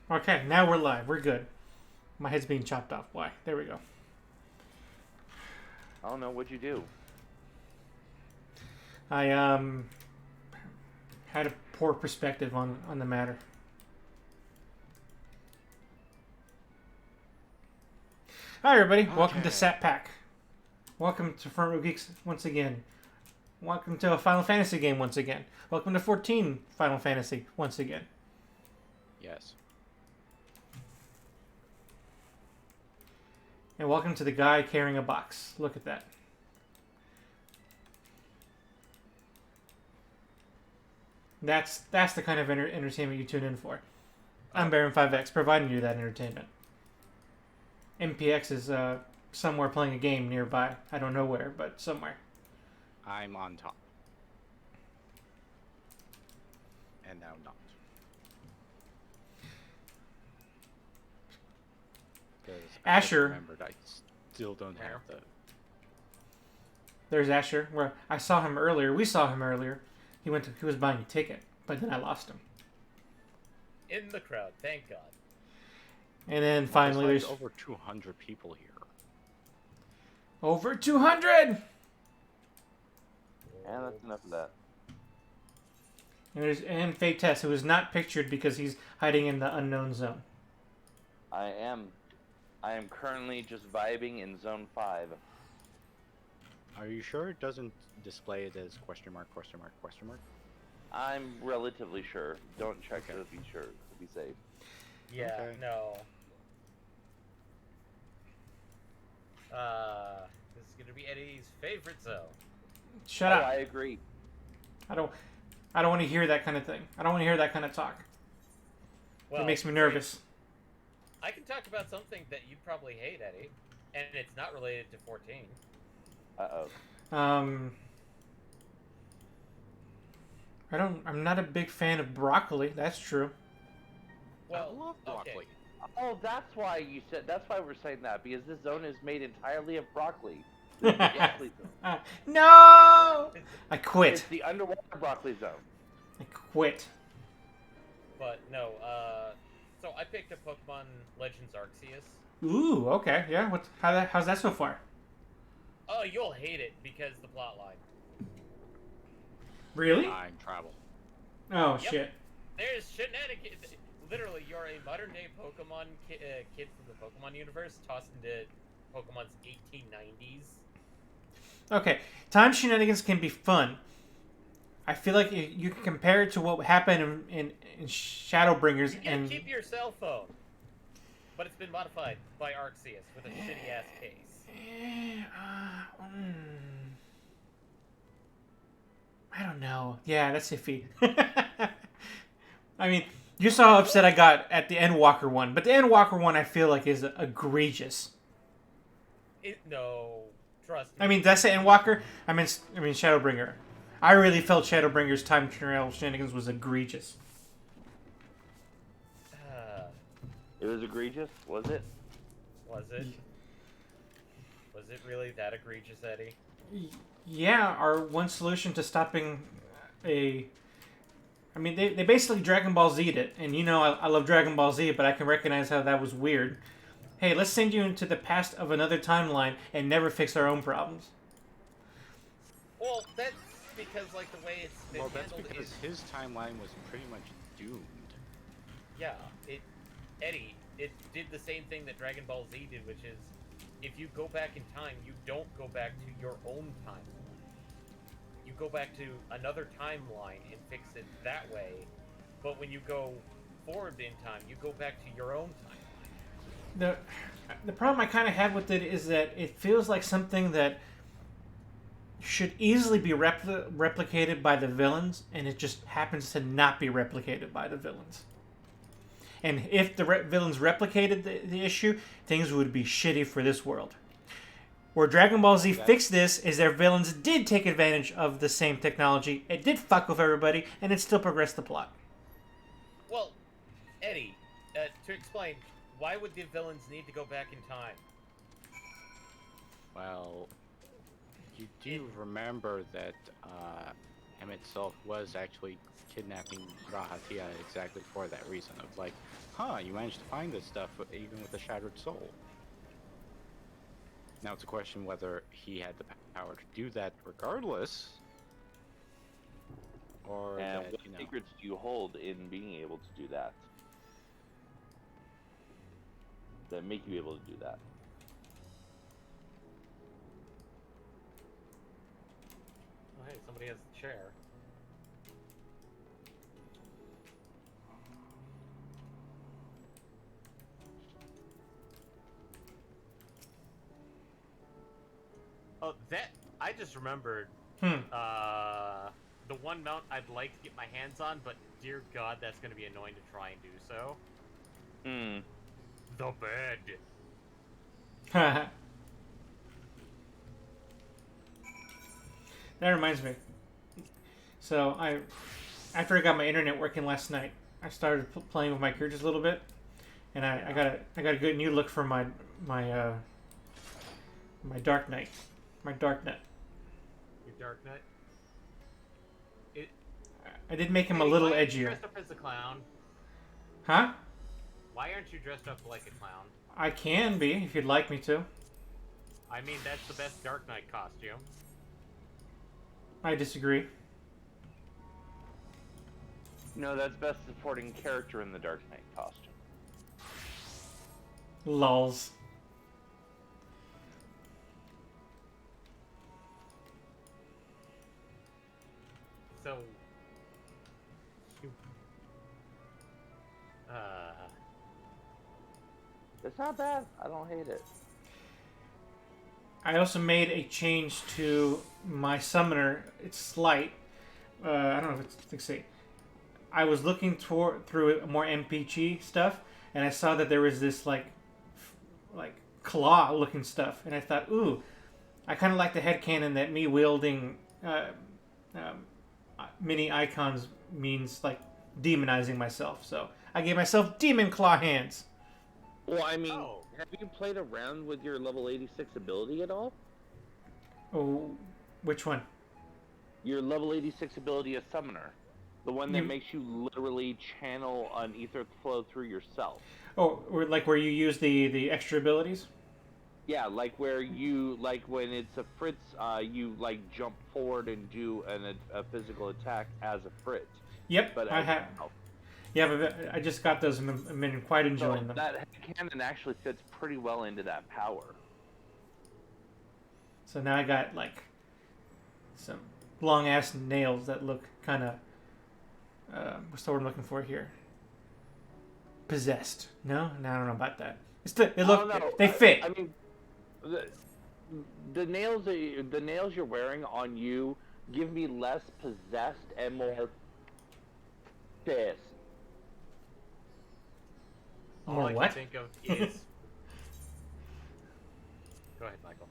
Okay, now we're live. We're good. My head's being chopped off. Why? There we go. I don't know. What'd you do? I had a poor perspective on the matter. Hi everybody. Okay. Welcome to Sat Pack. Welcome to Firmware Geeks once again. Welcome to a Final Fantasy game once again. Welcome to 14 Final Fantasy once again. Yes. And welcome to the guy carrying a box. Look at that. That's the kind of entertainment you tune in for. I'm Baron 5X, providing you that entertainment. MPX is somewhere playing a game nearby. I don't know where, but somewhere. I'm on top. And now not. Because Asher. I remembered I still don't have the... There's Asher. Where I saw him earlier. We saw him earlier. He was buying a ticket, but then I lost him. In the crowd, thank God. And then finally, there's there's over 200 people here. over 200. And that's enough of that. And Fake Tess, who is not pictured because he's hiding in the unknown zone. I am currently just vibing in Zone 5. Are you sure it doesn't display it as question mark, question mark, question mark? I'm relatively sure. Don't check Okay. to be sure, to be safe. Yeah, Okay. no. This is gonna be Eddie's favorite zone. Shut Oh, up. I agree. I don't want to hear that kind of thing. I don't want to hear that kind of talk. Well, It makes me nervous. I can talk about something that you'd probably hate, Eddie, and it's not related to 14. Uh-oh. I'm not a big fan of broccoli. That's true. Well, I love broccoli. Oh, that's why we're saying that, because this zone is made entirely of broccoli. No! I It's quit. the underwater broccoli zone. I quit. but no. So I picked up Pokemon Legends Arceus. Ooh, okay, yeah. How's that so far? Oh, you'll hate it because the plot line. Really? Time travel. Oh Yep. shit. There's shenanigans. Literally, you're a modern-day Pokemon kid from the Pokemon universe tossed into Pokemon's 1890s. Okay, time shenanigans can be fun. I feel like you can compare it to what happened in Shadowbringers You can and keep your cell phone, but it's been modified by Arceus with a shitty-ass case. I don't know. Yeah, that's iffy. I mean, you saw how upset I got at the Endwalker one, but the Endwalker one I feel like is egregious. No, trust me. I mean, that's the Endwalker. I mean Shadowbringer. I really felt Shadowbringer's time travel shenanigans was egregious. It was egregious, was it? Was it? Was it really that egregious, Eddie? Yeah, our one solution to stopping a... I mean, they basically Dragon Ball Z'd it, and you know I love Dragon Ball Z, but I can recognize how that was weird. Hey, let's send you into the past of another timeline and never fix our own problems. Well, that's because, like, the way it's been Well, that's handled because is... his timeline was pretty much doomed. Yeah, Eddie, it did the same thing that Dragon Ball Z did, which is, if you go back in time, you don't go back to your own timeline. You go back to another timeline and fix it that way, but when you go forward in time, you go back to your own timeline. The problem I kind of had with it is that it feels like something that should easily be replicated by the villains, and it just happens to not be replicated by the villains. And if the villains replicated the issue, things would be shitty for this world. Where Dragon Ball Z fixed this is their villains did take advantage of the same technology. It did fuck with everybody, and it still progressed the plot. Well, Eddie, to explain, why would the villains need to go back in time? Well, you do remember that him itself was actually kidnapping Rahatia exactly for that reason of like, huh, you managed to find this stuff even with a shattered soul. Now it's a question whether he had the power to do that regardless, or And that, what you know, secrets do you hold in being able to do that? That make you able to do that? Oh, hey, somebody has a chair. Oh, that I just remembered. Hmm. The one mount I'd like to get my hands on, but dear God, that's going to be annoying to try and do so. Hmm. The bed. That reminds me. So after I got my internet working last night, I started playing with my characters a little bit, and I got a good new look for my Dark Knight, my Dark Knight. Your Dark Knight. I did make him a Hey, little why aren't you edgier. dressed up as a clown? Huh? Why aren't you dressed up like a clown? I can be if you'd like me to. I mean, that's the best Dark Knight costume. I disagree. No, that's best supporting character in the Dark Knight costume. Lulz. So, It's not bad. I don't hate it. I also made a change to my summoner. It's slight. I don't know if it's. Let's see. I was looking through more MPG stuff, and I saw that there was this like claw-looking stuff, and I thought, ooh, I kind of like the headcanon that me wielding mini icons means like demonizing myself. So I gave myself demon claw hands. Well, I mean, Oh. have you played around with your level 86 ability at all? Oh, which one? Your level 86 ability as summoner. The one that You- makes you literally channel an ether flow through yourself. Oh, or like where you use the extra abilities? Yeah, like where you, like when it's a Fritz, you like jump forward and do a physical attack as a Fritz. Yep, But I as have. yourself. Yeah, but I just got those and I've been quite enjoying So them. that cannon actually fits pretty well into that power. So now I got like some long ass nails that look kind of. What's the word I'm looking for here? Possessed. No, I don't know about that. They look. Oh, no. They fit. I mean, the nails the nails you're wearing on you give me less possessed and more pissed. all More I what? can think of is. Go ahead, Michael.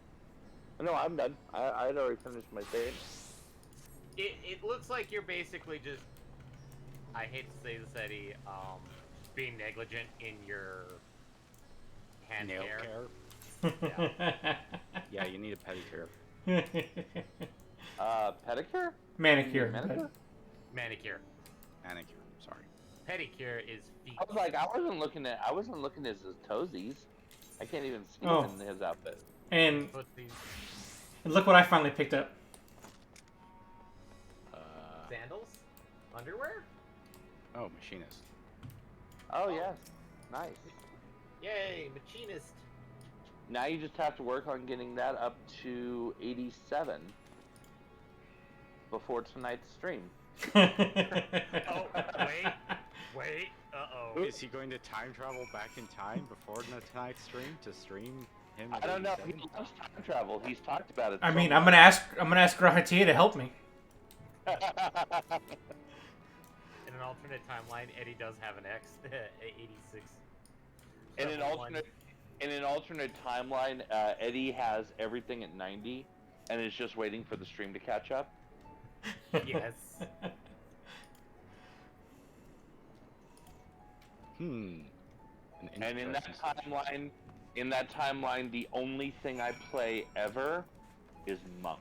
No, I'm done. I'd already finished my statement. It looks like you're basically just. I hate to say this, Eddie. Being negligent in your hand nail care. care. Yeah. Yeah, you need a pedicure. Pedicure? Manicure. Manicure? Manicure. Manicure. Sorry. Pedicure is feet. I was like, I wasn't looking at his toesies. I can't even see Oh. him in his outfit. And Footsies. look what I finally picked up. Sandals? Underwear? Oh, machinist. Oh yes, nice. Yay, machinist. Now you just have to work on getting that up to 87 before tonight's stream. Oh, wait. Uh-oh. Is he going to time travel back in time before tonight's stream to stream him? I at don't know. 87? He loves time travel. He's talked about it. I so mean, much. I'm gonna ask Grahatia to help me. In an alternate timeline, Eddie does have an X at 86. In an Level alternate timeline, Eddie has everything at 90, and is just waiting for the stream to catch up. one. Yes. An And in that interesting timeline, the only thing I play ever is Monk.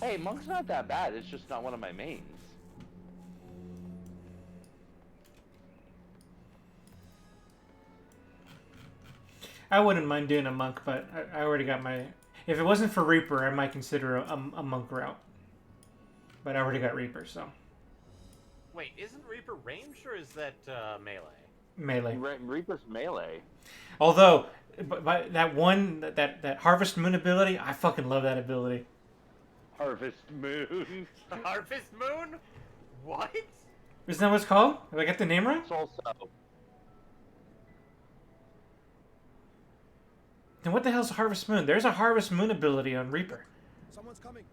Hey, Monk's not that bad. It's just not one of my mains. I wouldn't mind doing a monk, but I already got my... If it wasn't for Reaper, I might consider a monk route. But I already got Reaper, so... Wait, isn't Reaper ranged or is that melee? Melee. Reaper's melee. Although, but that one, that Harvest Moon ability, I fucking love that ability. Harvest Moon. Harvest Moon? What? Isn't that what it's called? Have I got the name right? Soul Cell. Then what the hell's a Harvest Moon? There's a Harvest Moon ability on Reaper. Someone's coming.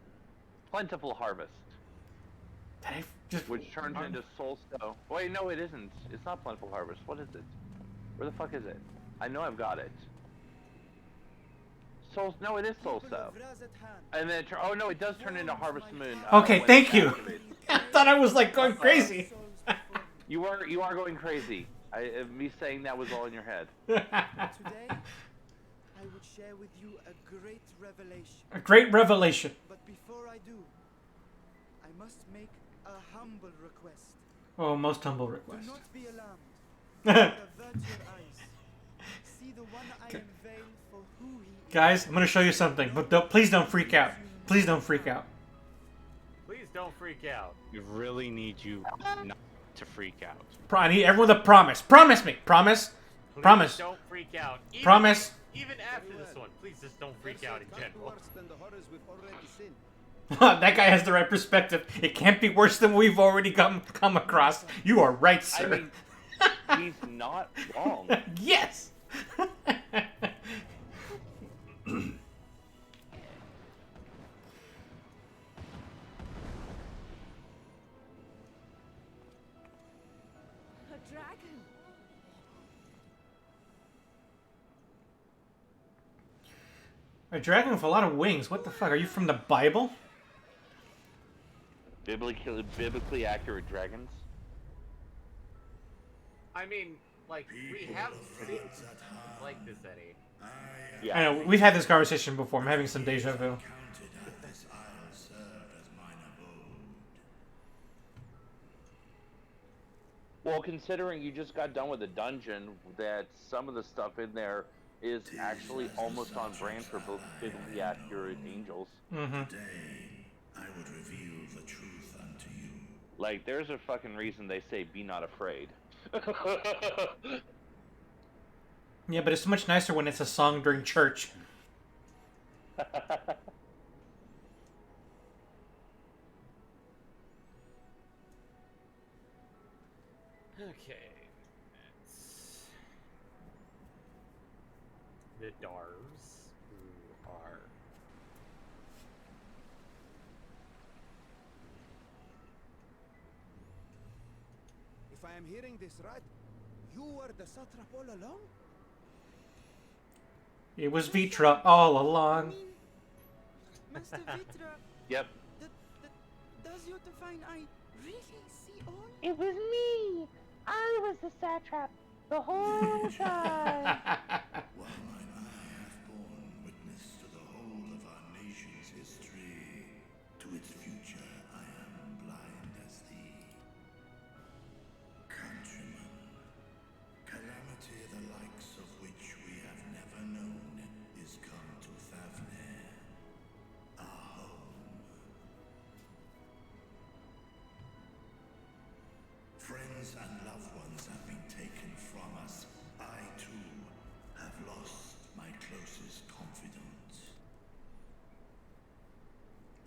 Plentiful Harvest. That I just... Which turns into Soul Cell. Wait, no, it isn't. It's not Plentiful Harvest. What is it? Where the fuck is it? I know I've got it. No, it is Soul Cell. And then oh no, it does turn into Harvest Moon. Okay, when thank it's you. activated. I thought I was like going crazy. You are going crazy. Me saying that was all in your head. Today, I would share with you a great revelation. A great revelation. But before I do, I must make a humble request. Oh, most humble Do request. not be alarmed. Avert your eyes. See the one I unveil for who he is. Guys, I'm gonna show you something, but please don't freak out. Please don't freak out. Please don't freak out. We really need you not to freak out. I need everyone to promise. Promise me. Promise. Please Promise. don't freak out. Promise. Even after this one, please just don't freak out in general. That guy has the right perspective. It can't be worse than we've already come across. You are right, sir. I mean, he's not wrong. Yes. A dragon. A dragon with a lot of wings. What the fuck? Are you from the Bible? Biblically accurate dragons. I mean, like, we have seen like this, Eddie. Yeah. I know, we've had this conversation before. I'm having some deja vu. Well, considering you just got done with a dungeon, that some of the stuff in there is actually almost on brand for both biblically accurate angels. Mm-hmm. Today, I would reveal the truth unto you. Like, there's a fucking reason they say, "Be not afraid." Yeah, but it's much nicer when it's a song during church. Okay. It's the Darves, who are... If I am hearing this right, you were the satrap all along? It was Vitra all along. Master Vitra, Yep. does your divine eye really see all? It was me. I was the satrap the whole time. While mine eye hath borne witness to the whole of our nation's history, to its future I am blind as thee. Countrymen, calamity the likes of which we have never known is come to Thavne, our home. Friends and loved ones have been taken from us. I, too, have lost my closest confidant.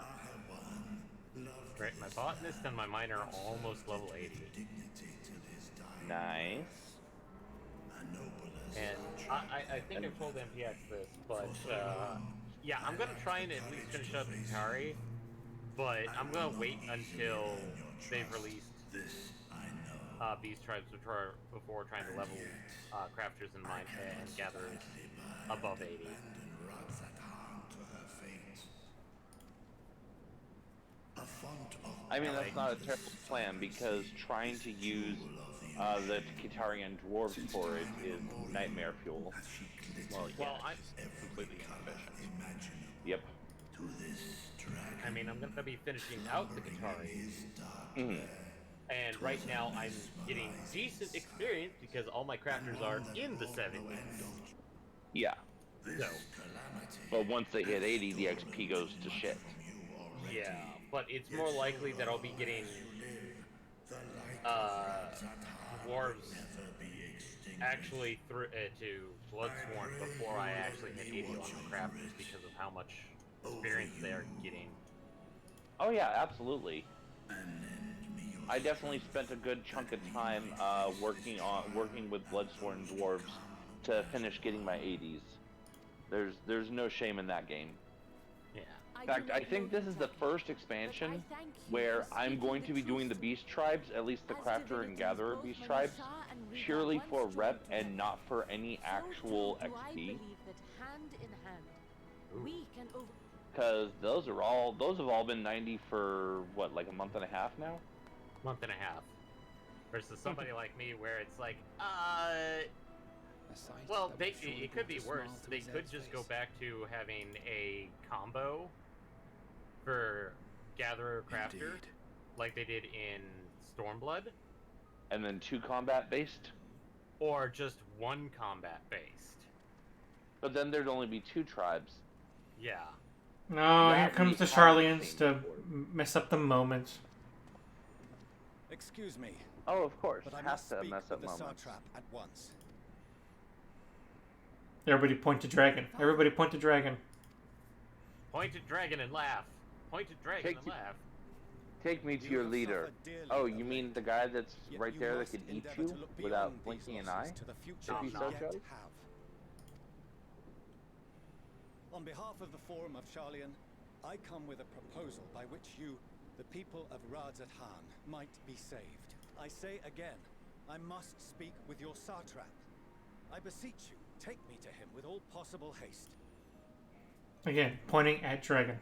I have won love. Right, my botanist and my miner are almost level 80. Dignity till his dying. Nice. A noble as And I think I've told MPX this, but yeah, I'm gonna try and at least finish up Ikari, but I'm gonna wait until they've released this I know. Beast Tribes before trying to level crafters and mine and gatherers above 80. Abandon rods that harm to her fate. A font of I mean, that's not a terrible plan, because trying to use of the the Kitarian dwarves for it is nightmare fuel. Well, yeah, Well, it's completely inefficient. Yep. I mean, I'm gonna be finishing out the Qatari, Mhm. and right now I'm getting decent experience because all my crafters are in the 70s. Yeah. So, But once they hit 80, the XP goes to shit. yeah, but it's more likely that I'll be getting dwarves actually through to Bloodsworn before I actually hit 80 on the crafters because of how much experience they are getting. Oh yeah, absolutely. I definitely spent a good chunk of time working with Bloodsworn dwarves to finish getting my 80s. There's no shame in that game. Yeah. In fact, I think this is the first expansion where I'm going to be doing the beast tribes, at least the crafter and gatherer beast tribes, purely for rep and not for any actual XP. Because those have all been 90 for what, like a month and a half now? Month and a half. Versus somebody like me where it's like, well, it could be worse. They could just go back to having a combo for Gatherer Crafter, like they did in Stormblood. And then 2 combat based? Or just 1 combat based. But then there'd only be 2 tribes. Yeah. No, That here comes the we Charlians to haven't mess up the moment. Excuse me, Oh, of course. but I Has must to speak mess with up the moments. Satrap at once. Everybody point to dragon. Everybody point to dragon. Point at dragon and laugh. Point at dragon and laugh. Take me to You your have leader. suffered dearly Oh, of you late, mean the guy that's yet right you there that must could eat endeavor you to look without beyond blinking these an eye? losses to the future If you you so yet chose? have. On behalf of the Forum of Charlian, I come with a proposal by which you, the people of Radzat Han, might be saved. I say again, I must speak with your Satrap. I beseech you, take me to him with all possible haste. Again, pointing at dragon.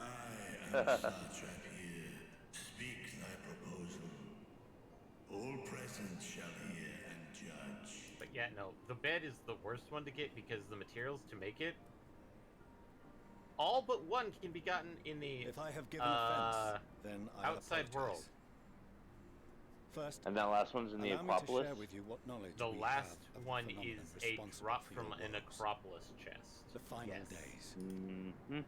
I am Satrap here. Speak thy proposal. All present shall hear and judge. But yeah, no, the bed is the worst one to get because the materials to make it, all but one can be gotten in the If I have given offense, then I outside apologize. world. First, And that last one's in the allow me to Acropolis? share with you what knowledge The we last have of the one phenomenon is a responsible drop for from your an woes. Acropolis chest. The final Yes. days. Mm-hmm.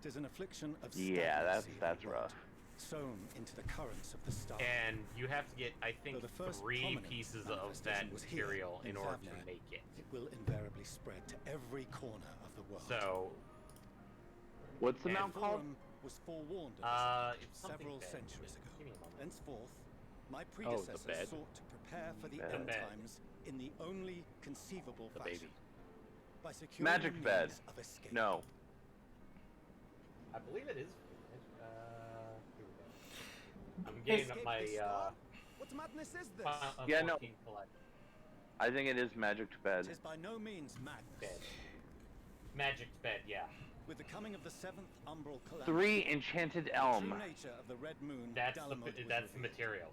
Tis an affliction of Yeah, stagnancy that's we want, rough. sown into the currents of the star. And you have to get, I think, Though the first 3 prominent pieces of manifestation that was here, material in order Thavner, to make it. It will invariably spread to every corner of the world. So, What's the And mount called? Forum was forewarned of this it's something several bad. centuries ago. Give me a moment. Henceforth, my the predecessors bed? sought to prepare for the Bed. end The bed. times in the only conceivable The fashion. baby. By securing Magic a means bed. of escape. No. I believe it is. Here we go. I'm getting up my What madness is this? Yeah, no. 14 collect I think it is Magic Bed. It is by no means madness. bed. Magic bed, yeah. With the coming of the 7th umbral calamity, 3 Enchanted the Elm. true nature of the Red Moon That's Dalamud was the revealed. material.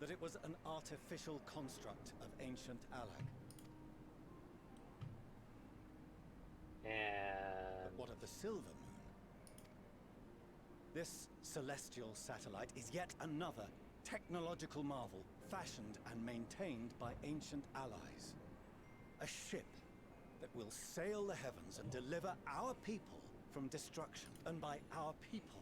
That it was an artificial construct of ancient Alag. And What of the Silver Moon? This celestial satellite is yet another technological marvel fashioned and maintained by ancient allies. A ship that will sail the heavens and deliver our people from destruction. And by our people,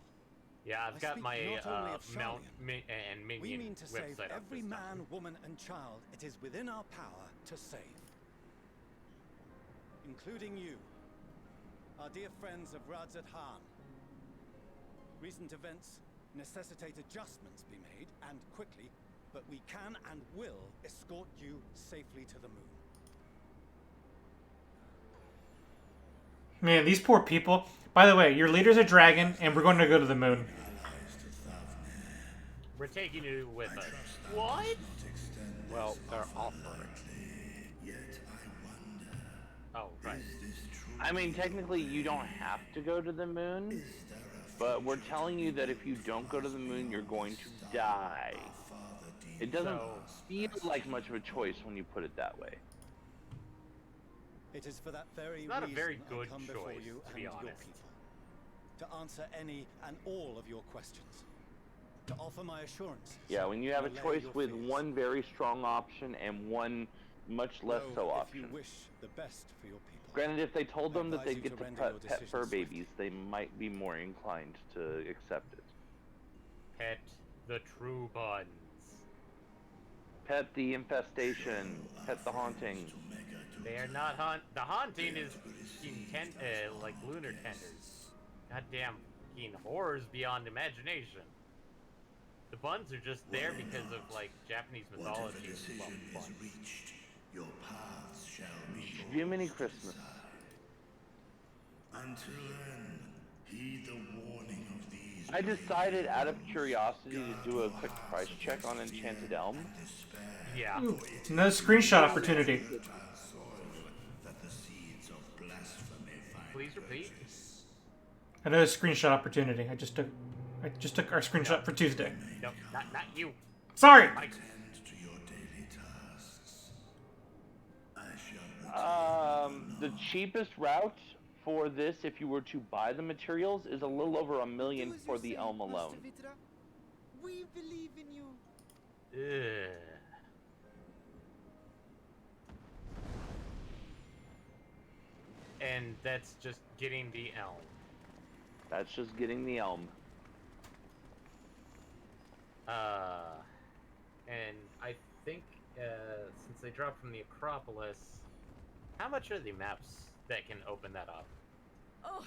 yeah, I've I got speak my not only of mount Charlian. and we minion mean to save website up every this time. man, woman, and child it is within our power to save. Including you, our dear friends of Radzat Han. Recent events necessitate adjustments be made, and quickly, but we can and will escort you safely to the moon. Man, these poor people. By the way, your leader's a dragon, and we're going to go to the moon. We're taking you with us. What? Well, they're offering. Oh, right. I mean, technically, you don't have to go to the moon, but we're telling you that if you don't go to the moon, you're going to die. It doesn't So- feel like much of a choice when you put it that way. It is for that very It's not a reason very I good come before choice, you to and be your honest. people. To answer any and all of your questions. To offer my assurance. Yeah, when you have a allay choice your with fears. one very strong option and one much less Though, so if option. you wish the best for your people. Granted, if they told them that advise they'd you get to to render your pet decision fur swiftly. babies, they might be more inclined to accept it. Pet the true buns. Pet the infestation. Pet the haunting. They are not the haunting is like lunar tenders. Goddamn fucking horrors beyond imagination. The buns are just there because of like Japanese Whatever mythology. decision Well, is buns. reached, your paths shall be yours Jiminy to Christmas. decide. Until then, heed the warning of these. I decided brave out of ones. curiosity to Guard do a your quick hearts price check on against Enchanted fear Elm. and despair. Yeah. Ooh, another screenshot opportunity. Fertile soil that the seeds of blasphemy find Please repeat. purchase. Another screenshot opportunity. I just took our screenshot for Tuesday. Nope, not you. Sorry. Mike. Tend to your daily tasks. I shall return The cheapest route for this, if you were to buy the materials, is a little over $1 million Do as for you the say, elm Master alone. Vitra. We believe in you. Ugh. And that's just getting the elm. That's just getting the elm. And I think since they dropped from the Acropolis, how much are the maps that can open that up? Oh,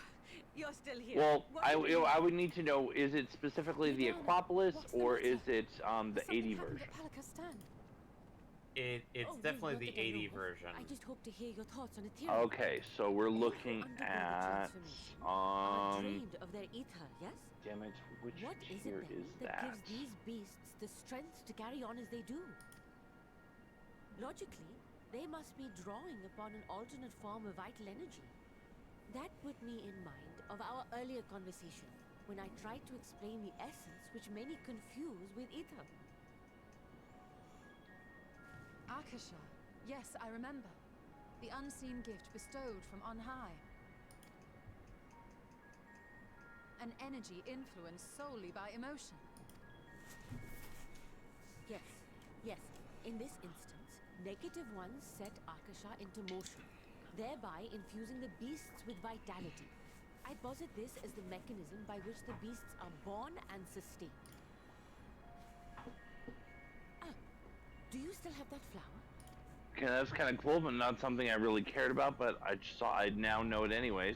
you're still here. Well, What do you mean? I would need to know, is it specifically the Madonna, Acropolis, what's the or matter? is it the Something 80 happened version? at Palakastan. It's Oh, definitely not the that I 80 know of. version. I just hope to hear your thoughts on Ethereum. Okay, so we're looking Undergo the at, transformation are um, drained of their ether, yes? damn it, which What is tier it then is that that? gives these beasts the strength to carry on as they do? Logically, they must be drawing upon an alternate form of vital energy. That put me in mind of our earlier conversation, when I tried to explain the essence which many confuse with ether. Akasha. Yes, I remember. The unseen gift bestowed from on high. An energy influenced solely by emotion. Yes, yes. In this instance, negative ones set Akasha into motion, thereby infusing the beasts with vitality. I posit this as the mechanism by which the beasts are born and sustained. Ah, do you still have that flower? Okay, that's kind of cool, but not something I really cared about, but I now know it anyways.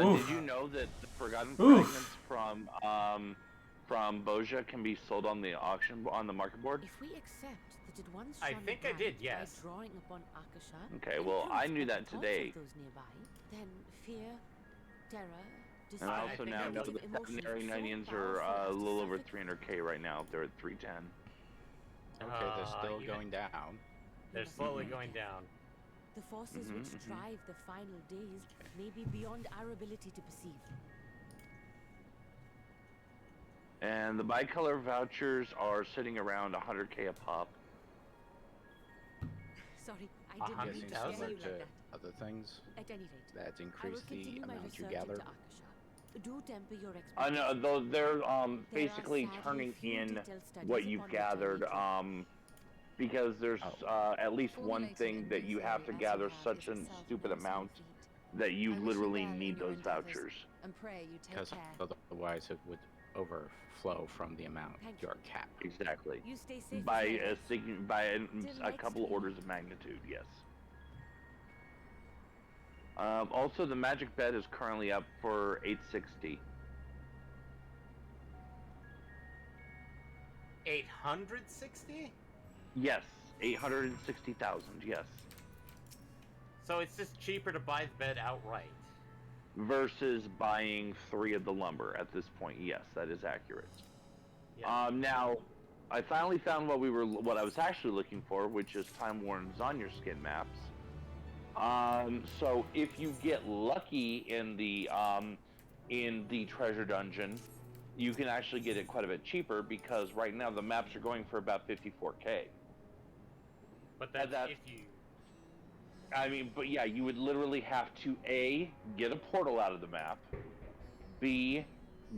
Oof. Did you know that the Forgotten Oof. Fragments from Boja can be sold on the auction, on the market board? If we accept that it once I shone think I bright did, by yes. drawing upon Akasha, Okay, and well, I influenced knew by that the thoughts today. of those nearby, then fear, terror, And I I also think now I know will. that emotions secondary so 90s are powerful a as to little over suffocate. 300k right now. They're at 310. Okay, they're still even- going down. They're must slowly be going careful. down. The forces which drive the final days may be beyond our ability to perceive. And the bicolor vouchers are sitting around 100k a pop. Sorry, I didn't hundred mean Guessing to scare similar you to like that. other things At any rate, that I will increase the continue my amount you research gather. into Akasha. Do temper your I know, expectations. though they're There are basically sadly turning few in detailed studies what you've upon which I gathered, may draw. because there's at least one Formulated thing in that you this have way to as gather have such is a itself stupid no small amount feat. that you I wish literally well in need your those endeavors, vouchers. And pray you take Because care. otherwise it would overflow from the amount Thank your you. cap. Exactly. You stay safe. By as by Till a next couple week. orders of magnitude, yes. Also, the magic bed is currently up for 860. 860? Yes, 860,000. Yes, So it's just cheaper to buy the bed outright. versus buying 3 of the lumber at this point. Yes, that is accurate. Yeah. Now, I finally found what I was actually looking for, which is Time Worn Zonyer skin maps. So if you get lucky in the treasure dungeon, you can actually get it quite a bit cheaper because right now the maps are going for about 54K. But that's if you. I mean, but yeah, you would literally have to A, get a portal out of the map, B,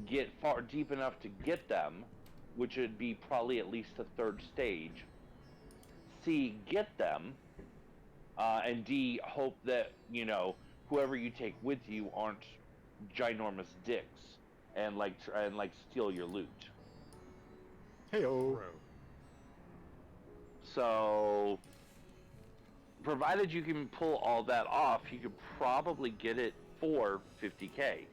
get far deep enough to get them, which would be probably at least the third stage, C, get them, and D, hope that, you know, whoever you take with you aren't ginormous dicks and like steal your loot. Hey-o. So, provided you can pull all that off, you could probably get it for 50K.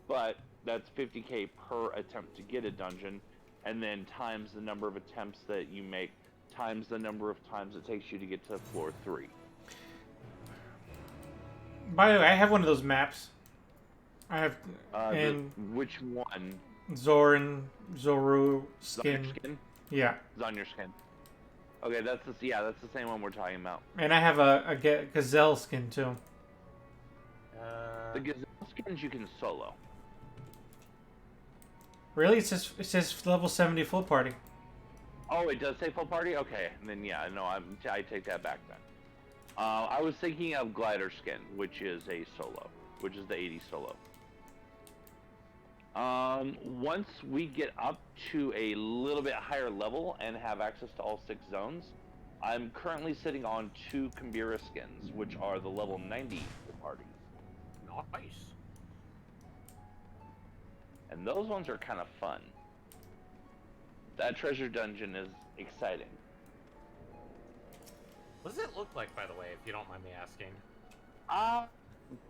But that's 50K per attempt to get a dungeon, and then times the number of attempts that you make, times the number of times it takes you to get to floor 3. By the way, I have one of those maps. I have which one? Zoru skin. Skin? Yeah. It's on your skin. Okay, that's the same one we're talking about. And I have a gazelle skin too. The gazelle skins you can solo. Really? It says level 70 full party. Oh, it does say full party? Okay, and then yeah, no, I take that back then. I was thinking of glider skin, which is a solo, which is the 80 solo. Once we get up to a little bit higher level and have access to all 6 zones, I'm currently sitting on 2 Kambira skins, which are the level 90 full parties. Nice. And those ones are kind of fun. That treasure dungeon is exciting. What does it look like, by the way, if you don't mind me asking?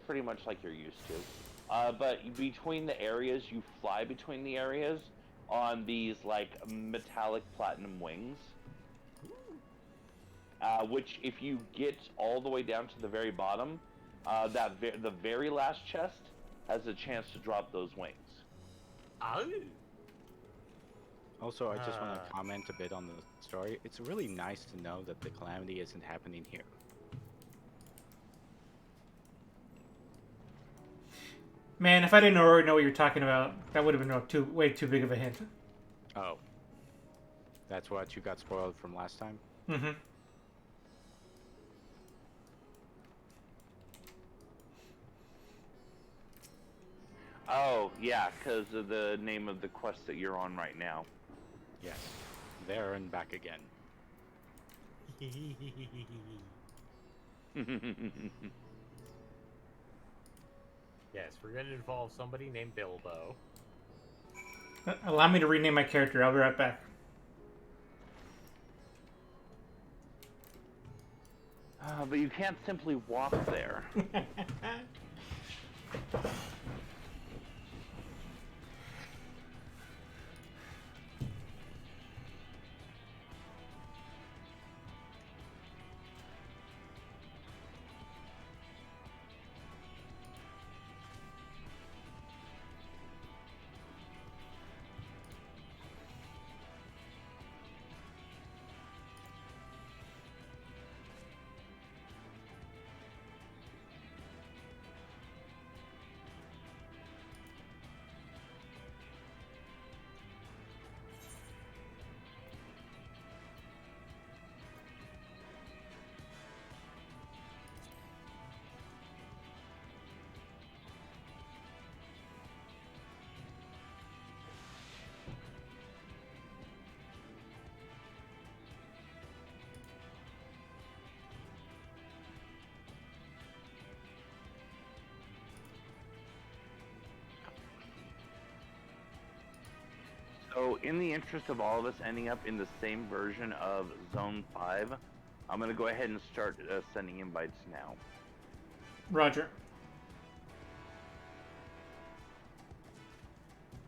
Pretty much like you're used to. But between the areas, you fly between the areas on these like metallic platinum wings. Which, if you get all the way down to the very bottom, the very last chest has a chance to drop those wings. Oh. Also, I just want to comment a bit on the story. It's really nice to know that the calamity isn't happening here. Man, if I didn't already know what you're talking about, that would have been way too big of a hint. Oh. That's what you got spoiled from last time? Mm-hmm. Oh, yeah, because of the name of the quest that you're on right now. Yes. There and back again. Yes, we're going to involve somebody named Bilbo. Allow me to rename my character. I'll be right back. But you can't simply walk there. So, in the interest of all of us ending up in the same version of Zone 5, I'm going to go ahead and start sending invites now. Roger.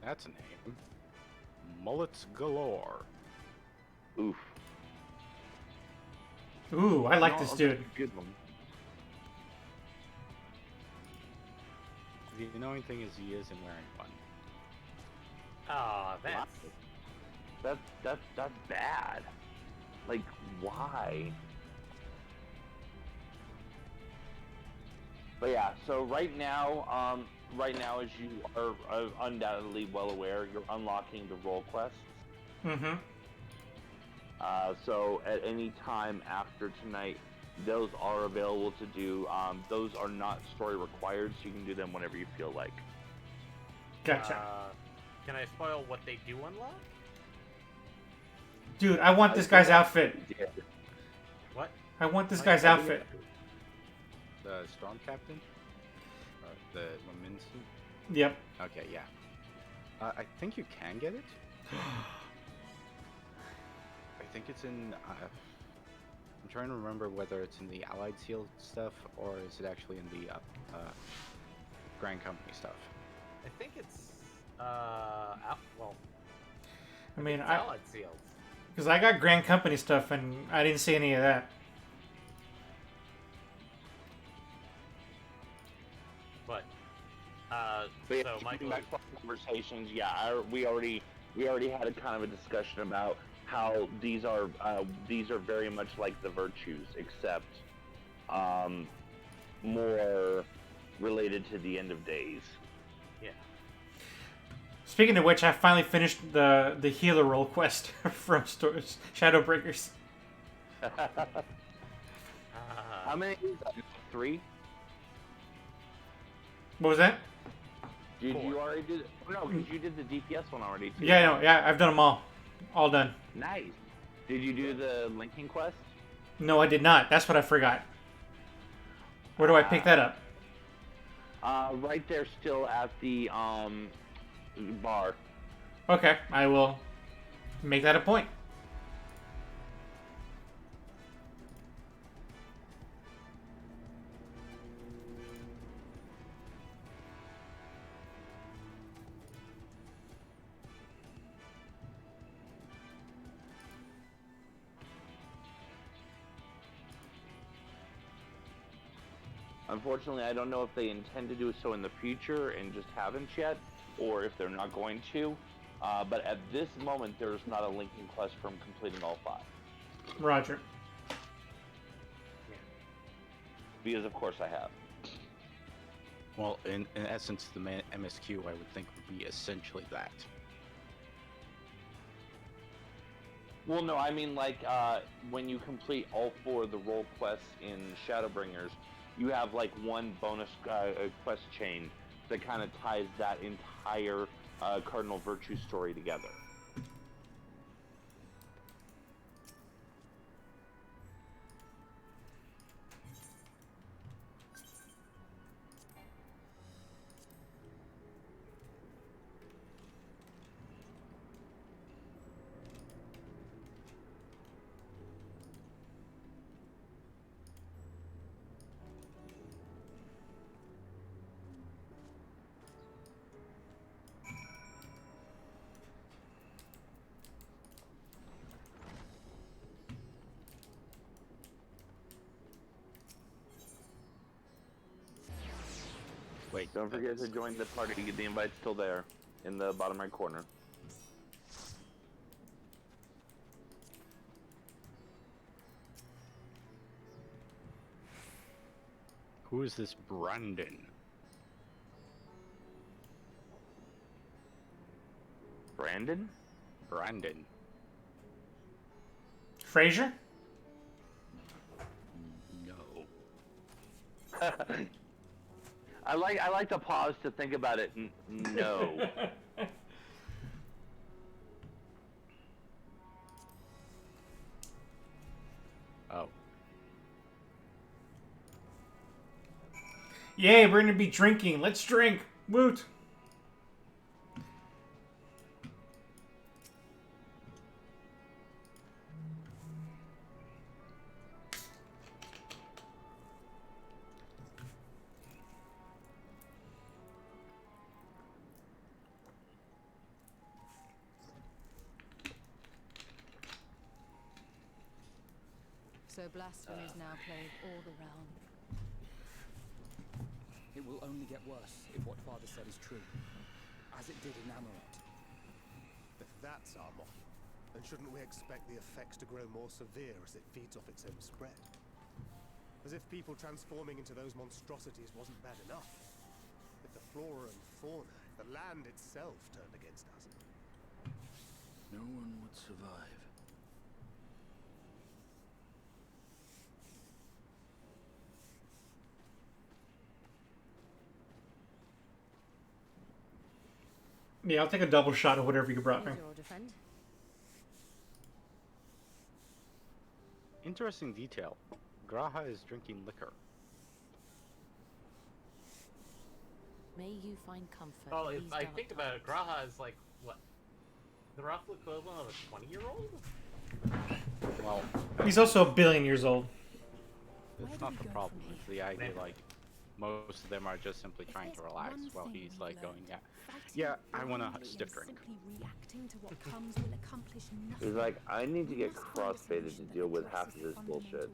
That's a name. Mullets galore. Oof. Ooh, I like this dude. Good one. The annoying thing is he isn't wearing one. Ah, That's bad. Like, why? But yeah, so right now, as you are undoubtedly well aware, you're unlocking the role quests. Mm-hmm. So at any time after tonight, those are available to do. Those are not story required, so you can do them whenever you feel like. Gotcha. Can I spoil what they do unlock? Dude, I want this guy's outfit. What? I want this guy's outfit. The Storm Captain? The Lemon suit? Yep. Okay, yeah. I think you can get it. I think it's in... I'm trying to remember whether it's in the Allied Seal stuff, or is it actually in the Grand Company stuff. I think it's I mean, Allied Seals. Because I got Grand Company stuff, and I didn't see any of that. But yeah, so Michael, back to our conversations. Yeah, we already had a kind of a discussion about how these are very much like the virtues, except more related to the end of days. Yeah. Speaking of which, I finally finished the healer role quest from Shadowbringers. How many? 3. What was that? Did you already do? No, because you did the DPS one already. Too. Yeah, no, yeah, I've done them all done. Nice. Did you do the linking quest? No, I did not. That's what I forgot. Where do I pick that up? Right there, still at the bar. Okay, I will make that a point. Unfortunately, I don't know if they intend to do so in the future and just haven't yet, or if they're not going to. But at this moment, there's not a linking quest from completing all 5. Roger. Because of course I have. Well, in essence, the MSQ I would think would be essentially that. Well, no, I mean like when you complete all 4 of the role quests in Shadowbringers, you have like one bonus quest chain that kind of ties that entire Cardinal Virtue story together. Wait, don't forget to join the party. The invite's still there in the bottom right corner. Who is this Brandon? Brandon? Brandon. Fraser? No. I like to pause to think about it. No. Oh. Yay, we're gonna be drinking. Let's drink. Woot. So blasphemy is now plagued all the realm. It will only get worse if what Father said is true, as it did in Amarant. If that's our model, then shouldn't we expect the effects to grow more severe as it feeds off its own spread? As if people transforming into those monstrosities wasn't bad enough. If the flora and fauna, if the land itself turned against us. No one would survive. Yeah, I'll take a double shot of whatever you brought me. Here's your order, friend. Interesting detail. Graha is drinking liquor. May you find comfort. Well, in if these I dark think about it, times. Graha is like, what? The rough equivalent of a 20-year-old? Well, He's also a billion years old. that's not the problem. It's the idea, like, most of them are just simply trying to relax while he's, like, going, yeah, I want a stiff drink. He's like, I need to get crossfaded to deal with half of this bullshit.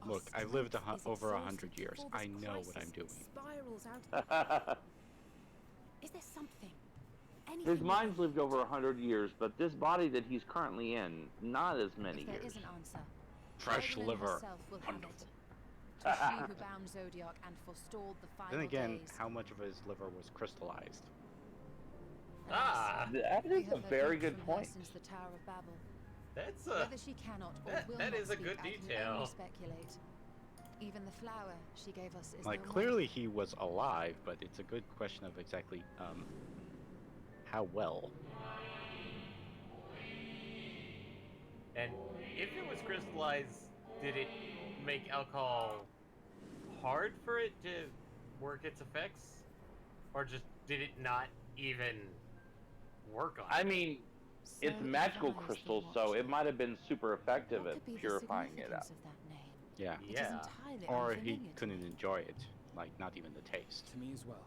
Look, I've lived over 100 years. I know what I'm doing. Is there something? His mind's lived over 100 years, but this body that he's currently in, not as many If there years. is an answer, Fresh Evelyn liver. herself will have Wonderful. it. To she who bound Zodiac and forestalled the final Then again, days. how much of his liver was crystallized? Ah, That We is a have heard very much good from her point. Since the Tower of Babel. that's Whether she cannot or will that not is a speak, good I can detail. only speculate. Even the flower she gave us is Like, no more. clearly he was alive, but it's a good question of exactly, how well. And if it was crystallized, did it make alcohol hard for it to work its effects? Or just did it not even work on it? I mean, it's So magical advised crystals, the so watcher. it might have been super effective What at could be the purifying it out. significance of that name? Yeah. It is Yeah. entirely Or unfamiliar he to couldn't me. enjoy it. Like, not even the taste. To me as well.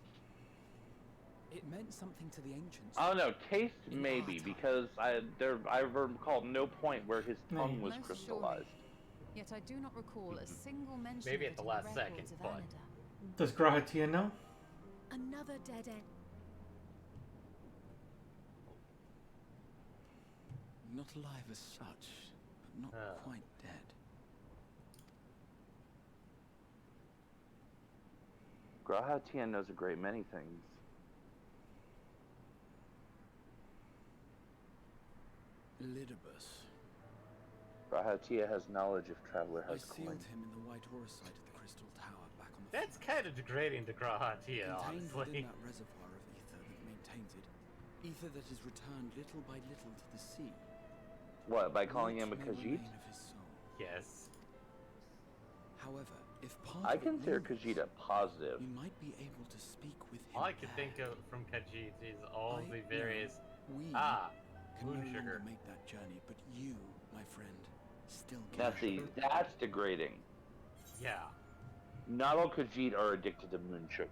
It meant something to the ancients. I don't know, taste In our maybe, time. because I recall no point where his tongue was Most crystallized. surely. Yet I do not recall a single mention Maybe of at it the in last the second, records of but- Anida. Does Grahatia know? Another dead end. Not alive as such, but not quite dead. Graha Tien knows a great many things. Elidibus. Graha Tia has knowledge if Traveler I has sealed coin. him in the White Horus site of the Crystal Tower back on the That's kind of degrading to Grahatia, contained honestly. within that reservoir of ether that maintains it. Ether that is returned little by little to the sea. What, by calling him a Which may Khajiit? remain of his soul. Yes. However, if part I of it consider lingers, Khajiit a positive. we might be able to speak with him All I could there. think of from Khajiit is all I the know various we can moon no sugar. longer make that journey, but you, my friend, still can. Now see, that's degrading. Yeah. Not all Khajiit are addicted to moon sugar.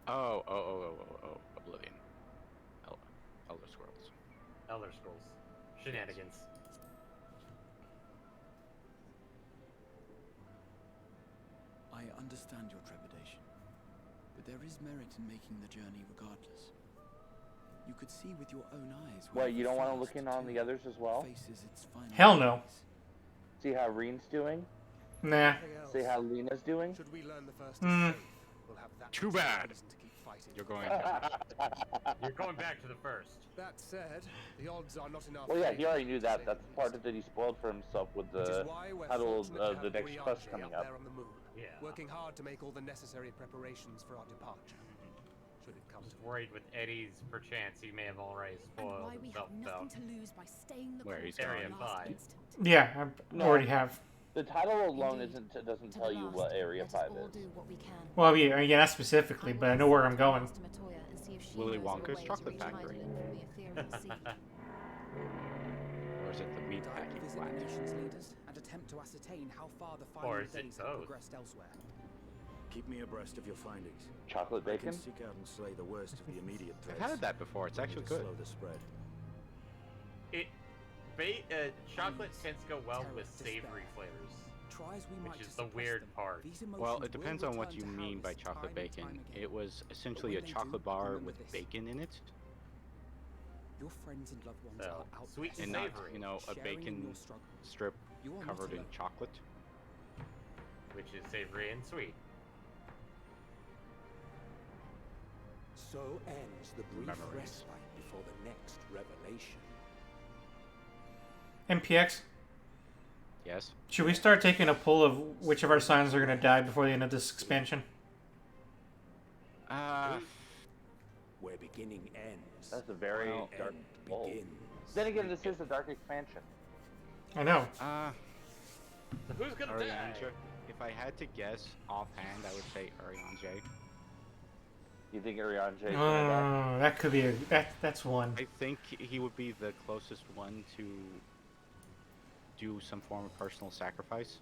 Oh, Oblivion. Elder Scrolls. Elder Scrolls. Shenanigans. I understand your trepidation, but there is merit in making the journey regardless. You could see with your own eyes. where What, you the don't want to forest look in on the too others as well? faces its final Hell no. days. See how Reen's doing? Nah. See how Lena's doing? Should we learn the first Hmm. is safe, we'll have that Too much bad. reason to keep fighting. You're going to. You're going back to the first. That said, the odds are not enough. Well, yeah, he already knew that. That's the part that he spoiled for himself with Which is the why we're title fortunate to of the have next Urianger quest coming up. there on the moon, Yeah. working hard to make all the necessary preparations for our departure. Should it come Just to worried with Eddie's perchance he may have already And spoiled why we himself have nothing about. to lose by staying the Where course he's to the Area last 5. instant. Yeah, I No. already have. The title alone Indeed. doesn't To tell the you last, what Area let us 5 all is. do what we can. Well, yeah, not specifically, but I know where I'm going. Master Matoya and see if she Willy knows of a Wonka's way to chocolate reach factory. Hydaelyn from the ethereal sea. Or is it the meat Direct packing visit plant? the nation's leaders and attempt to ascertain how far the Or final is it days have both? progressed elsewhere. Keep me abreast of your findings. Chocolate I can bacon? seek out and slay the worst of the immediate I've threats. had that before. It's actually to good. slow the spread. Chocolate tends to go well with Terror, savory flavors. Try as we might Which to is the suppress weird them, part. these Well, emotions it depends will on what return you to mean by Harris chocolate time and bacon. time again. It was essentially a when they chocolate do, bar remember with this. bacon in it, Your friends and loved ones So, are out sweet there, and not, savory. you know, a sharing in bacon your struggle. strip You are not covered in alone. chocolate. which is savory and sweet. So ends the brief Memories. respite before the next revelation. MPX, Yes. should we start taking a poll of which of our signs are going to die before the end of this expansion? Where beginning ends. That's a very Well, dark end bowl. begins. Then again, this is a dark expansion. I know. So who's gonna Ariane die? J. If I had to guess offhand, I would say Ariane J. You think Ariane J is gonna die? Oh, that could be that's one. I think he would be the closest one to do some form of personal sacrifice.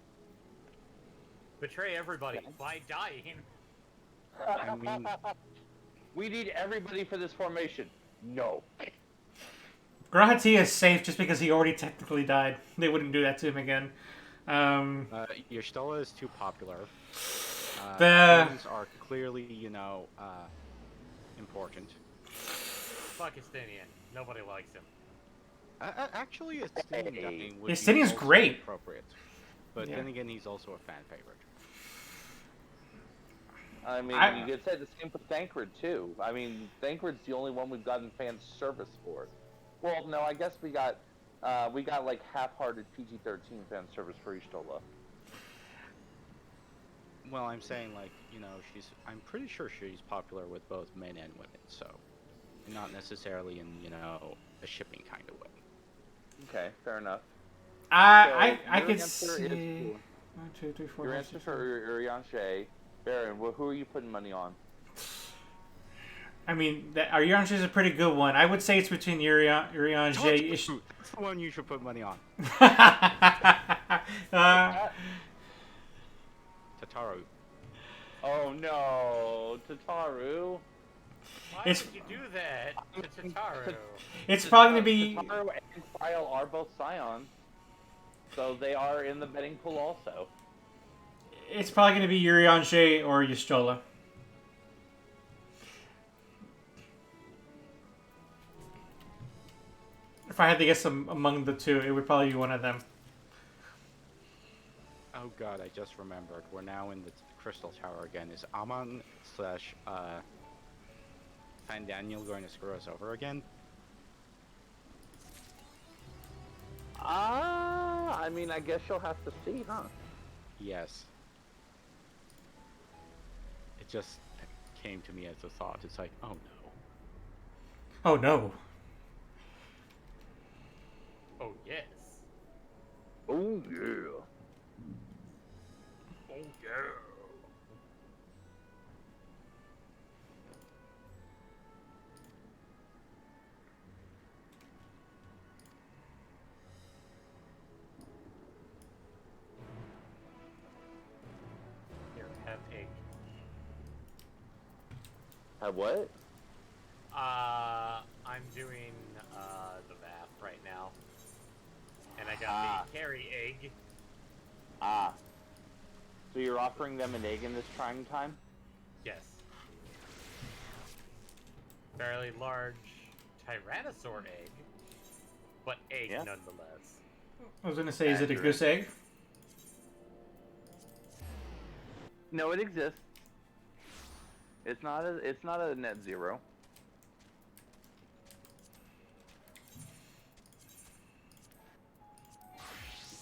Betray everybody by dying. I mean, we need everybody for this formation. No. Grahati is safe just because he already technically died. They wouldn't do that to him again. Y'shtola is too popular. The- Things are clearly, you know, important. Fuck Estinian. Nobody likes him. Actually, Estinian dying would be Estinian's also great. appropriate. But Yeah. then again, he's also a fan favorite. I mean, you could say the same for Thancred, too. I mean, Thancred's the only one we've gotten fan service for. Well, no, I guess we got like half-hearted PG-13 fan service for Y'shtola. Well, I'm saying, like, you know, I'm pretty sure she's popular with both men and women, so not necessarily in, you know, a shipping kind of way. Okay, fair enough. I your could answer see. is- 1, 2, 3, 4, Your 5, answer 6, for 7. Ariane J. Baron, who are you putting money on? I mean, Ariane is a pretty good one. I would say it's between Ariane J. That's the one you should put money on. Tataru. Oh no, Tataru. Why It's- would you do that to Tataru? It's probably gonna be. Tataru and Kyle are both Scions, so they are in the betting pool also. It's probably gonna be Ariane J. or Y'shtola. If I had to guess among the two, it would probably be one of them. Oh god, I just remembered. We're now in the Crystal Tower again. Is Amon slash Fan Daniel going to screw us over again? I mean, I guess you'll have to see, huh? Yes. It just came to me as a thought. It's like, oh no. Oh no. Oh yes. Oh yeah. Oh yeah. Here, have egg. Have what? I'm doing the math right now, and I got the carry egg. Ah. So you're offering them an egg in this trying time? Yes. Fairly large Tyrannosaur egg, but egg Yeah. nonetheless. I was gonna say, is it a Accurate. goose egg? No, it exists. It's not a net zero.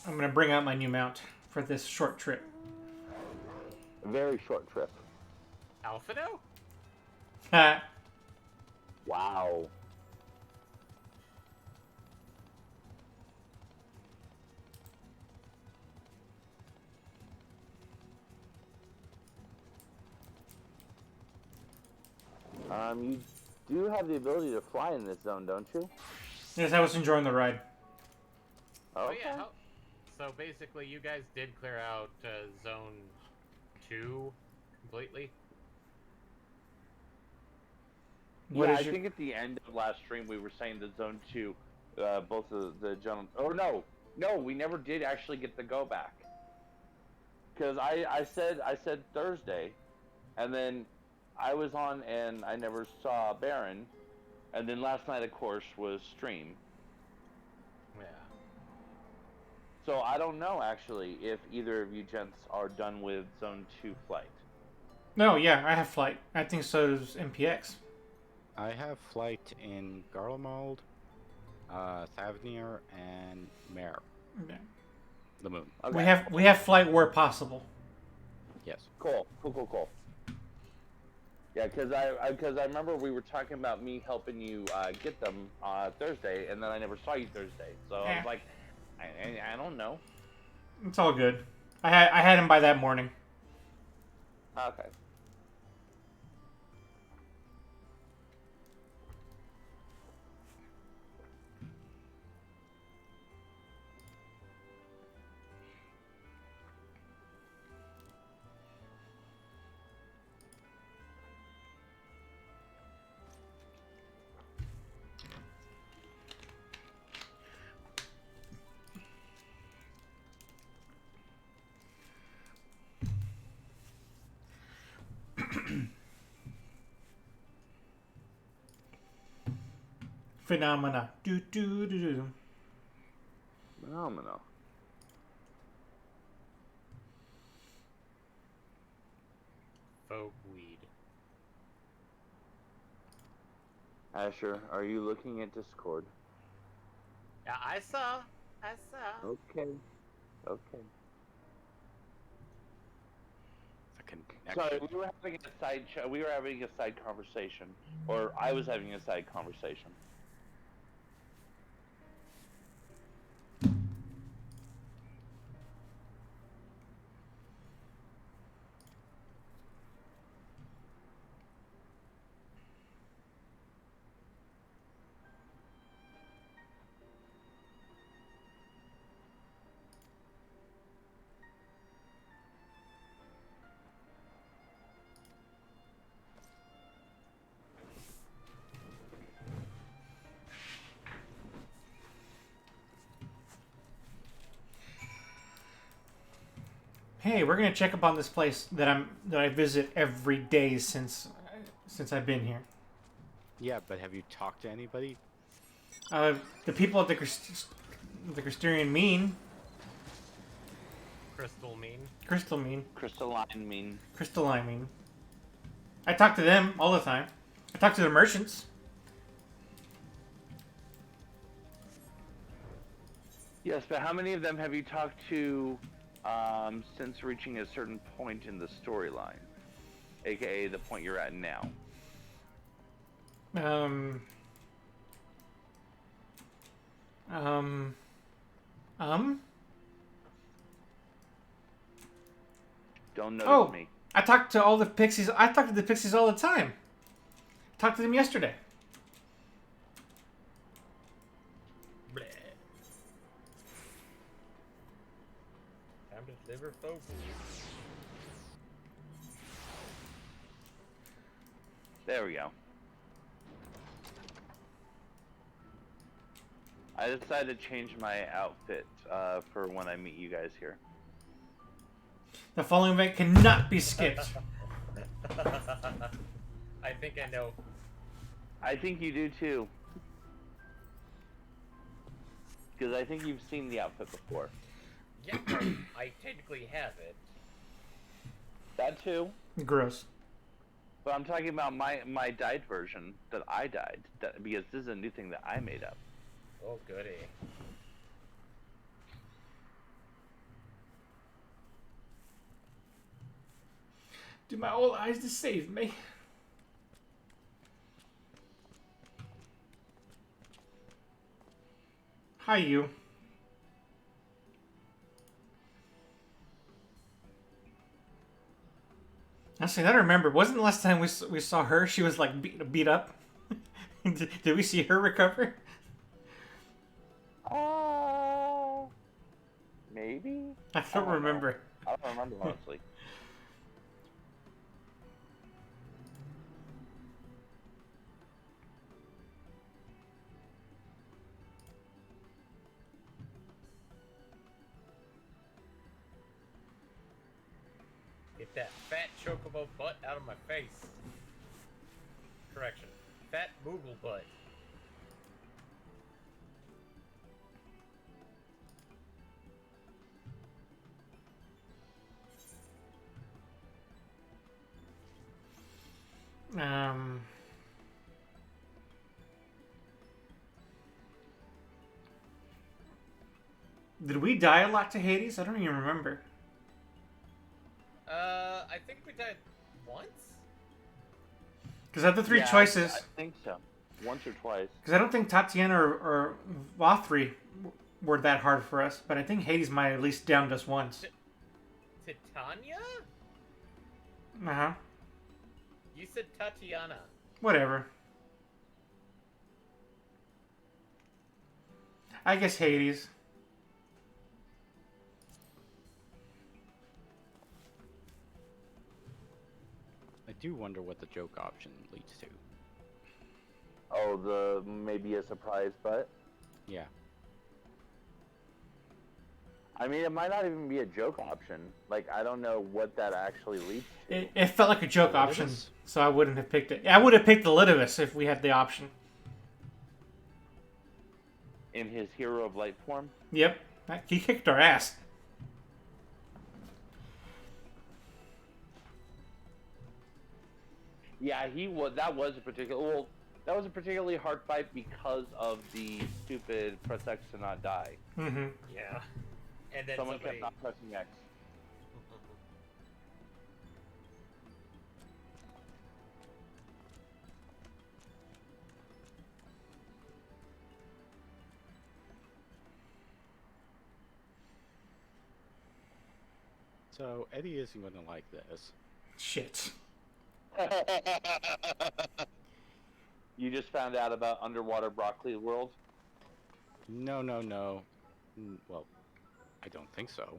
I'm gonna bring out my new mount for this short trip. A very short trip. Alphino? Ha. Wow. You do have the ability to fly in this zone, don't you? Yes, I was enjoying the ride. Oh yeah. So basically, you guys did clear out Zone 2 completely? Yeah, I think at the end of last stream we were saying that Zone 2, both of the gentlemen... Oh, no, we never did actually get the go back. Because I said Thursday, and then I was on and I never saw Baron, and then last night, of course, was stream. Yeah. So I don't know actually if either of you gents are done with Zone 2 flight. No, yeah, I have flight. I think so does MPX. I have flight in Garlemald, Thavnir, and Mare. Yeah. The moon. Okay. We have flight where possible. Yes. Cool. Yeah, because I remember we were talking about me helping you get them Thursday, and then I never saw you Thursday. So I was like, I don't know. It's all good. I had him by that morning. Okay. Phenomena. Do do do do. Phenomena. Folk weed. Asher, are you looking at Discord? Yeah, I saw. Okay. The Sorry, we were having a side conversation, or I was having a side conversation. Hey, we're gonna check up on this place that I visit every day since I've been here. Yeah, but have you talked to anybody? The people at the Crysterian Mean. Crystalline mean. Crystalline Mean. I talk to them all the time. I talk to the merchants. Yes, but how many of them have you talked to since reaching a certain point in the storyline? AKA the point you're at now. Don't notice me. I talk to all the pixies. I talk to the pixies all the time. Talked to them yesterday. Bleh. Time to deliver folk weed. There we go. I decided to change my outfit for when I meet you guys here. The following event cannot be skipped. I think I know. I think you do too. Because I think you've seen the outfit before. Yeah, I technically have it. That too. Gross. But I'm talking about my dyed version that I dyed. Because this is a new thing that I made up. Oh, goody. Do my old eyes to save me? Hi, you. Actually, I don't remember. Wasn't the last time we saw her, she was like beat up? Did we see her recover? Maybe? I don't remember. I don't remember, honestly. Get that fat chocobo butt out of my face. Correction. Fat Moogle butt. Um. Did we die a lot to Hades? I don't even remember. I think we died once. Because of the three choices. I think so. Once or twice. Because I don't think Tatiana or Vothri were that hard for us, but I think Hades might have at least downed us once. Titania? Uh-huh. You said Tatiana. Whatever. I guess Hades. I do wonder what the joke option leads to. Oh, maybe a surprise butt? Yeah. I mean, it might not even be a joke option. Like, I don't know what that actually leads to. It felt like a joke option, so I wouldn't have picked it. I would have picked the Lidivus if we had the option. In his Hero of Light form? Yep. He kicked our ass. Yeah, that was a particularly hard fight because of the stupid press X to not die. Mm-hmm. Yeah. And then Someone somebody... kept not pressing X. So Eddie isn't going to like this. Shit. You just found out about Underwater Broccoli World? No. Well, I don't think so.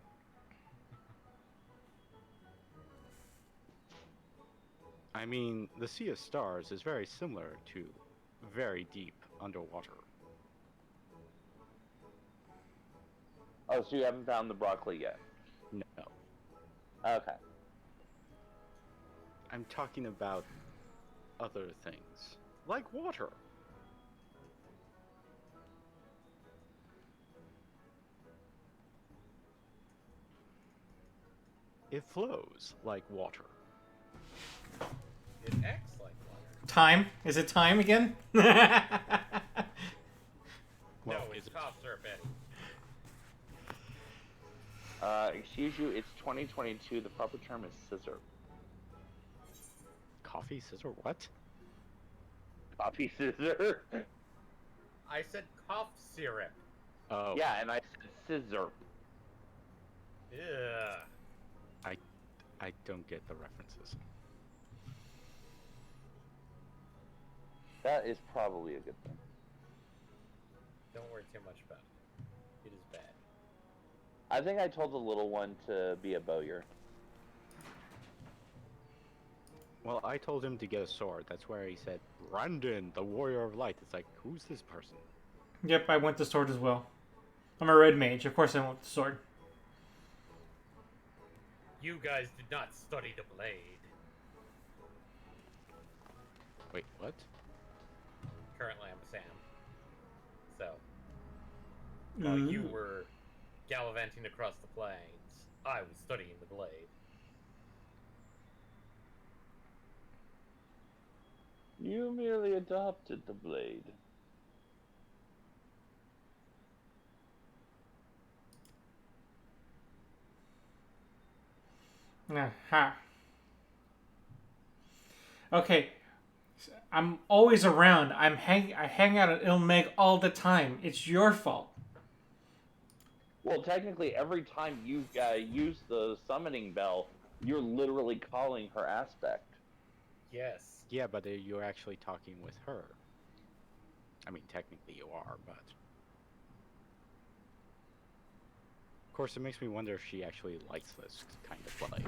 I mean, the Sea of Stars is very similar to very deep underwater. Oh, so you haven't found the broccoli yet? No. Okay. I'm talking about other things, like water. It flows like water. It acts like water. Time? Is it time again? No, it's cough syrup, Eddie. Excuse you, it's 2022. The proper term is scissor. Coffee scissor? What? Coffee scissor? I said cough syrup. Oh. Yeah, and I said scissor. Yeah. I don't get the references. That is probably a good thing. Don't worry too much about it. It is bad. I think I told the little one to be a bowyer. Well, I told him to get a sword. That's where he said, Brandon, the Warrior of Light. It's like, who's this person? Yep, I went the sword as well. I'm a red mage. Of course I went the sword. You guys did not study the blade. Wait, what? Currently I'm a Sam. So, while you were gallivanting across the plains, I was studying the blade. You merely adopted the blade. Aha. Okay. I'm always around. I hang out at Ilmeg all the time. It's your fault. Well, technically, every time you use the summoning bell, you're literally calling her aspect. Yes. Yeah, but you're actually talking with her. I mean, technically you are, but... Of course, it makes me wonder if she actually likes this kind of play.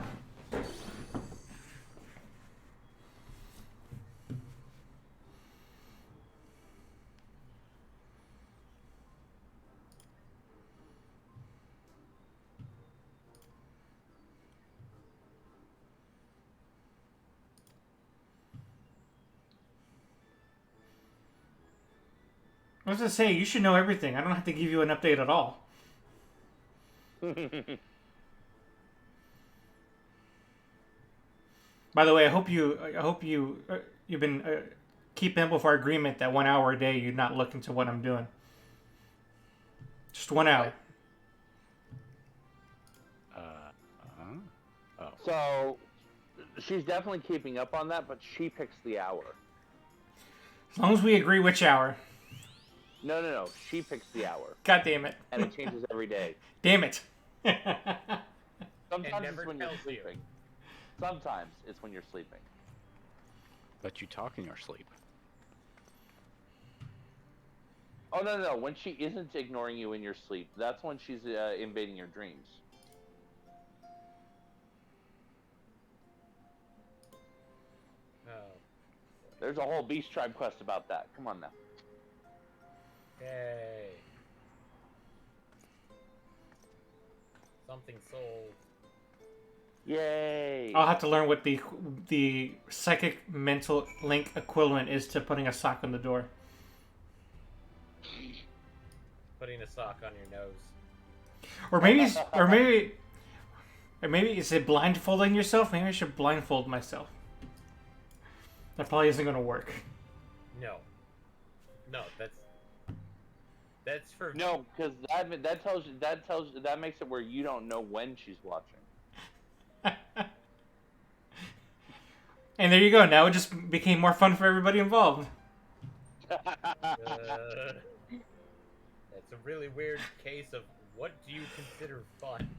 I was gonna say, you should know everything. I don't have to give you an update at all. By the way, you've been keeping up with our agreement that 1 hour a day you're not looking to what I'm doing. Just 1 hour. Oh. So she's definitely keeping up on that, but she picks the hour. As long as we agree which hour. No. She picks the hour. God damn it. And it changes every day. Damn it. Sometimes it's when you're sleeping. Sometimes it's when you're sleeping. Let you talk in your sleep. Oh, no. When she isn't ignoring you in your sleep, that's when she's invading your dreams. Oh. There's a whole Beast Tribe quest about that. Come on now. Yay. Something sold. Yay! I'll have to learn what the psychic mental link equivalent is to putting a sock on the door. Putting a sock on your nose. Or maybe is it blindfolding yourself? Maybe I should blindfold myself. That probably isn't going to work. No, that's for No, because that makes it where you don't know when she's watching. And there you go. Now it just became more fun for everybody involved. That's a really weird case of what do you consider fun?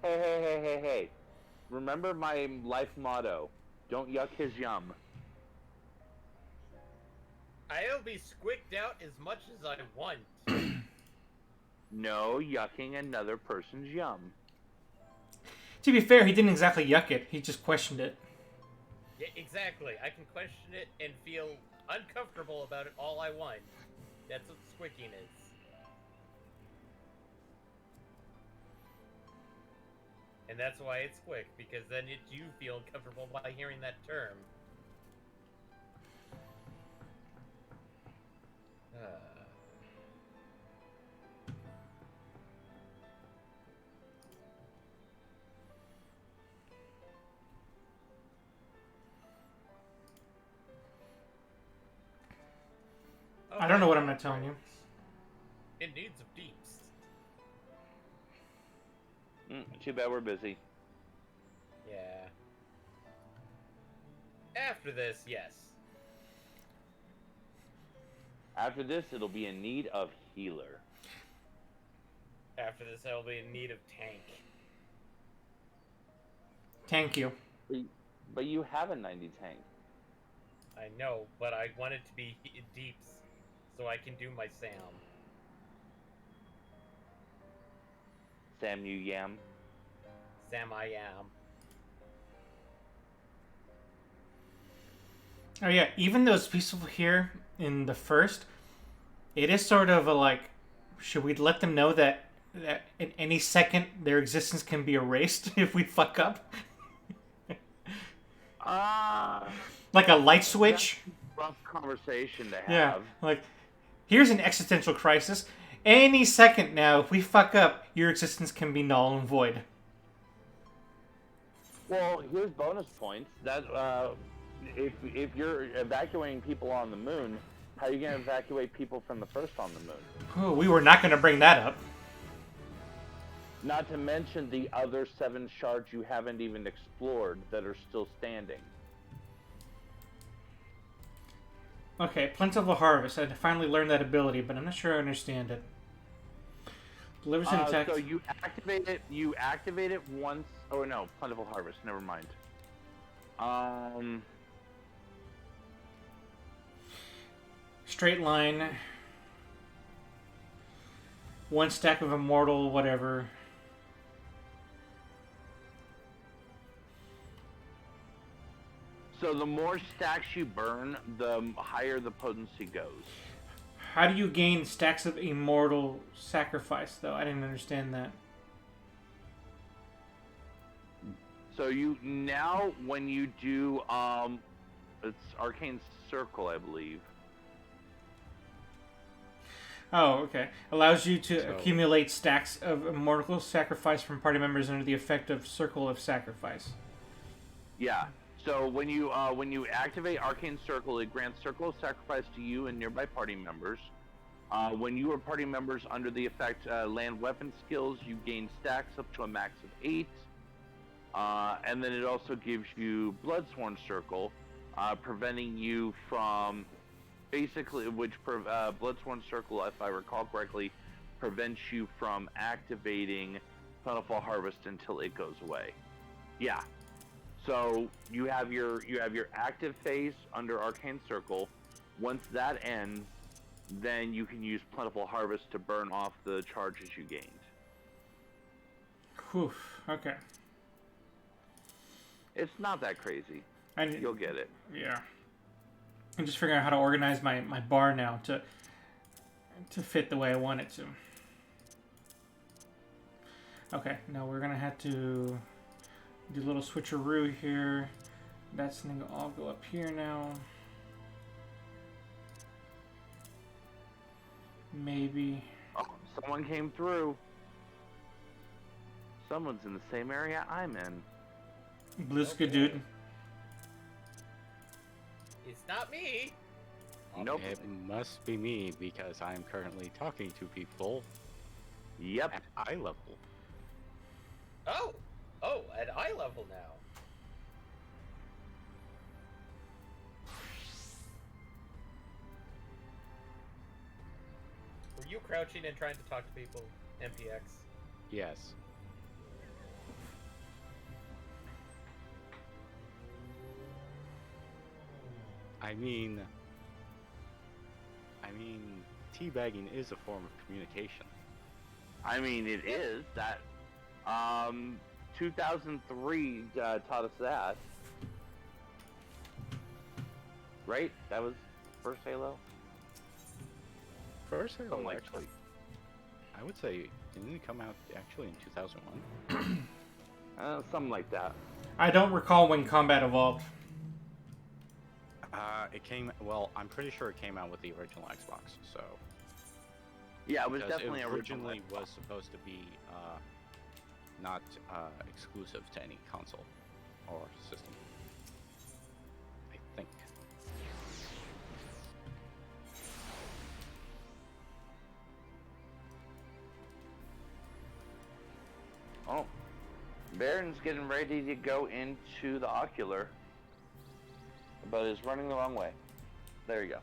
Hey. Remember my life motto. Don't yuck his yum. I'll be squicked out as much as I want. No yucking another person's yum. To be fair, he didn't exactly yuck it. He just questioned it. Yeah, exactly. I can question it and feel uncomfortable about it all I want. That's what squicking is. And that's why it's quick, because then you feel uncomfortable by hearing that term. I don't know what I'm not telling you. It needs of deeps. Too bad we're busy. Yeah. After this, yes. After this, it'll be in need of healer. After this, I will be in need of tank. Thank you. But you have a 90 tank. I know, but I want it to be deeps so I can do my Sam. Sam, you yam. Sam, I am. Oh yeah, even those people here in the first, it is sort of a like, should we let them know that at any second their existence can be erased if we fuck up? Like a light switch? Rough conversation to have. Yeah, like, here's an existential crisis. Any second now, if we fuck up, your existence can be null and void. Well, here's bonus points. That if you're evacuating people on the moon, how are you going to evacuate people from the first on the moon? Oh, we were not going to bring that up. Not to mention the other 7 shards you haven't even explored that are still standing. Okay, Plentiful Harvest. I finally learned that ability, but I'm not sure I understand it. Delivers an attack. So you activate it once. Oh no, Plentiful Harvest. Never mind. Straight line. 1 stack of immortal, whatever. So the more stacks you burn, the higher the potency goes. How do you gain stacks of immortal sacrifice, though? I didn't understand that. So you now, when you do, it's Arcane Circle, I believe. Oh, okay. Allows you to accumulate stacks of immortal sacrifice from party members under the effect of Circle of Sacrifice. Yeah. So when you activate Arcane Circle, it grants Circle of Sacrifice to you and nearby party members. When you or party members under the effect land weapon skills, you gain stacks up to a max of 8. And then it also gives you Bloodsworn Circle, preventing you from basically, Bloodsworn Circle, if I recall correctly, prevents you from activating Plentiful Harvest until it goes away. Yeah. So you have your active phase under Arcane Circle. Once that ends, then you can use Plentiful Harvest to burn off the charges you gained. Whew. Okay. It's not that crazy. You'll get it. Yeah. I'm just figuring out how to organize my bar now to fit the way I want it to. Okay, now we're gonna have to do a little switcheroo here. That's gonna all go up here now. Maybe. Oh, someone came through. Someone's in the same area I'm in. Bliska dude. It's not me. Nope. It must be me because I'm currently talking to people. Yep. At eye level. Oh, at eye level now. Were you crouching and trying to talk to people, MPX? Yes. I mean, teabagging is a form of communication. I mean, it is. That 2003 taught us that. Right? That was first Halo? First Halo, Something like actually. I would say, didn't it come out actually in 2001? Something like that. I don't recall when combat evolved. It came, well, I'm pretty sure it came out with the original Xbox, so. Yeah, it was Because definitely it original originally was supposed to be not exclusive to any console or system. I think. Oh, Baron's getting ready to go into the ocular, but is running the wrong way. There you go.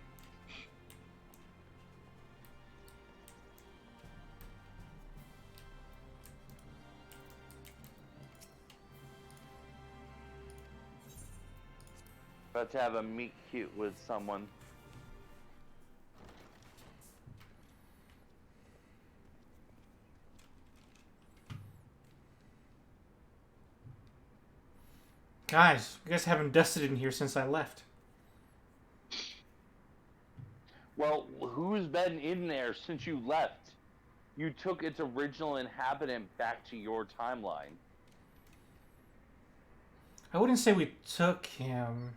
About to have a meet cute with someone. Guys, you guys haven't dusted in here since I left. Well, who's been in there since you left? You took its original inhabitant back to your timeline. I wouldn't say we took him.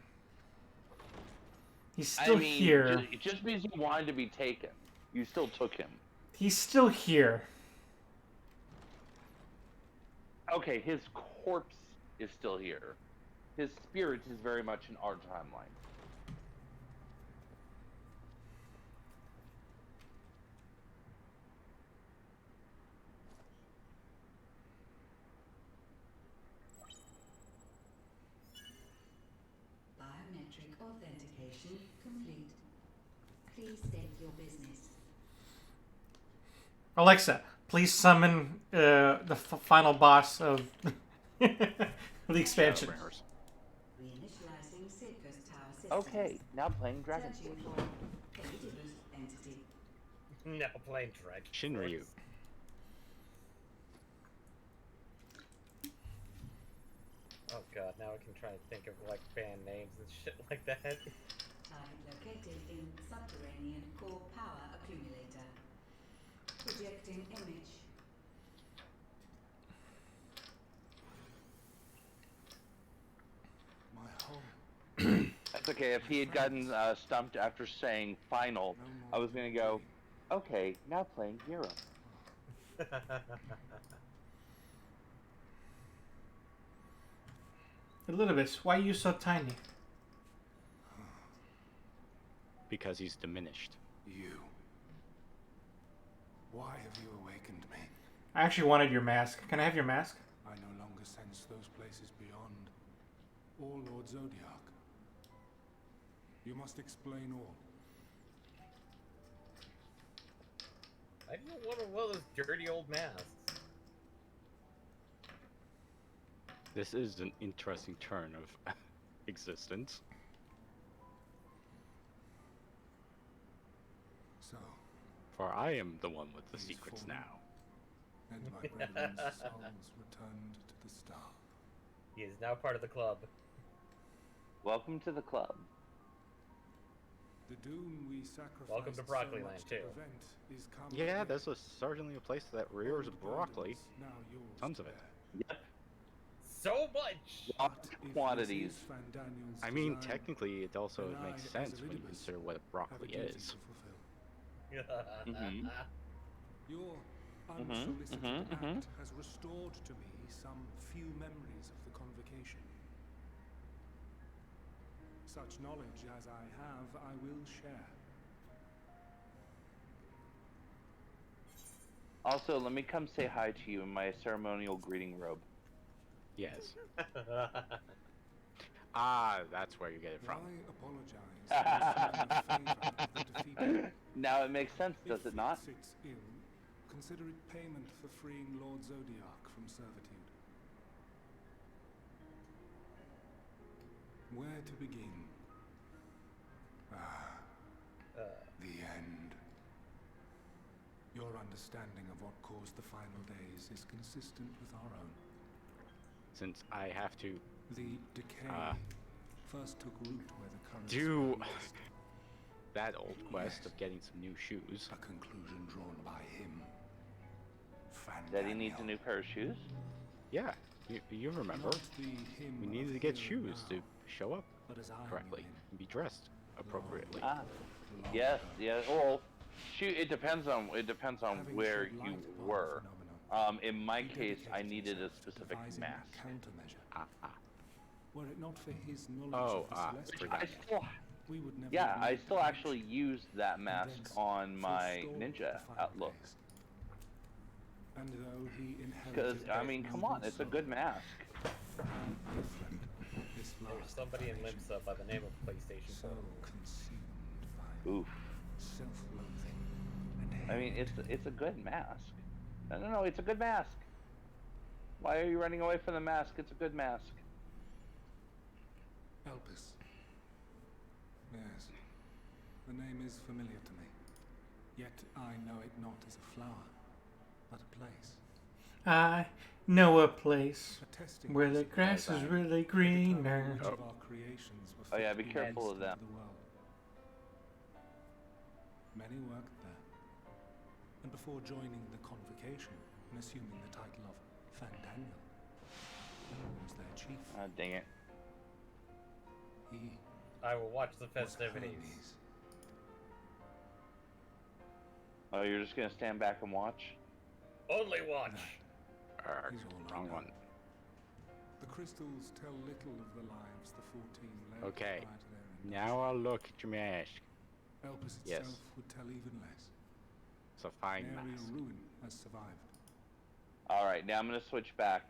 He's still here. Just because you wanted to be taken, you still took him. He's still here. Okay, his corpse is still here. His spirit is very much in our timeline. Biometric authentication complete. Please state your business. Alexa, please summon the final boss of the expansion. Reinitializing Sidcus Tower systems. Okay, now playing Dragon Searching Force. for Daedalus entity. No, playing Dragon Shinryu. Force. Oh god, now I can try to think of like band names and shit like that. Target located in subterranean core power accumulator. Projecting image. My home. That's okay. If he had gotten stumped after saying final, I was gonna go, okay, now playing Europe. A little bit. Why are you so tiny? Because he's diminished. You. Why have you awakened me? I actually wanted your mask. Can I have your mask? I no longer sense those places beyond. Or Lord Zodiac. You must explain all. I don't want one of those dirty old masks. This is an interesting turn of existence. So, For I am the one with the He's secrets fallen. now. and my brethren's souls returned to the star. He is now part of the club. Welcome to the club. The doom we sacrificed Welcome to Broccoli so Land, much too. to prevent is come Yeah, again. there's certainly a place that rears Old broccoli. burdens now yours Tons to of it. bear. So much! Large But if quantities. this is Van Daniel's I mean, design, technically, it also then makes I, as sense when you Elidibus, consider what have a broccoli duty is. to fulfill. Mhm. Your Mhm, unsolicited mhm, mhm. act has restored to me some few memories of the convocation. Such knowledge as I have, I will share. Also, let me come say hi to you in my ceremonial greeting robe. Yes. Ah, that's where you get it from. I apologize for seeking the favor of the defeated. Now it makes sense, does If it not? sits ill, consider it payment for freeing Lord Zodiac from servitude. Where to begin? The end. Your understanding of what caused the final days is consistent with our own. Since I have to The decay first took root where the currents do were lost. that old quest of getting some new shoes. A conclusion drawn by him. That he needs a new pair of shoes? Yeah, you remember. Not the him We of needed to get here and shoes now, to show up but as I correctly knew him. and be dressed appropriately. Ah, yes, yeah. Well, shoot, it depends on Having where shed you light upon the were. phenomenon, In my he case, I dedicated needed a himself to specific devising mask. a countermeasure. Ah. Were it not for his knowledge Oh, of the which celestial, I still, we would never yeah, have I made still the actually connection, used that and mask thence on my forestalled ninja the final outlook. days. And though he Because inherited I mean, come on, it's a good mask. how different this There was last somebody in incarnation. Limsa by the name of PlayStation So 4. consumed by Oof. self-loathing and I mean, it's a good mask. No, it's a good mask. Why are you running away from the mask? It's a good mask. Elpis. Yes. The name is familiar to me. Yet I know it not as a flower, but a place. I know a place Attesting where the possibly grass is really greener. which of our creations were Oh yeah, fit be to be careful of used them. in the world. Many worked there. And before joining the convocation and assuming the title of Fandaniel, was their chief. Ah, dang it. He I will watch the was festivities. Hermes. Oh, you're just gonna stand back and watch? Only watch! Is all I Wrong know. one. The crystals tell little of the lives the 14 led Okay. prior to their Now I'll look at your mask. Elpis Yes. itself would tell even less. It's a fine Aerial mask. ruin has survived. Alright, now I'm gonna switch back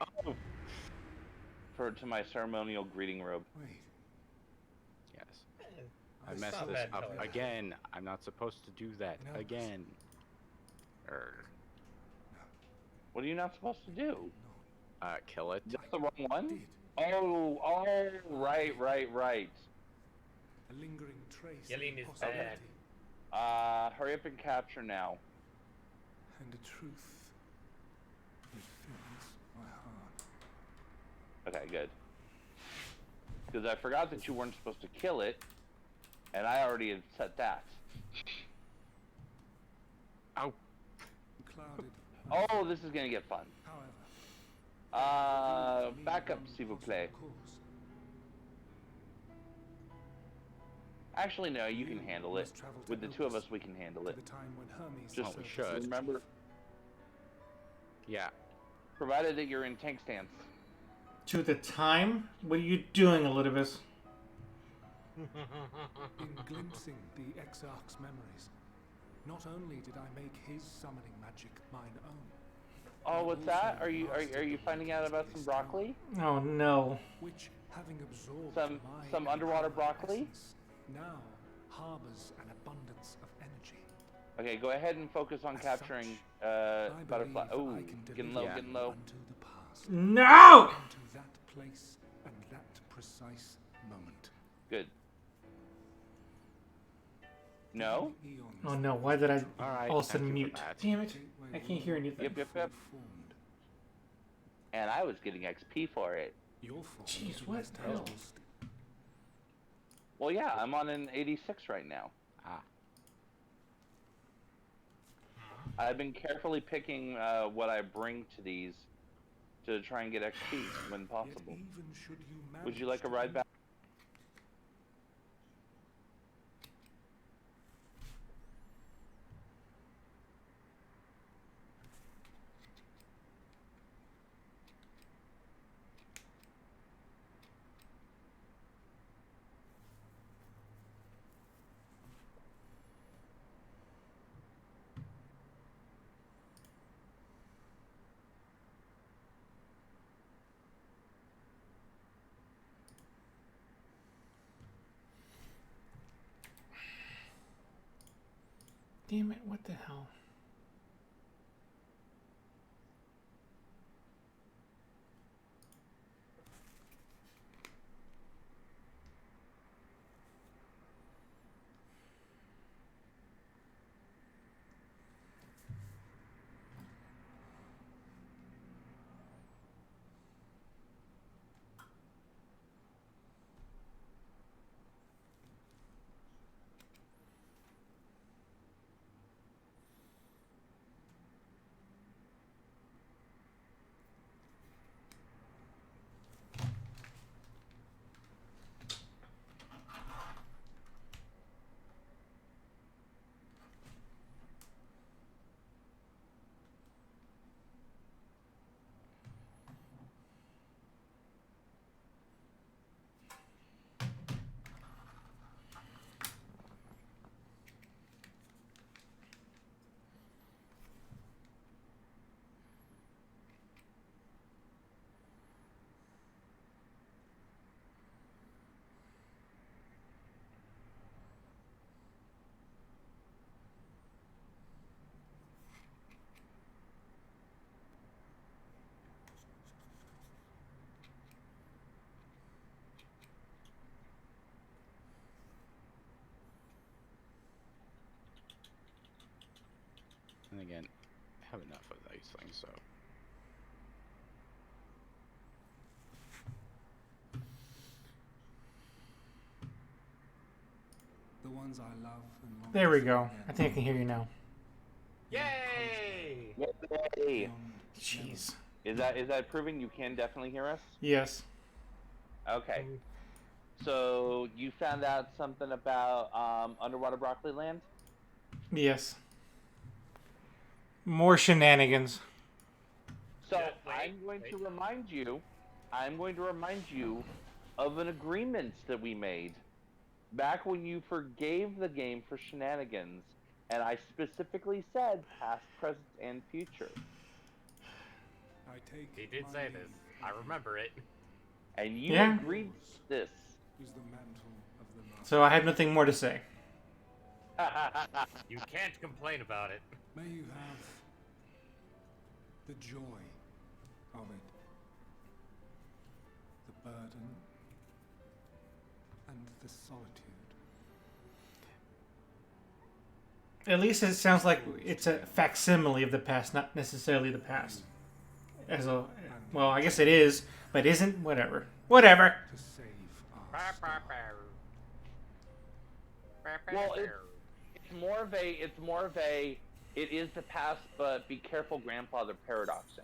to my ceremonial greeting robe. Wait, Yes. I It's messed not this bad up color. again. I'm not supposed to do that No. again. What are you not supposed to do? Kill it. That's the wrong one? did. Oh, right. A lingering trace Yelling of is impossibility. Hurry up and capture now. And a truth that fills my heart. Okay, good. Because I forgot that you weren't supposed to kill it, and I already had set that. Ow. Clouded. Oh, this is gonna get fun. However, Back up, s'il vous plaît. Actually, no, you can handle it. With the two of us, we can handle it. The time when Hermes Just we should. remember, Yeah. provided that you're in tank stance. To the time? What are you doing, Elidibus? In glimpsing the Exarch's memories, not only did I make his summoning magic mine own. Oh, what's that? Are you finding out about some broccoli? Oh no. Which, having absorbed Some underwater broccoli? essence, now harbors an abundance of energy. Okay, go ahead and focus on capturing butterfly. Oh, getting low, getting low. No! Into that place and that precise moment. Good. No? Oh no, why did I Alright, all of a sudden thank you mute? for that. Damn it. I can't hear anything. Yep. And I was getting XP for it. Jeez, what the hell? Well, yeah, I'm on an 86 right now. I've been carefully picking what I bring to these to try and get XP when possible. Would you like a ride back? Damn it, what the hell? And again, I have enough of these things, so. The ones I love and long There we to go. forget. I think I can hear you now. Yay! Yay! Jeez. Is that proving you can definitely hear us? Yes. Okay. So you found out something about underwater broccoli land? Yes. More shenanigans. So I'm going to remind you of an agreement that we made back when you forgave the game for shenanigans, and I specifically said past, present, and future. I take He did say this. I remember it. And you Yeah. agreed to this. Is the mantle of the master. So I have nothing more to say. You can't complain about it. May you have the joy of it, the burden, and the solitude. At least it sounds like it's a facsimile of the past, not necessarily the past. As a, well, I guess it is, but isn't. Whatever. Whatever. To save Well, it's more of a it is the past, but be careful, grandfather paradoxing.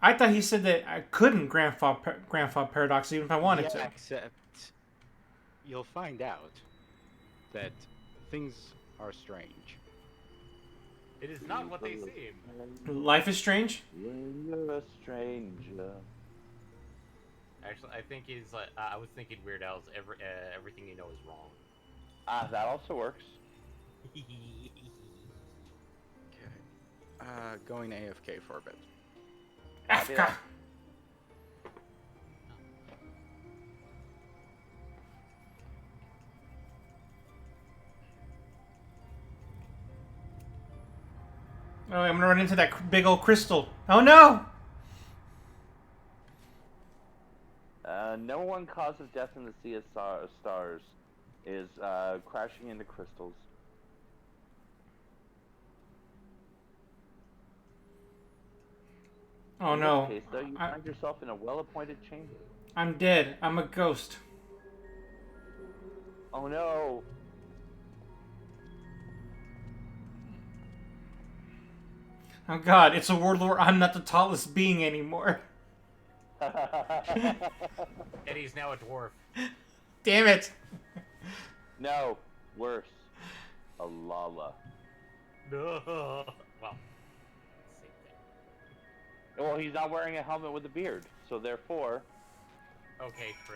I thought he said that I couldn't grandfather paradox even if I wanted to. Except you'll find out that things are strange. It is not what they seem. Life is strange. When you're a stranger. Actually, I think he's like. I was thinking Weird Al's everything you know is wrong. That also works. Going AFK for a bit. AFK. Oh, I'm gonna run into that big old crystal. Oh no! Number one cause of death in the Sea of Stars is crashing into crystals. Oh in no! this case, though, you find yourself in a well-appointed chamber. I'm dead. I'm a ghost. Oh no! Oh god! It's a world where I'm not the tallest being anymore. Eddie's now a dwarf. Damn it! No, worse. A Lala. No. Well, same thing. Well, he's not wearing a helmet with a beard, so therefore... Okay, true.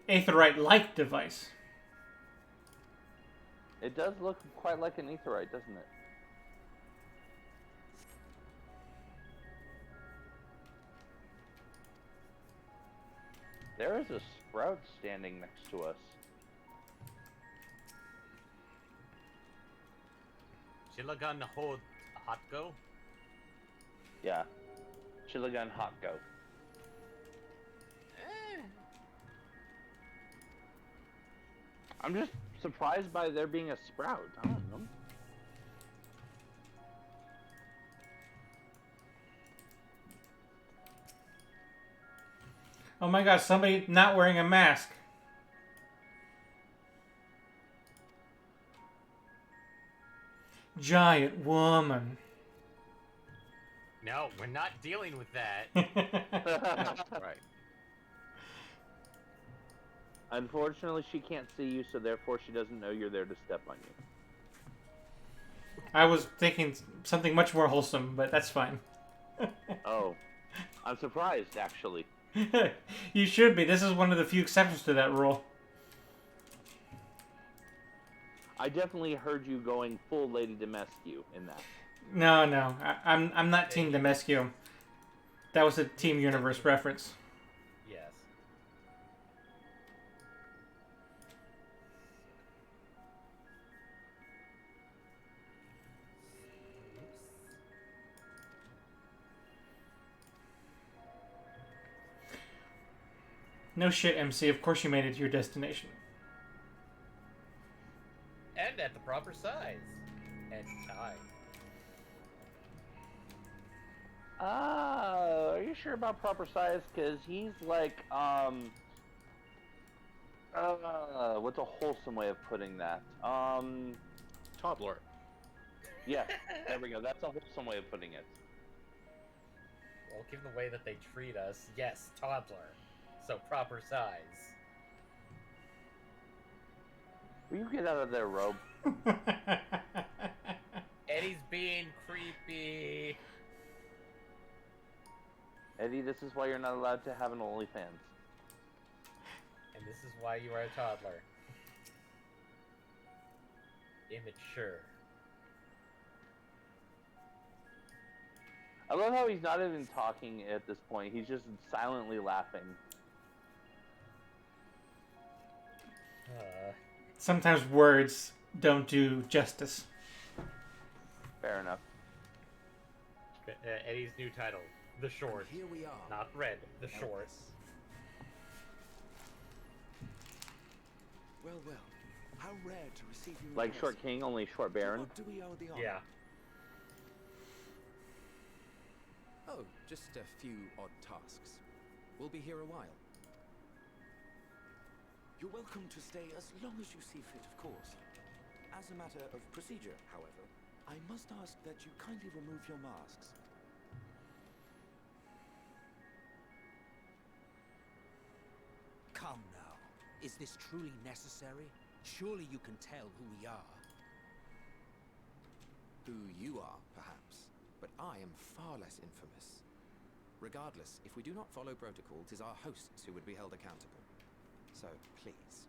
Aetheryte-like device. It does look quite like an aetheryte, doesn't it? There is a sprout standing next to us. Chilagun hold hot go? Yeah. Chilagun hot go. I'm just surprised by there being a sprout. I don't know. Oh my god, somebody not wearing a mask. Giant woman. No, we're not dealing with that. Right. Unfortunately, she can't see you, so therefore she doesn't know you're there to step on you. I was thinking something much more wholesome, but that's fine. Oh. I'm surprised, actually. You should be. This is one of the few exceptions to that rule. I definitely heard you going full Lady Demescu in that. No. I'm not Team Demescu. That was a Team Universe reference. Yes. No shit, MC. Of course you made it to your destination. And at the proper size. And time. Are you sure about proper size? Because he's like, what's a wholesome way of putting that? Toddler. Yeah, there we go. That's a wholesome way of putting it. Well, given the way that they treat us, yes, toddler. So proper size. Will you get out of there, Robe? Eddie's being creepy. Eddie, this is why you're not allowed to have an OnlyFans. And this is why you are a toddler. Immature. I love how he's not even talking at this point. He's just silently laughing. Sometimes words don't do justice. Fair enough. Eddie's new title, The Short. And here we are. Not Red, The Short. Well, how rare to receive you. Like Short King, only Short Baron. What do we owe the honor? Yeah. Oh, just a few odd tasks. We'll be here a while. You're welcome to stay as long as you see fit, of course. As a matter of procedure, however, I must ask that you kindly remove your masks. Come now. Is this truly necessary? Surely you can tell who we are. Who you are, perhaps, but I am far less infamous. Regardless, if we do not follow protocol, 'tis our hosts who would be held accountable. So, please,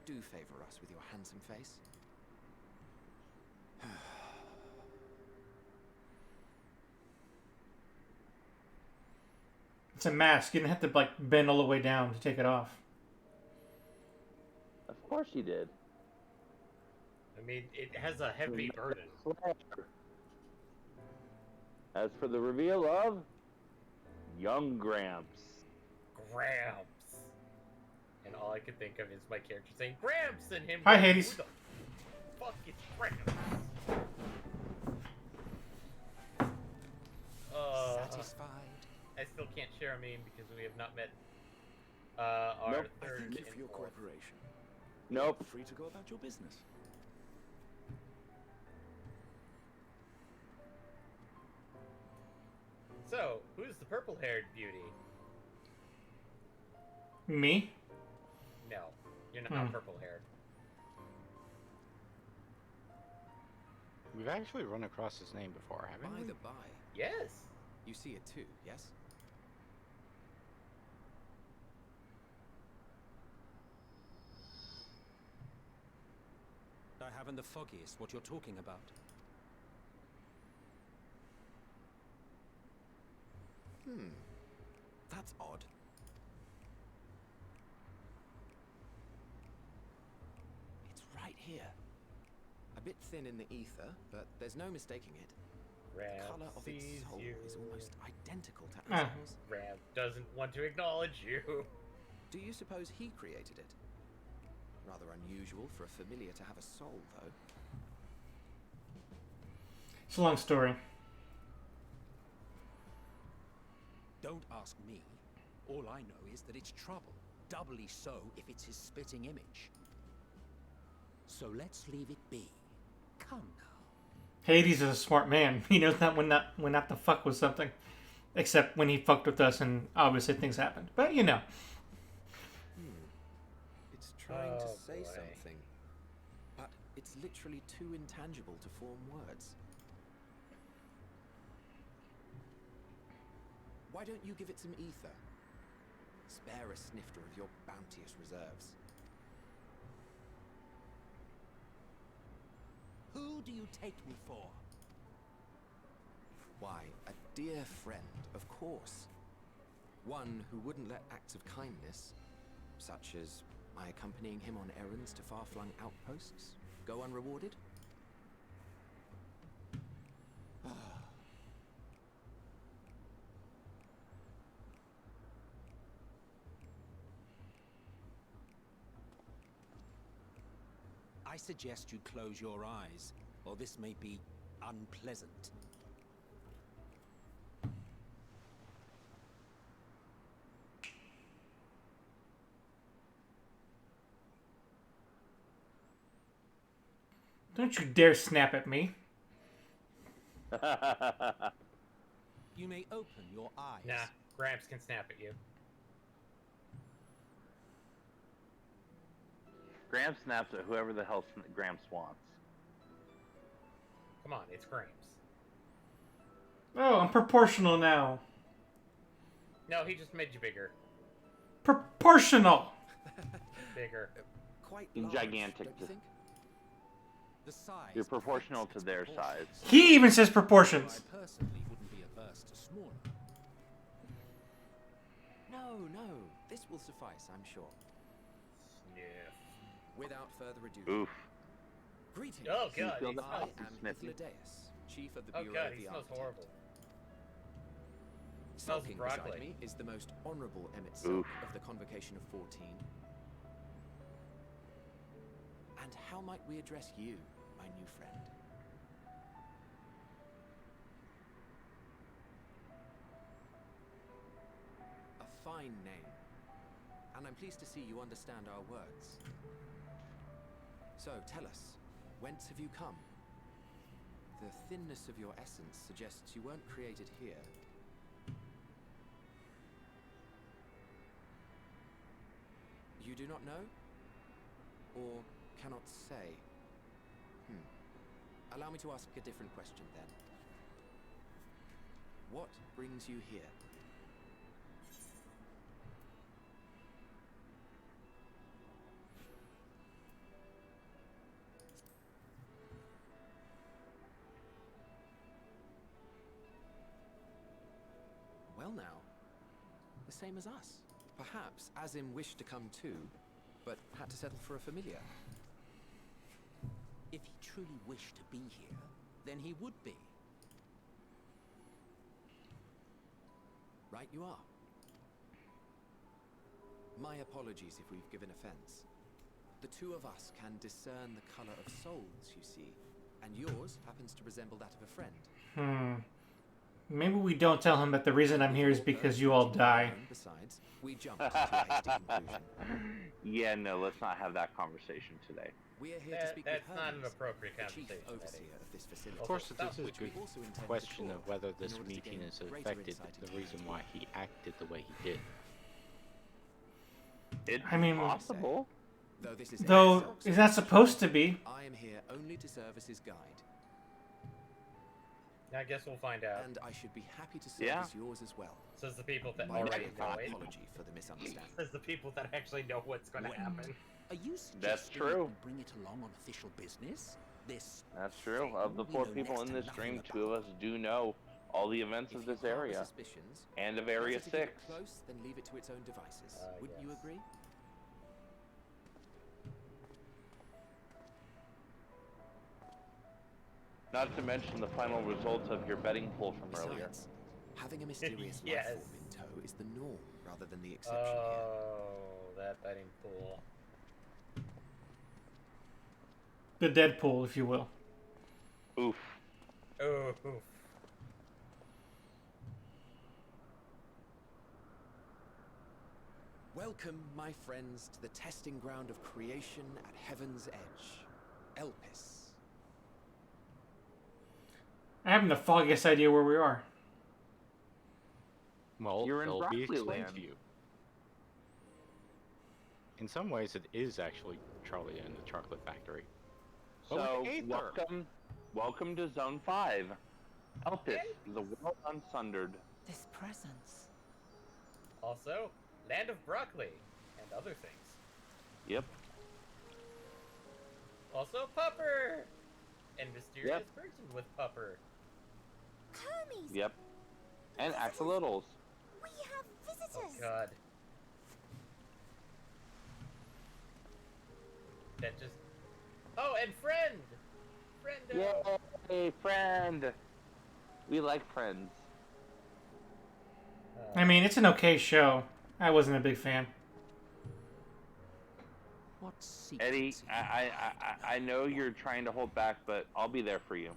do favor us with your handsome face. It's a mask. You didn't have to like bend all the way down to take it off. Of course he did. I mean, it has a heavy burden. As for the reveal of young Gramps. Gramps. And all I could think of is my character saying Gramps and him. Hi, going, Hades. Who the fuck is Gramps? Satisfied? I still can't share a meme because we have not met our Nope. third Thank you and for your fourth. cooperation. Nope. Free to go about your business. So, who's the purple-haired beauty? Me? No, you're not purple-haired. We've actually run across his name before, haven't we? By the by. Yes. You see it too, yes? I haven't the foggiest what you're talking about. That's odd. It's right here. A bit thin in the ether, but there's no mistaking it. The color of its sees soul you. is almost identical to Azazel's. Ram doesn't want to acknowledge you. Do you suppose he created it? Rather unusual for a familiar to have a soul, though. It's a long story. Don't ask me. All I know is that it's trouble. Doubly so if it's his spitting image. So let's leave it be. Come now. Hades is a smart man. He knows when not to fuck with something. Except when he fucked with us and obviously things happened. But you know. It's trying to say boy. something, but it's literally too intangible to form words. Why don't you give it some ether? Spare a snifter of your bounteous reserves. Who do you take me for? Why, a dear friend, of course. One who wouldn't let acts of kindness, such as my accompanying him on errands to far-flung outposts, go unrewarded? I suggest you close your eyes, or this may be unpleasant. Don't you dare snap at me. You may open your eyes. Nah, Gramps can snap at you. Gramps snaps at whoever the hell Gramps wants. Come on, it's Gramps. Oh, I'm proportional now. No, he just made you bigger. Proportional! Bigger. Quite large, gigantic. Don't you think? The size You're proportional to their size. He even says proportions. I personally wouldn't be averse to smaller. No, this will suffice, I'm sure. Sniff. Without further ado. Oof. Greetings. Oh god, feel he the I smells. am Hythlodaeus, chief of the Oh Bureau god, of he the smells Architect. horrible. Smells Sulking of beside broccoli. me is the most honourable Emmett Oof. Silk of the Convocation of 14. And how might we address you, my new friend? A fine name. And I'm pleased to see you understand our words. So, tell us, whence have you come? The thinness of your essence suggests you weren't created here. You do not know? Or cannot say? Allow me to ask a different question then. What brings you here? Well now, the same as us. Perhaps Azim wished to come too, but had to settle for a familiar. If he truly wished to be here, then he would be. Right you are. My apologies if we've given offense. The two of us can discern the color of souls, you see, and yours happens to resemble that of a friend. Maybe we don't tell him that the reason I'm here is because you all die. Besides, we jumped to a hasty conclusion. Yeah, no, let's not have that conversation today. We are here to speak with That's not an appropriate the chief conversation, overseer of this facility. Of course, this is a which we good also intend to question tour of whether in this order to meeting gain has greater affected insight the into reason why he acted the way he did. It's I mean, possible. Though, is that supposed to be? I am here only to serve as his guide. I guess we'll find out. And I should be happy to serve as yours as well. Says the people that My already next know it. apology for the misunderstanding. Says the people that actually know what's going to happen. Are you suggesting That's we true. can bring it along on official business? This That's true. thing Of the we 4 know people next in to this stream, nothing 2 of us do know all the events of this Harbor area suspicions, and of Area better to keep 6. it close than leave it to its own devices. Wouldn't you agree? Not to mention the final results of your betting pool from earlier. Besides, having a mysterious Yes. life form in tow is the norm rather than the exception Oh, that betting pool. The Deadpool, if you will. Oof. Oh, oof. Welcome, my friends, to the testing ground of creation at Heaven's Edge, Elpis. I haven't the foggiest idea where we are. Well, You're in it'll be Broccoli explained Land. to you. In some ways, it is actually Charlie and the Chocolate Factory. So, Aether. welcome to Zone 5. Elpis, the world unsundered. This presence. Also, land of broccoli and other things. Yep. Also, Pupper! And mysterious person with Pupper. Hermes! Yep. And axolotls. We have visitors! Oh, God. That just... Oh, and friend! Friendo! Yay, friend! We like friends. I mean, it's an okay show. I wasn't a big fan. What Eddie, I know you're trying to hold back, but I'll be there for you.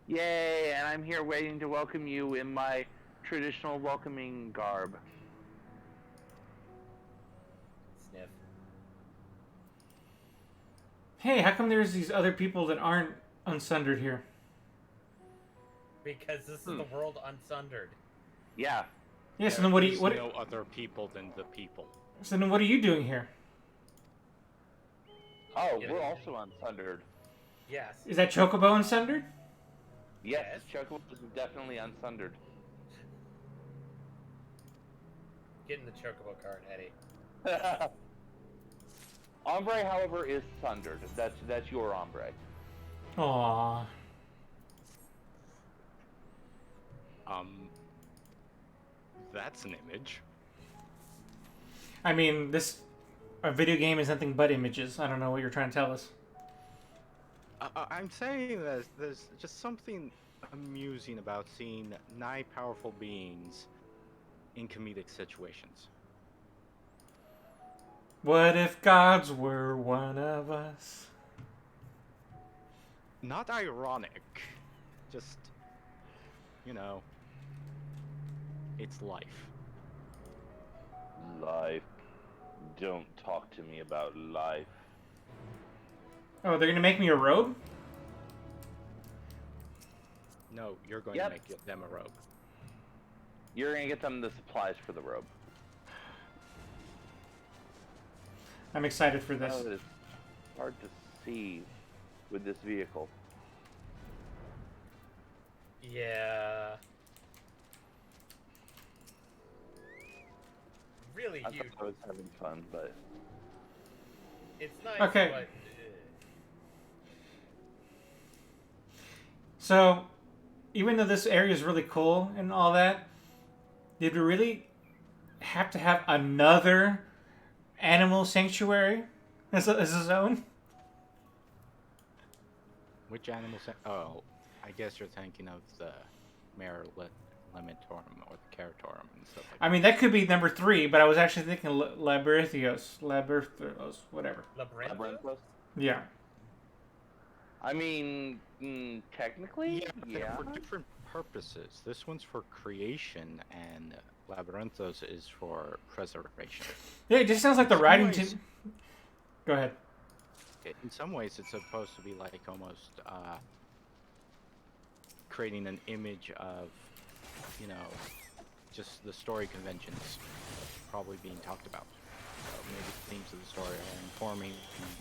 Yay, and I'm here waiting to welcome you in my traditional welcoming garb. Sniff. Hey, how come there's these other people that aren't unsundered here? Because this is the world unsundered. Yeah. Yeah, so then what do you... There's no other people than the people. So then what are you doing here? Oh, we're also unsundered. Yes. Is that Chocobo unsundered? Yes, Chocobo is definitely unsundered. Get in the Chocobo cart, Eddie. Ombre, however, is sundered. That's your Ombre. Aww. That's an image. I mean, a video game is nothing but images. I don't know what you're trying to tell us. I'm saying that there's just something amusing about seeing 9 powerful beings in comedic situations. What if gods were one of us? Not ironic. Just, you know, it's life. Life. Don't talk to me about life. Oh, they're gonna make me a robe? No, you're going to make them a robe. You're gonna get them the supplies for the robe. I'm excited for this. Oh, it's hard to see with this vehicle. Yeah. Really I huge. thought I was having fun, but It's nice, Okay. but So, even though this area is really cool and all that, did we really have to have another animal sanctuary as a zone? Which animal? Oh, I guess you're thinking of the Mare Lematorum or the Caratorum and stuff like that. I mean, that could be number 3, but I was actually thinking Labyrinthos, whatever. Labyrinthos? Yeah. I mean, technically, yeah. For different purposes. This one's for creation, and Labyrinthos is for preservation. Yeah, it just sounds like the writing team. Go ahead. In some ways, it's supposed to be like almost creating an image of, you know, just the story conventions probably being talked about. So maybe the themes of the story are informing,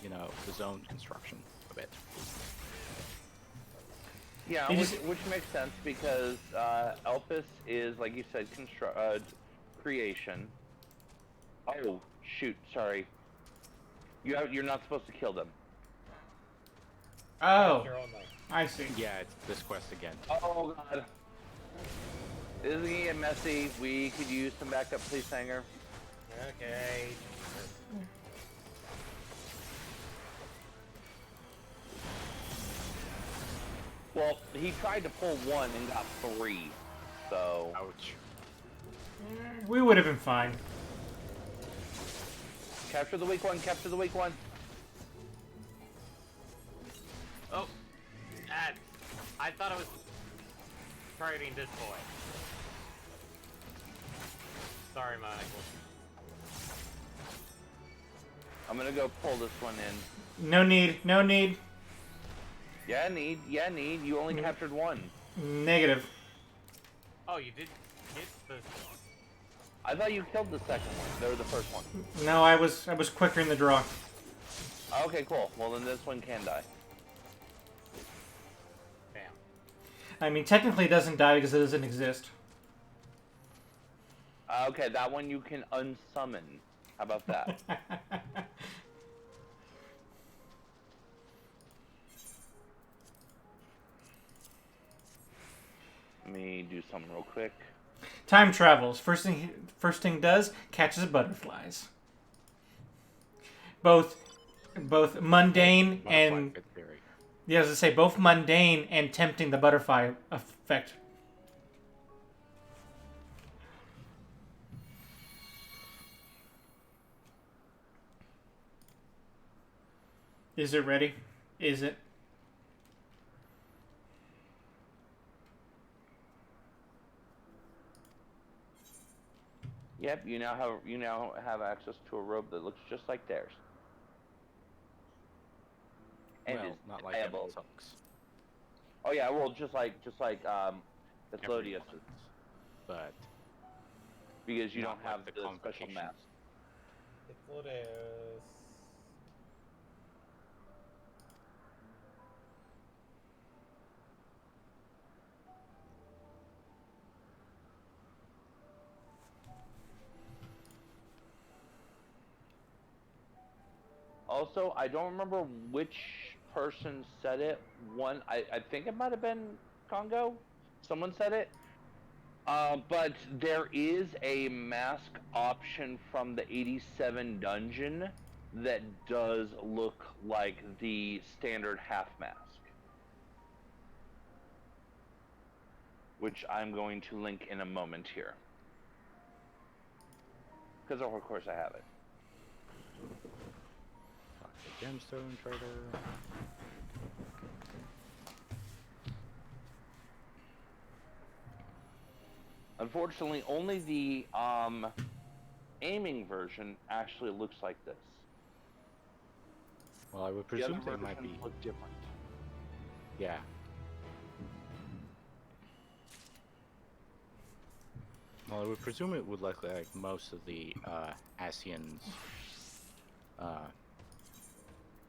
you know, the zone construction a bit. Yeah, which makes sense because Elpis is, like you said, creation. Oh shoot! Sorry. You're not supposed to kill them. Oh, I see. Yeah, it's this quest again. Oh god. This is gonna get messy. We could use some backup, please, Sanger. okay. Well, he tried to pull 1 and got 3, so... Ouch. We would have been fine. Capture the weak one, capture the weak one. Oh, I thought I was targeting this boy. Sorry, Michael. I'm gonna go pull this one in. No need. No need. Yeah, need. You only captured 1. Negative. Oh, you did get the... I thought you killed the second one, or the first one. No, I was quicker in the draw. Okay, cool. Well, then this one can die. Bam. I mean, technically it doesn't die because it doesn't exist. Okay, that one you can unsummon. How about that? Let me do something real quick. Time travels. First thing does, catches butterflies. Both mundane and yeah, as I say, both mundane and tempting the butterfly effect. Is it ready? Is it? Yep, you now have access to a robe that looks just like theirs. And well, is not like playable. Sucks. Oh yeah, well just like Eclodius, but because you don't like have the special complication. mask. Eclodius. Also, I don't remember which person said it. I think it might have been Congo. Someone said it. But there is a mask option from the 87 dungeon that does look like the standard half mask. Which I'm going to link in a moment here. Because of course I have it. Gemstone Trader. Unfortunately, only the aiming version actually looks like this. Well, I would The other presume they might versions be. look different. Yeah. Well, I would presume it would look like most of the Asians,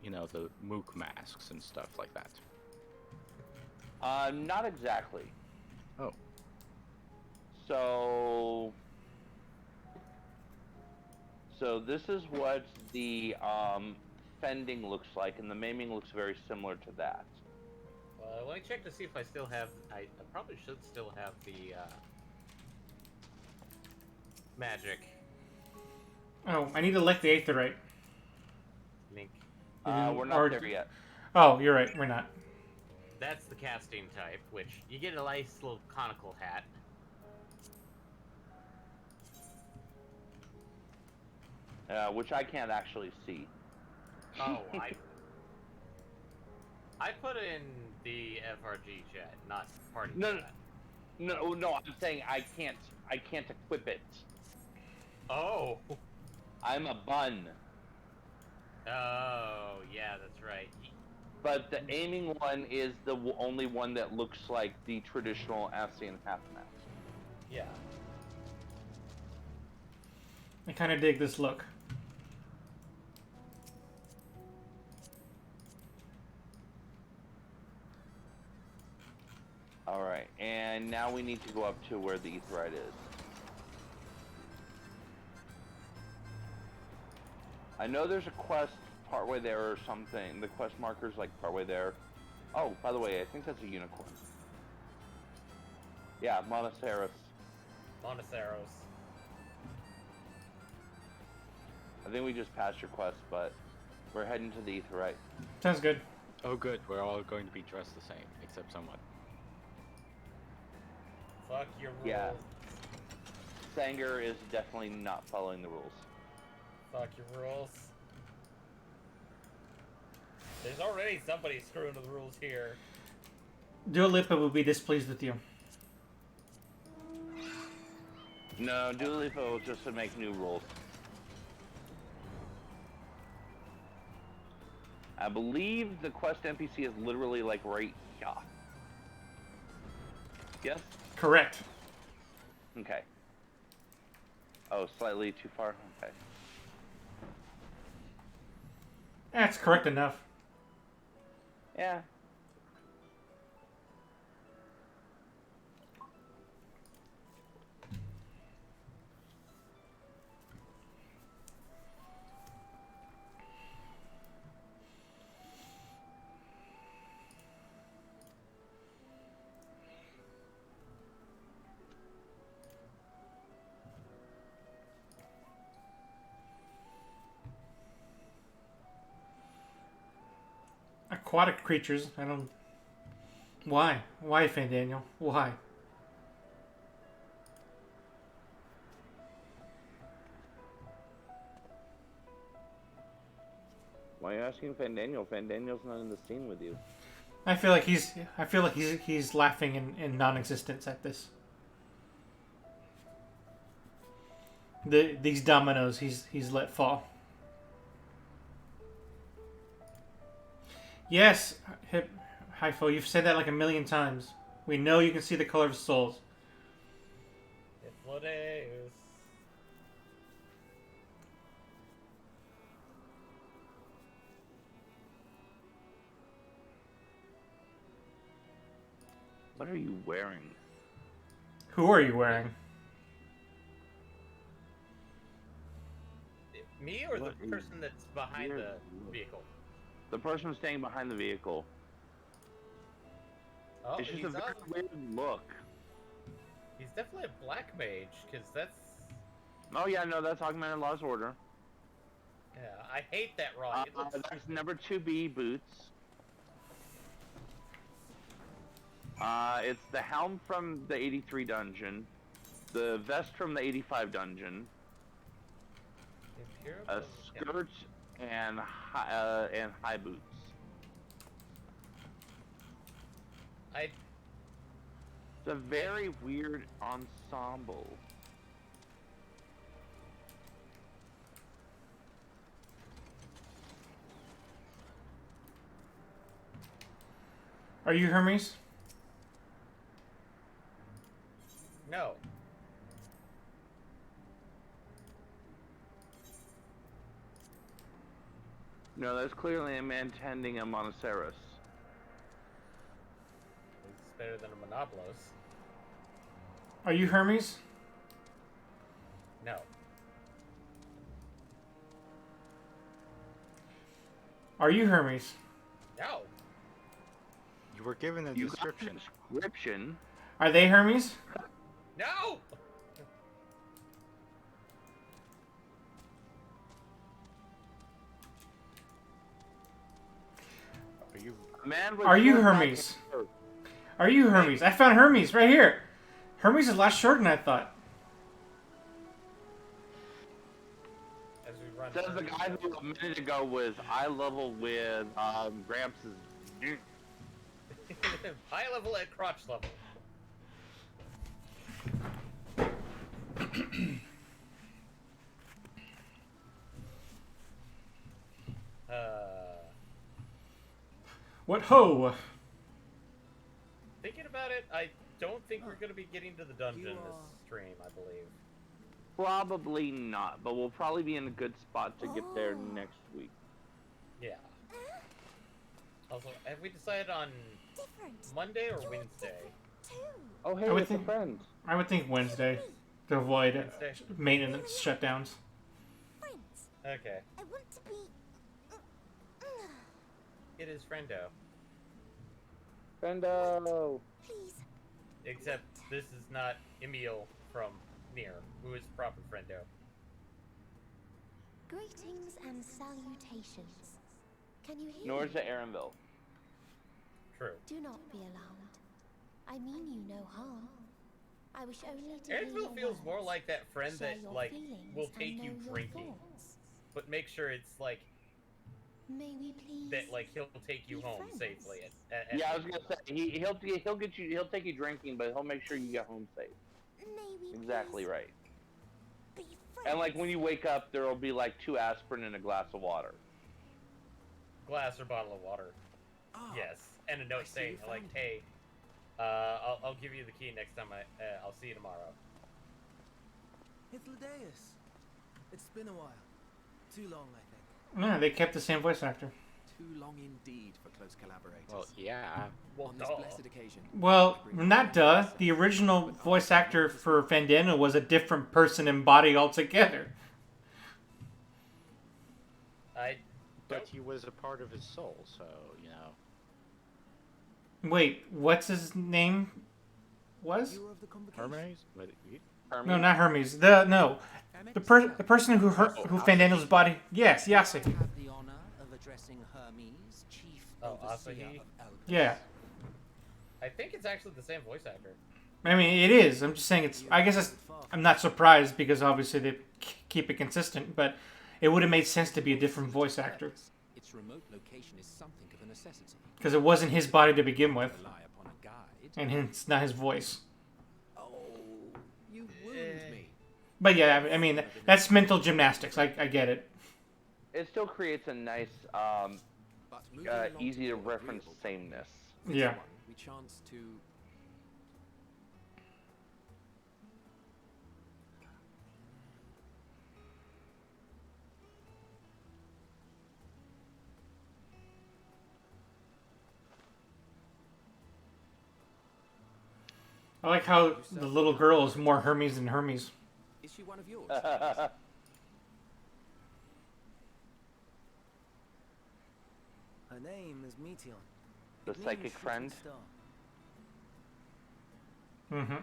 you know, the Mook masks and stuff like that. Not exactly. Oh. So this is what the fending looks like, and the maiming looks very similar to that. Let me check to see if I still have. I probably should still have the magic. Oh, I need to elect the Aetherite. Link. We're not there yet. Oh, you're right. We're not. That's the casting type, which you get a nice little conical hat. Which I can't actually see. Oh, I put in the FRG chat, not party chat. No, I'm saying I can't equip it. Oh. I'm a bun. Oh, yeah, that's right. But the aiming one is the only one that looks like the traditional Asian half mask. Yeah. I kind of dig this look. Alright, and now we need to go up to where the Aetherite is. I know there's a quest partway there or something. The quest marker's like partway there. Oh, by the way, I think that's a unicorn. Yeah, Monoceros. Monoceros. I think we just passed your quest, but we're heading to the Aetherite. Sounds good. Oh, good. We're all going to be dressed the same, except someone. Fuck your rules. Yeah. Sanger is definitely not following the rules. Fuck your rules. There's already somebody screwing with the rules here. Dua Lipa will be displeased with you. No, Dua Lipa will just to make new rules. I believe the quest NPC is literally like right here. Yes? Correct. Okay. Oh, slightly too far? Okay. That's correct enough. Yeah. Aquatic creatures. I don't. Why? Why, Fandaniel? Why? Why are you asking Fandaniel? Fandaniel's not in the scene with you. I feel like he's laughing in non-existence at this. These dominoes he's let fall. Yes, Hypho, you've said that like a million times. We know you can see the color of souls. It's Lodeus. What are you wearing? Who are you wearing? Me or the person that's behind the vehicle? The person staying behind the vehicle. Oh, It's just a very weird look. He's definitely a black mage, because that's... Oh yeah, no, that's Augmented Law's Order. Yeah, I hate that rock. It looks... That's number 2B boots. It's the helm from the 83 dungeon, the vest from the 85 dungeon, a skirt, and high boots. It's a very weird ensemble. Are you Hermes? No. No, that's clearly a man tending a Monoceros. It's better than a Monoblos. Are you Hermes? No. Are you Hermes? No. You were given a You description. got a description. Are they Hermes? No. Are you? Man with Are you short black Hermes? hair. Are you Hermes? I found Hermes right here. Hermes is a lot shorter than I thought. As we run Says the through guy who a minute ago was eye level with Gramps' dude. high level at crotch level. What ho? Thinking about it, I don't think we're going to be getting to the dungeon this stream, I believe. Probably not, but we'll probably be in a good spot to get there next week. Yeah. Also, have we decided on Monday or Wednesday? Oh, hey, I would it's a think- friend. I would think Wednesday to avoid Wednesday. maintenance shutdowns. Okay. I want to be. It is Friendo. Friendo! Please. Except this is not Emil from Nier, who is proper Friendo. Greetings and salutations. Can you hear Nor is me? it Aaronville. True. Do not be alarmed. I mean you no harm. I wish only to hear Evansville your feels words. more like that friend Share that, your like, feelings will and take know you your drinking. thoughts. But make sure it's, like, May we please that, like, he'll take you be home friends? safely. At Yeah, I was gonna say he'll take you drinking, but he'll make sure you get home safe. May we Exactly please right. be friends? And like when you wake up, there will be like 2 aspirin and a glass of water. glass or bottle of water. Yes, and a note see saying, you like, found hey, I'll give you the key next time I'll see you tomorrow. Hythlodaeus. It's been a while. Too long, I think. No, they kept the same voice actor. Too long indeed for close collaborators. Well, yeah. Well, On this duh. blessed occasion, Well, not duh. The original voice actor for Fandana was a different person and body altogether. But he was a part of his soul, so, you know. Wait, what's his name? Was? You were of the convocation. Hermes? Wait, No, not Hermes. The person who Fandano's body. Yes, Yasi. I have the honor of addressing Hermes, chief overseer Asahi? of Elpis. Yeah. I think it's actually the same voice actor. I mean, it is. I'm just saying it's. I guess I'm not surprised because obviously they keep it consistent, but it would have made sense to be a different voice actor its remote location is something of a necessity. because it wasn't his body to begin with, Rely upon a guide. and hence not his voice. Oh, you wound me. But yeah, I mean that's mental gymnastics. I get it. It still creates a nice, But moving along easy to more reference agreeable sameness. This Yeah. one, we chance to. I like how the little girl is more Hermes than Hermes. Is she one of yours? Her name is Meteon. The It means psychic shooting friend. star. Mm-hmm.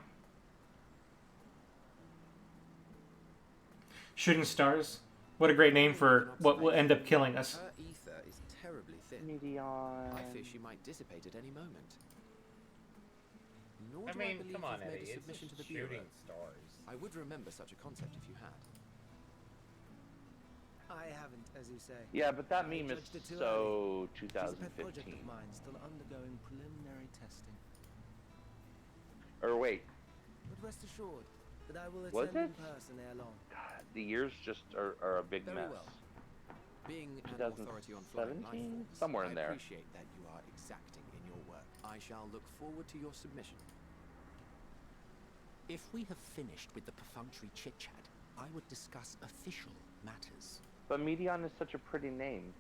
Shooting stars. What a great name for what will end up killing us. Her ether is terribly thin. Medion. I fear she might dissipate at any moment. Nor I do mean, believe come on, you've made Eddie. a It's submission to just the shooting Bureau. stars. I would remember such a concept if you had. I haven't, as you say. Yeah, but that I meme is judged it too so early. It's a pet project 2015. of mine, still undergoing preliminary testing. Or wait, But rest assured that I will Was attend in it? person ere long. God, the years just are a big Very mess. well. Being an authority on flying life 2017? forms, Somewhere in I there. appreciate that you are exacting in your work. I shall look forward to your submission. If we have finished with the perfunctory chit-chat, I would discuss official matters. But Medion is such a pretty name.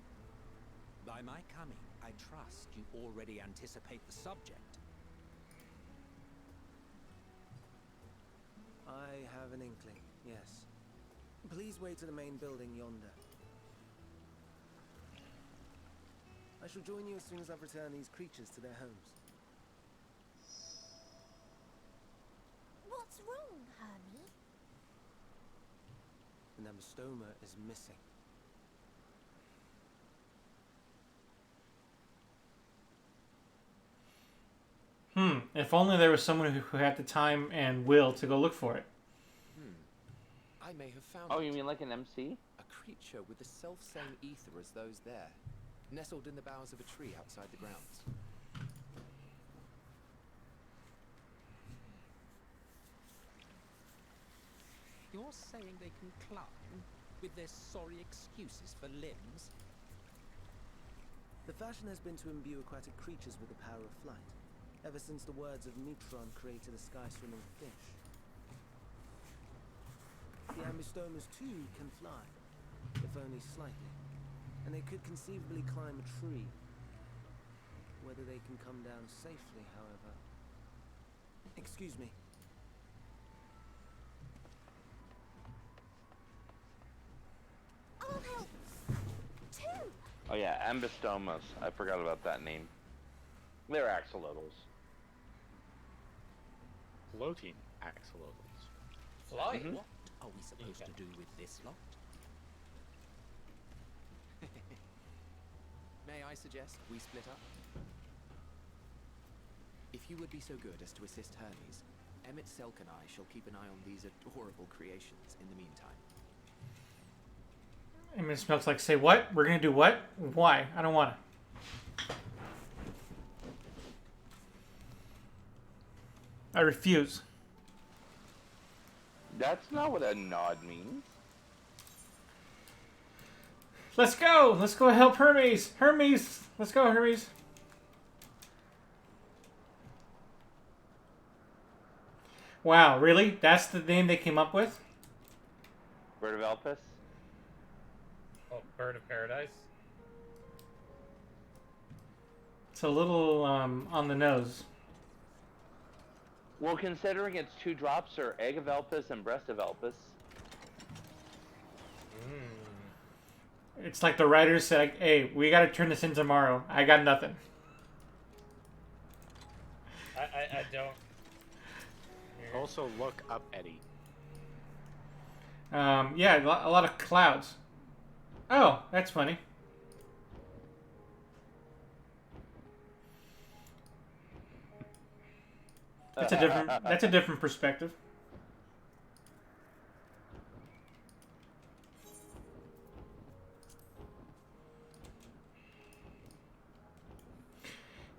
By my coming, I trust you already anticipate the subject. I have an inkling, yes. Please wait to the main building yonder. I shall join you as soon as I've returned these creatures to their homes. What's wrong, Hermie? The Namastoma is missing. If only there was someone who had the time and will to go look for it. I may have found Oh, it. you mean like an MC? A creature with the self-same ether as those there, nestled in the boughs of a tree outside the grounds. You're saying they can climb with their sorry excuses for limbs? The fashion has been to imbue aquatic creatures with the power of flight, ever since the words of Neutron created a sky-swimming fish. The Ambistomas too can fly, if only slightly, and they could conceivably climb a tree. Whether they can come down safely, however... Excuse me. I'll help. Too. Oh yeah, Ambistomas. I forgot about that name. They're axolotls. Floating axolotls. Flying? What are we supposed to do with this lot? May I suggest we split up? If you would be so good as to assist Hermes, Emmett Selk and I shall keep an eye on these adorable creations in the meantime. I mean, it smells like, say what? We're gonna do what? Why? I don't wanna. I refuse. That's not what a nod means. Let's go! Let's go help Hermes! Hermes! Let's go, Hermes! Wow, really? That's the name they came up with? Bird of Elpis? Oh, Bird of Paradise? It's a little, on the nose. Well, considering it's 2 drops or Egg of Elpis and Breast of Elpis. It's like the writers said, hey, we gotta turn this in tomorrow. I got nothing. I don't... Also look up Eddie. Yeah, a lot of clouds. Oh, that's funny. That's a different perspective.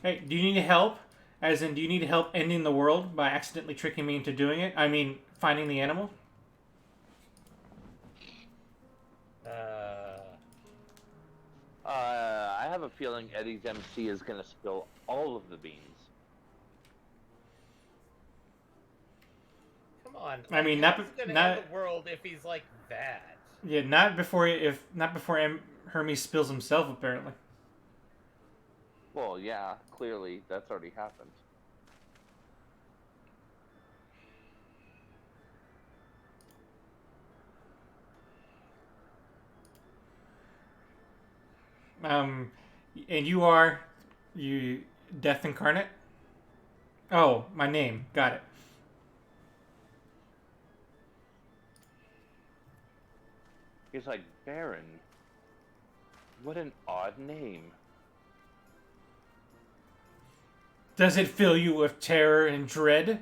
Hey, do you need help? As in, do you need help ending the world by accidentally tricking me into doing it? I mean, finding the animal? I have a feeling Eddie's MC is gonna spill all of the beans. Come on. I mean, how's he gonna end the world if he's like that? Yeah, not before Hermes spills himself, apparently. Well, yeah, clearly that's already happened. And you Death Incarnate? Oh, my name. Got it. He's like, Baron. What an odd name. Does it fill you with terror and dread?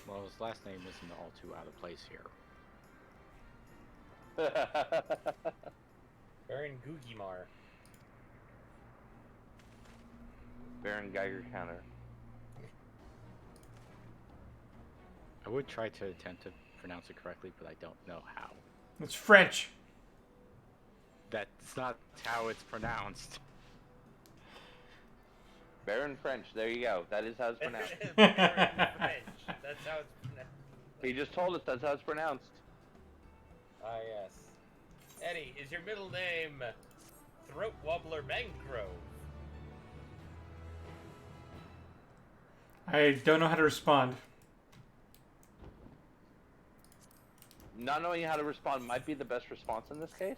Well, his last name isn't all too out of place here. Baron Gugimar. Baron Geiger Counter. I would try to attempt to pronounce it correctly, but I don't know how. It's French. That's not how it's pronounced. Baron French. There you go. That is how it's pronounced. Baron French. That's how it's pronounced. He just told us that's how it's pronounced. Ah, yes. Eddie, is your middle name Throat Wobbler Mangrove? I don't know how to respond. Not knowing how to respond might be the best response in this case.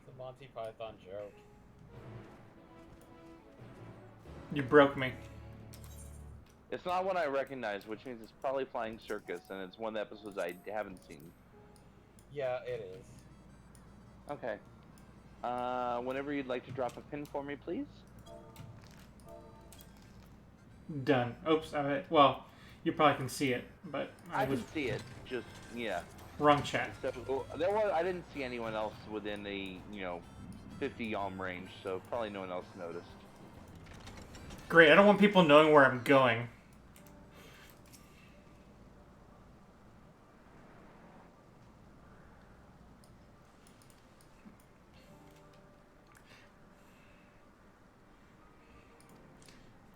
It's a Monty Python joke. You broke me. It's not one I recognize, which means it's probably Flying Circus, and it's one of the episodes I haven't seen. Yeah, it is. Okay. Whenever you'd like to drop a pin for me, please. Done. Oops. Well, you probably can see it, but I can see it. Just yeah. Wrong chat. So I didn't see anyone else within the 50 yalm range, so probably no one else noticed. Great. I don't want people knowing where I'm going.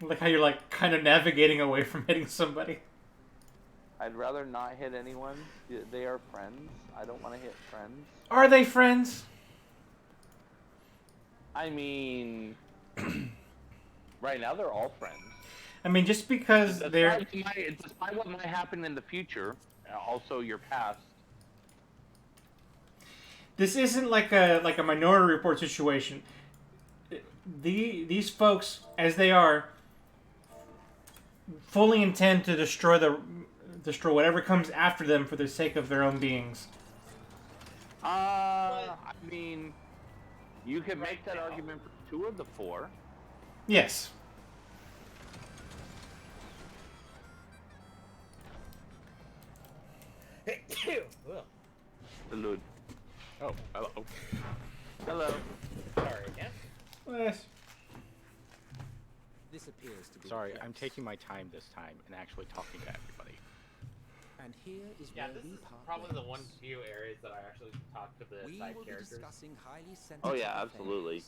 Like how you're like kind of navigating away from hitting somebody. I'd rather not hit anyone. They are friends. I don't want to hit friends. Are they friends? I mean, right now they're all friends. I mean, just because they're... Despite what might happen in the future, also your past. This isn't like a Minority Report situation. These folks, as they are, fully intend to destroy whatever comes after them for the sake of their own beings. I mean, you could make that argument for 2 of the 4. Yes. Salud. Oh, hello. Hello. Sorry again. Yes. This appears to be Sorry, I'm taking my time this time and actually talking to everybody. And here is Yeah, where this we is part probably the ways. one few areas that I actually talk to the We side will be characters. discussing highly sensitive Oh yeah, affairs. absolutely.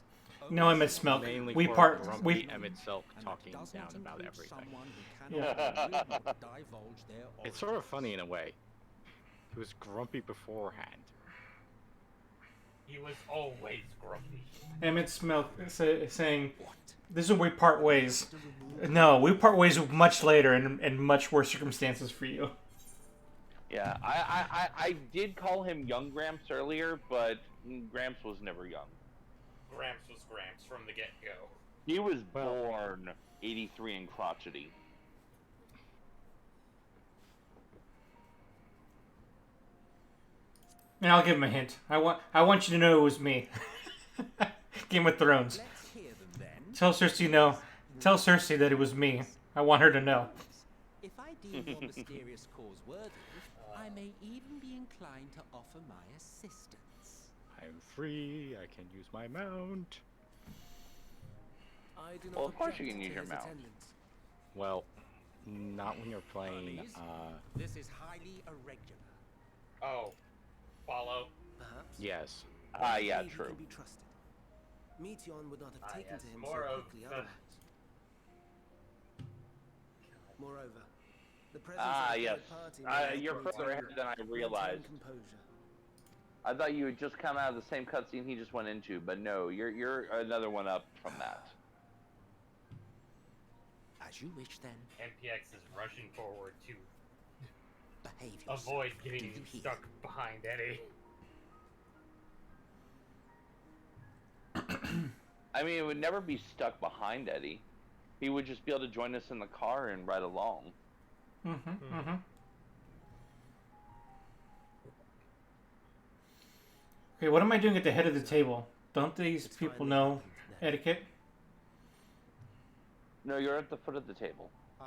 No, Emmett Smelk. Mainly We for part. grumpy We. Emmett Silk And talking that does down not about include everything. someone who Yeah. cannot divulge their It's sort of funny in a way. He was grumpy beforehand. He was always grumpy. Emmett Smelk saying, "This is where we part ways." No, we part ways much later and much worse circumstances for you. Yeah, I did call him Young Gramps earlier, but Gramps was never young. Gramps was Gramps from the get-go. He was born 83 and crotchety. And I'll give him a hint. I want you to know it was me. Game of Thrones. Let's hear them then. Tell Cersei no. Tell Cersei that it was me. I want her to know. If I deem your mysterious cause worthy, I may even be inclined to offer my assistance. I'm free. I can use my mount. I do not Well, of course you object can to use your his mount. attendance. Well, not when you're playing. This is highly irregular. Oh, follow. Perhaps. Yes. Ah, yeah, He true. can be trusted. Meteon would not have taken yes, to him more so of quickly the- otherwise. Moreover, the presence Ah, of a yes. third party may You're help further ahead than I maintain realized. composure. I thought you had just come out of the same cutscene he just went into, but no, you're another one up from that. As you wish then. MPX is rushing forward to Behave yourself. avoid Do getting you hear? stuck behind Eddie. I mean, it would never be stuck behind Eddie. He would just be able to join us in the car and ride along. Okay, what am I doing at the head of the table? Don't these people know etiquette? No, you're at the foot of the table. Aye.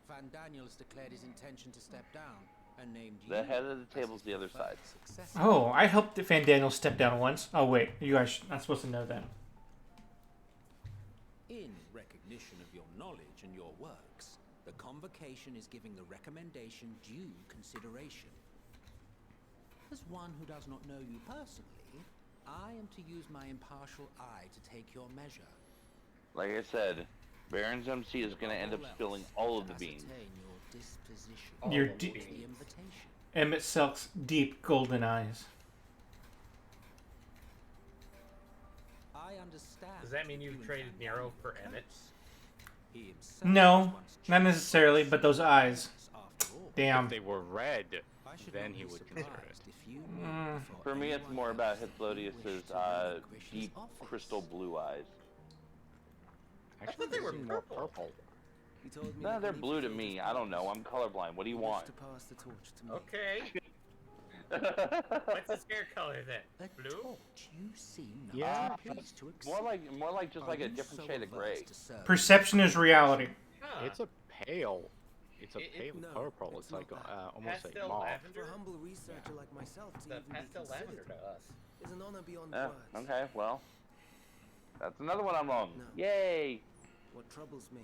Van Daniels declared his intention to step down and named you. The head of the table's the other side. Successor. Oh, I helped Van Daniel step down once. Oh wait, you guys not supposed to know that. In recognition of your knowledge and your works, the convocation is giving the recommendation due consideration. As one who does not know you personally, I am to use my impartial eye to take your measure. Like I said, Baron's MC is going to end up spilling all of the beans. Your Emmett Selk's deep golden eyes. I understand. Does that mean you've traded Nero for Emmett? No, not necessarily, but those eyes. Damn. If they were red, then he would consider it. For me, it's more about Hyphlodius's deep crystal blue eyes. I thought they were more purple. No, they're blue to me. I don't know. I'm colorblind. What do you want? Okay. What's his hair color then? Blue? Yeah. More like just like a different shade of gray. Perception is reality. Huh. It's a pale. It's a pale purple. It's like almost like pastel mauve. lavender. For a humble researcher like myself to The even be pastel lavender considered to us. is an honor beyond Yeah, words. okay, well. That's another one I'm wrong. No. Yay! What troubles me?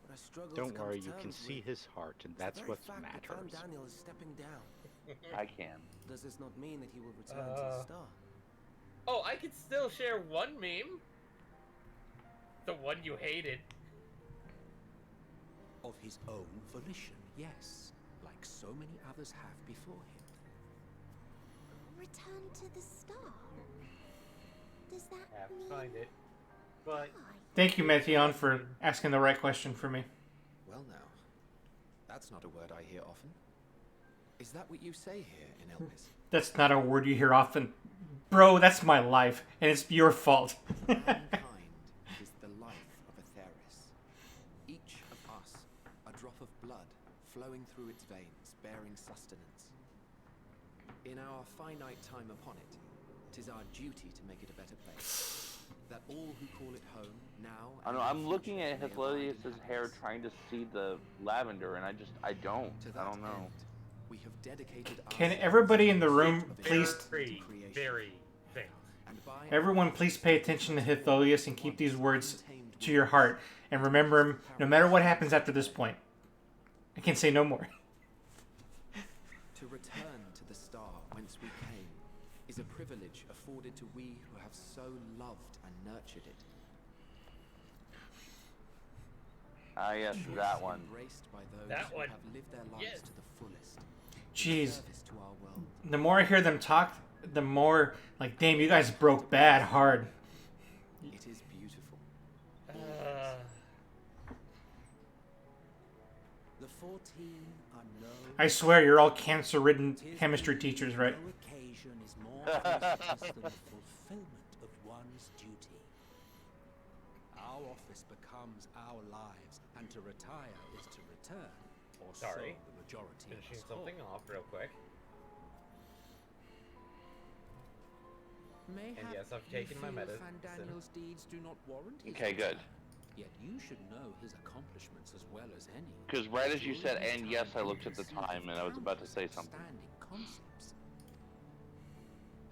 What I struggle to Don't come worry, to you can terms see with his heart, and is the that's very what fact that matters. Van Daniel is stepping down. I can. Does this not mean that he will return to the star? Oh, I could still share one meme. The one you hated. Of his own volition, yes. Like so many others have before him. Return to the star? Does that Have to mean... find it. But Thank you, Methion, for asking the right question for me. Well now, that's not a word I hear often. Is that what you say here in Elpis? That's not a word you hear often. Bro, that's my life, and it's your fault. Mankind is the life of Atheris. Each of us, a drop of blood flowing through its veins, bearing sustenance. In our finite time upon it, 'tis our duty to make it a better place. That all who call it home now. I know. I'm looking at Hyphlodius's hair, trying to see the lavender, and I don't know. We have dedicated Can everybody in the room please... very faint. Everyone please pay attention to Hyphlodius and keep these words to your heart. And remember him no matter what happens after this point. I can say no more. To return to the star whence we came is a privilege afforded to we who have so loved and nurtured it. Ah, yes, that one. Embraced by those That who one. have lived their lives Yes. to the fullest. Jeez. Service to our world. The more I hear them talk, the more, like, damn, you guys broke bad hard. It is beautiful. The 14 are no. I swear you're all cancer-ridden chemistry teachers, right? No occasion is more precious than the fulfillment of one's duty. Our office becomes our lives, and to retire is to return, or Sorry. so the majority of Finishing us something hold. off real quick. Mayhap And yes, I've you taken my feel medicine. Van Daniel's deeds do not warrant his Okay, good. return. Yet you should know his accomplishments as well as any. Because right as you During said, his and yes, I time, looked at the he conceived time, and I was about to say countless something. outstanding concepts.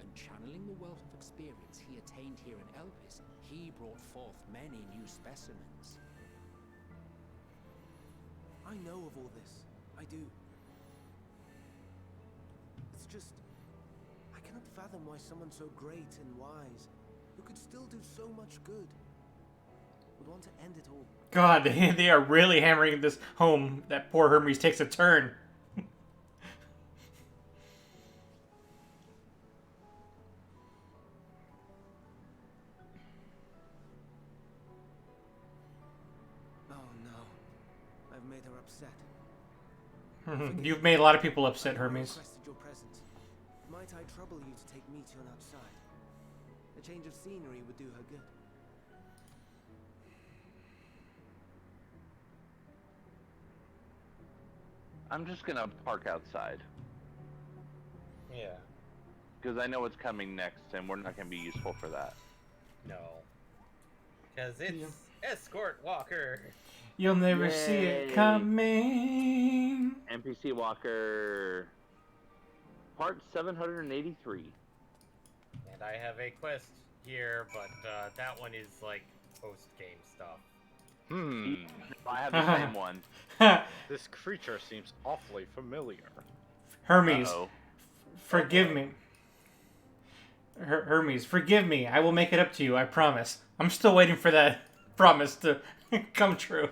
And channeling the wealth of experience he attained here in Elpis, he brought forth many new specimens. I know of all this. I do. It's just... I cannot fathom why someone so great and wise, who could still do so much good, would want to end it all. God, they are really hammering this home that poor Hermes takes a turn. Oh no. I've made her upset. You've made a lot of people upset, I Hermes. requested your presence. Might I trouble you to take Meteion outside? A change of scenery would do her good. I'm just gonna park outside. Yeah. Because I know what's coming next, and we're not gonna be useful for that. No. Because it's Escort Walker. You'll never see it Yay. coming. NPC Walker, part 783. And I have a quest here, but that one is like post-game stuff. I have the same one. This creature seems awfully familiar. Hermes, Uh-oh. forgive me. Hermes, forgive me. I will make it up to you, I promise. I'm still waiting for that promise to come true.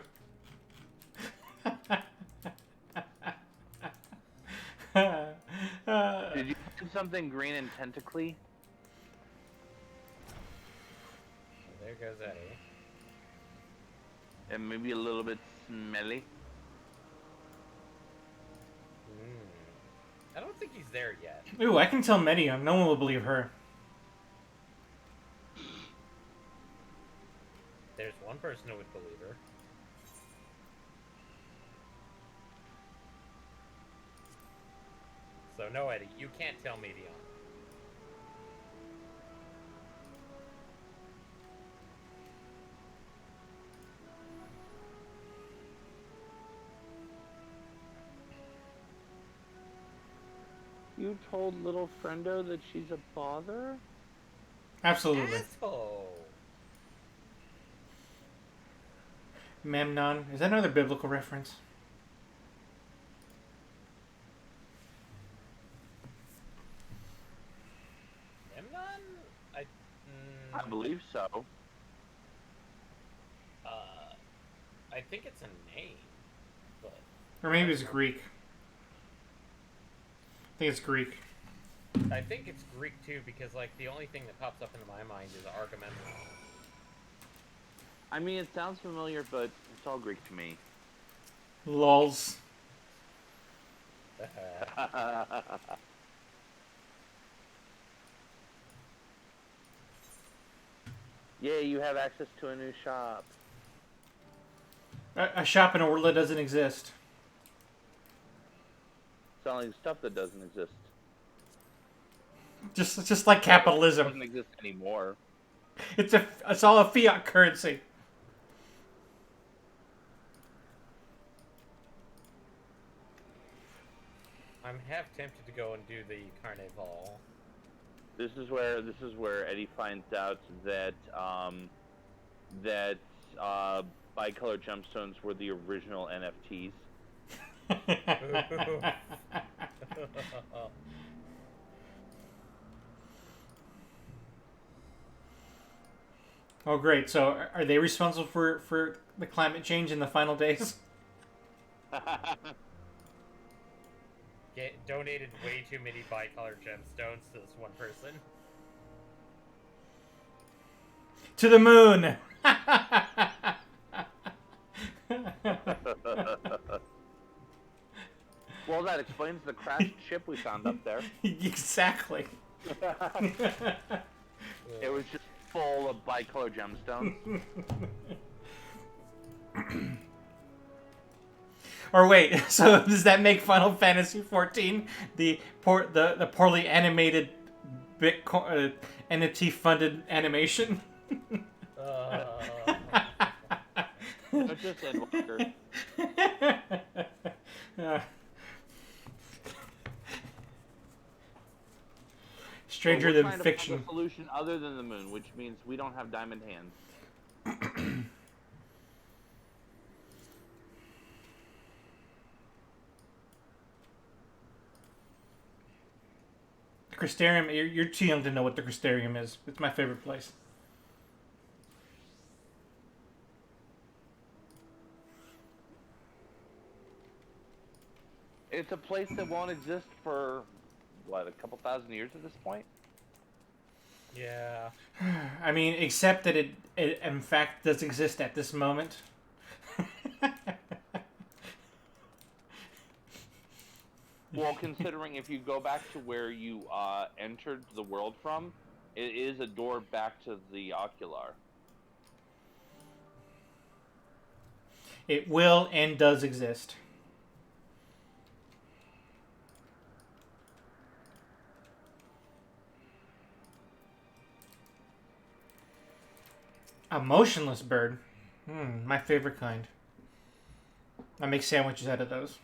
Did you do something green and tentacly? There goes Eddie. And maybe a little bit smelly? I don't think he's there yet. Ooh, I can tell Medium. No one will believe her. There's one person who would believe her. So no, Eddie, you can't tell me Dion. You told little friendo that she's a bother? Absolutely. Asshole. Memnon. Is that another biblical reference? Memnon? I believe so. I think it's a name, but Or maybe it's Greek. I think it's Greek. I think it's Greek too, because like the only thing that pops up into my mind is Agamemnon. I mean, it sounds familiar, but it's all Greek to me. Lols. Yeah, you have access to a new shop. A shop in a world that doesn't exist. Selling stuff that doesn't exist. Just like capitalism. It doesn't exist anymore. It's all a fiat currency. I'm half tempted to go and do the Carnival. This is where Eddie finds out that bicolor gemstones were the original NFTs. Oh, great. So, are they responsible for the climate change in the final days? Donated way too many bicolor gemstones to this one person. To the moon! Well, that explains the crashed ship we found up there. Exactly. It was just full of bicolor gemstones. Or wait, so does that make Final Fantasy XIV the poorly animated Bitcoin NFT funded animation? It's just Endwalker. Stranger We're than trying to fiction. find a solution other than the moon, which means we don't have diamond hands. Crystarium, you're too young to know what the Crystarium is. It's my favorite place. It's a place that won't exist for, what, a couple thousand years at this point? Yeah. I mean, except that it in fact does exist at this moment. Well, considering if you go back to where you entered the world from, it is a door back to the Ocular. It will and does exist. A motionless bird. My favorite kind. I make sandwiches out of those.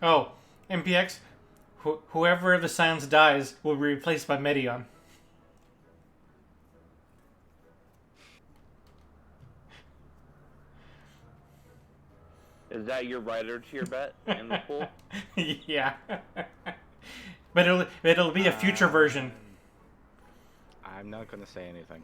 Oh, MPX, Whoever of the Scions dies will be replaced by Medion. Is that your rider to your bet in the pool? Yeah. But it'll be a future version. I'm not gonna say anything.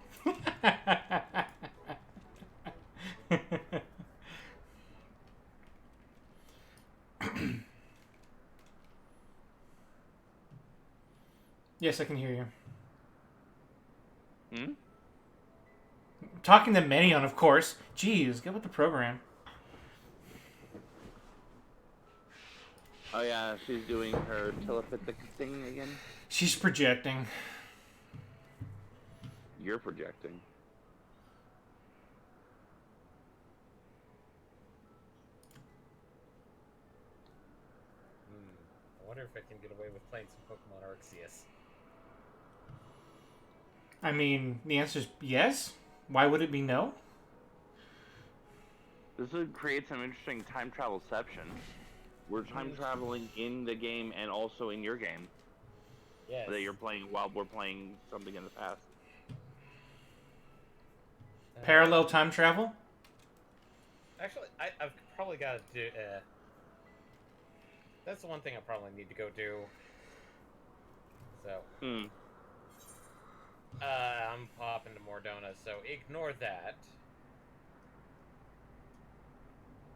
Yes, I can hear you. Hmm? Talking to Medion, of course. Jeez, get with the program. Oh yeah, she's doing her telepathic thing again. She's projecting. You're projecting. I wonder if I can get away with playing some Pokemon Arceus. I mean, the answer is yes. Why would it be no? This would create some interesting time travelception. We're time traveling in the game and also in your game. Yes. That you're playing while we're playing something in the past. Parallel time travel? Actually, I've probably got to do... that's the one thing I probably need to go do. So... I'm popping to Mordona, so ignore that.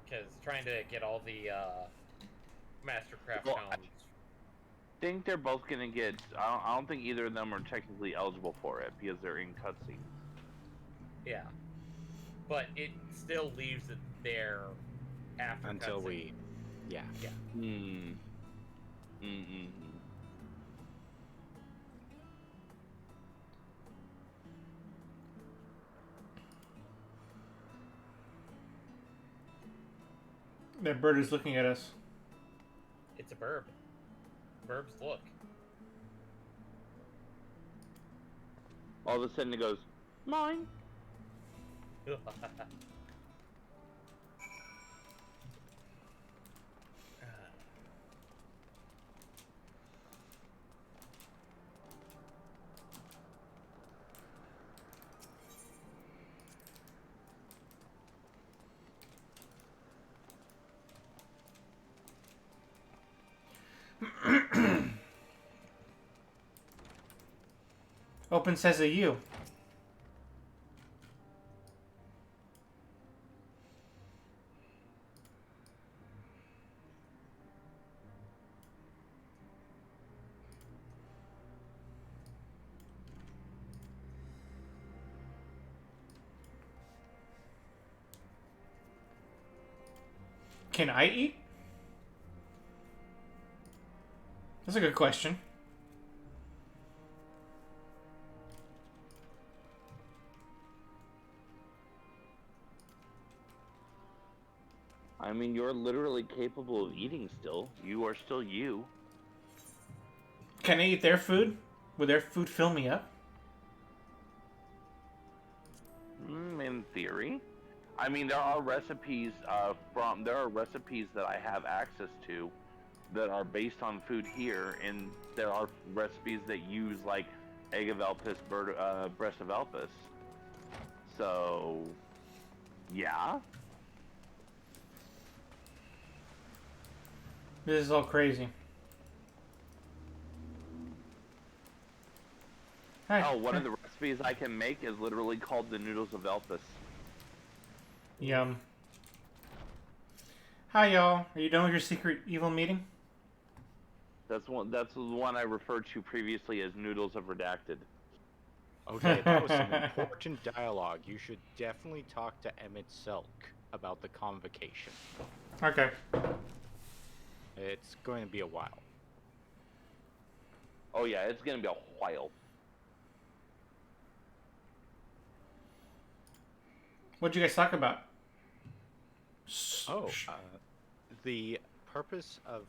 Because trying to get all the Mastercraft Well, tomes... I think they're both gonna get... I don't think either of them are technically eligible for it, because they're in cutscenes. Yeah. But it still leaves it there after until cutscene. we... Yeah. Yeah. That bird is looking at us. It's a burb. Burbs look. All of a sudden it goes, mine. Open says a U. Can I eat? That's a good question. I mean, you're literally capable of eating still. You are still you. Can I eat their food? Will their food fill me up? In theory. I mean, there are recipes that I have access to that are based on food here, and there are recipes that use like egg of Elpis, breast of Elpis. So, yeah. This is all crazy. Hi. Oh, one of the recipes I can make is literally called the noodles of Elpis. Yum. Hi, y'all. Are you done with your secret evil meeting? That's the one I referred to previously as noodles of redacted. Okay, that was some important dialogue. You should definitely talk to Emmett Selk about the convocation. Okay. It's going to be a while. Oh yeah, it's gonna be a while. What'd you guys talk about? The purpose of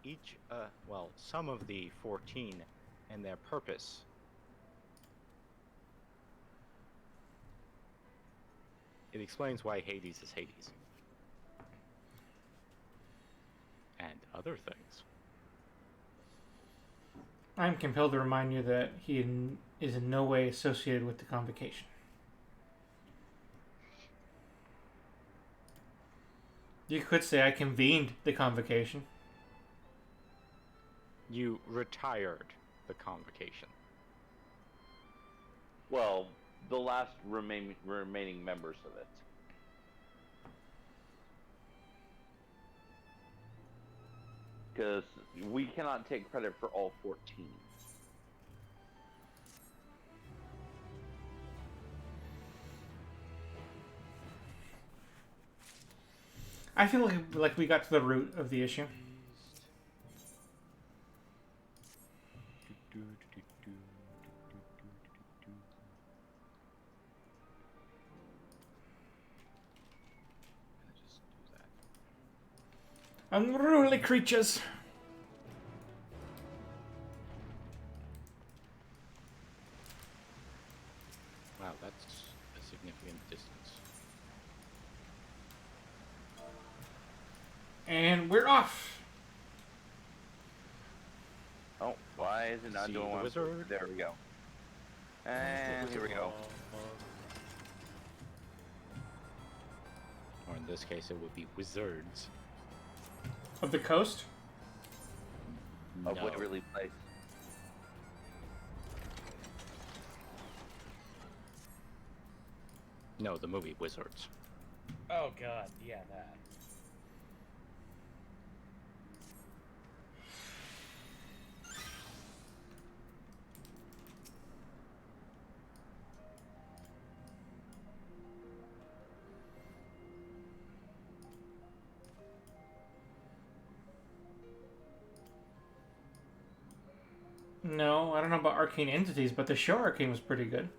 each, well, some of the 14 and their purpose. It explains why Hades is Hades. And other things. I'm compelled to remind you that is in no way associated with the convocation. You could say I convened the convocation. You retired the convocation. Well, the last remaining members of it. Because we cannot take credit for all 14. I feel like we got to the root of the issue. Unruly creatures. Wow, that's a significant distance. And we're off. Oh, why is it not See doing the one? wizard? There we go. And here we go. Or in this case, it would be wizards. Of the coast? Of No. Waverly Place. No, the movie Wizards. Oh god, yeah, that. No, I don't know about Arcane Entities, but the show Arcane was pretty good.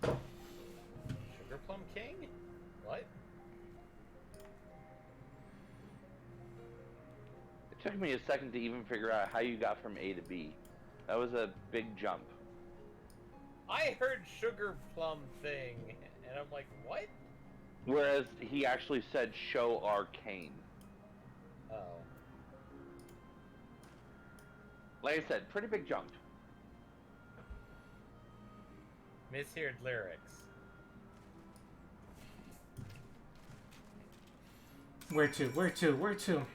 Sugar Plum King? What? It took me a second to even figure out how you got from A to B. That was a big jump. I heard Sugar Plum thing, and I'm like, what? Whereas he actually said show Arcane. Oh. Like I said, pretty big jump. Misheard lyrics. Where to? Where to? Where to?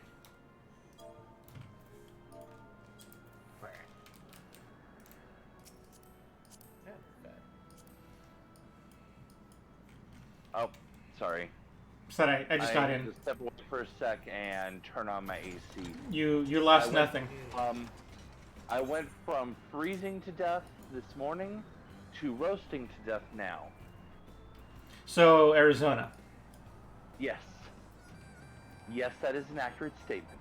Oh, sorry. Sorry, I just got in. Just step away for a sec and turn on my AC. You lost nothing. I went from freezing to death this morning to roasting to death now. So, Arizona. Yes. Yes, that is an accurate statement.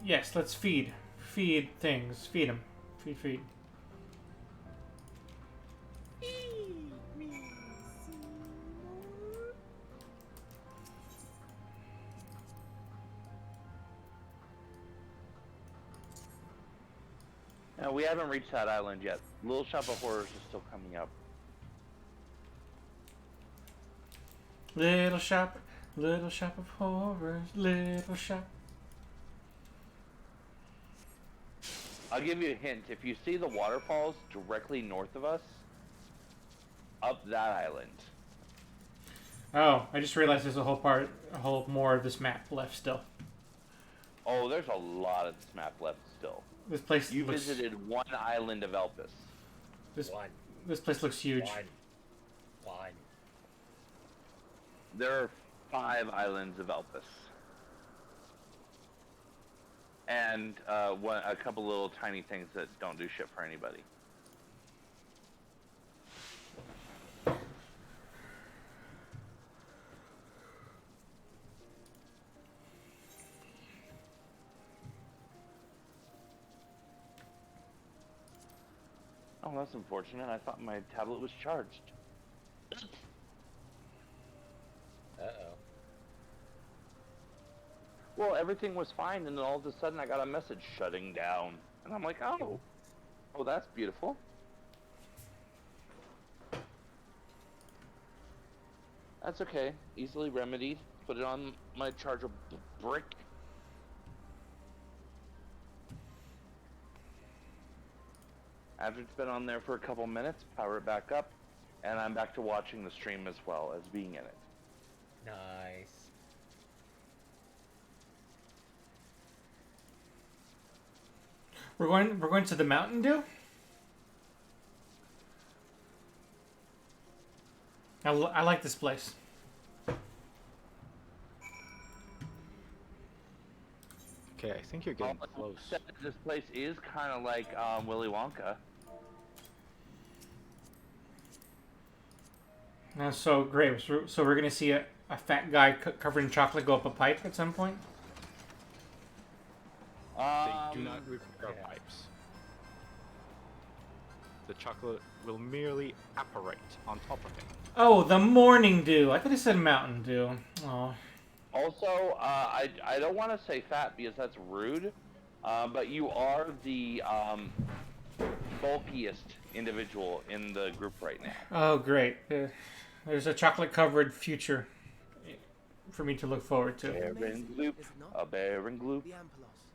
Yes, let's feed. Feed things. Feed them. Feed, feed. No, we haven't reached that island yet. Little Shop of Horrors is still coming up. Little shop of horrors, little shop. I'll give you a hint. If you see the waterfalls directly north of us, up that island. Oh, I just realized there's a whole more of this map left still. Oh, there's a lot of this map left still. This place You looks... visited one island of Elpis. This place looks huge. One. There are 5 islands of Elpis. and a couple little tiny things that don't do shit for anybody. Oh, that's unfortunate. I thought my tablet was charged. Uh-oh. Well, everything was fine, and then all of a sudden I got a message shutting down. And I'm like, oh, that's beautiful. That's okay. Easily remedied. Put it on my charger brick. After it's been on there for a couple minutes, power it back up, and I'm back to watching the stream as well as being in it. Nice. We're going to the Mountain Dew? I like this place. Okay, I think you're getting close. This place is kind of like Willy Wonka. So great. So we're gonna see a fat guy covered in chocolate go up a pipe at some point. They do not require pipes. The chocolate will merely apparate on top of it. Oh, the Morning Dew. I thought it said Mountain Dew. Oh. Also, I don't want to say fat because that's rude, but you are the bulkiest individual in the group right now. Oh, great. There's a chocolate-covered future for me to look forward to. Baron Gloop, a Baron Gloop. The Ampelos,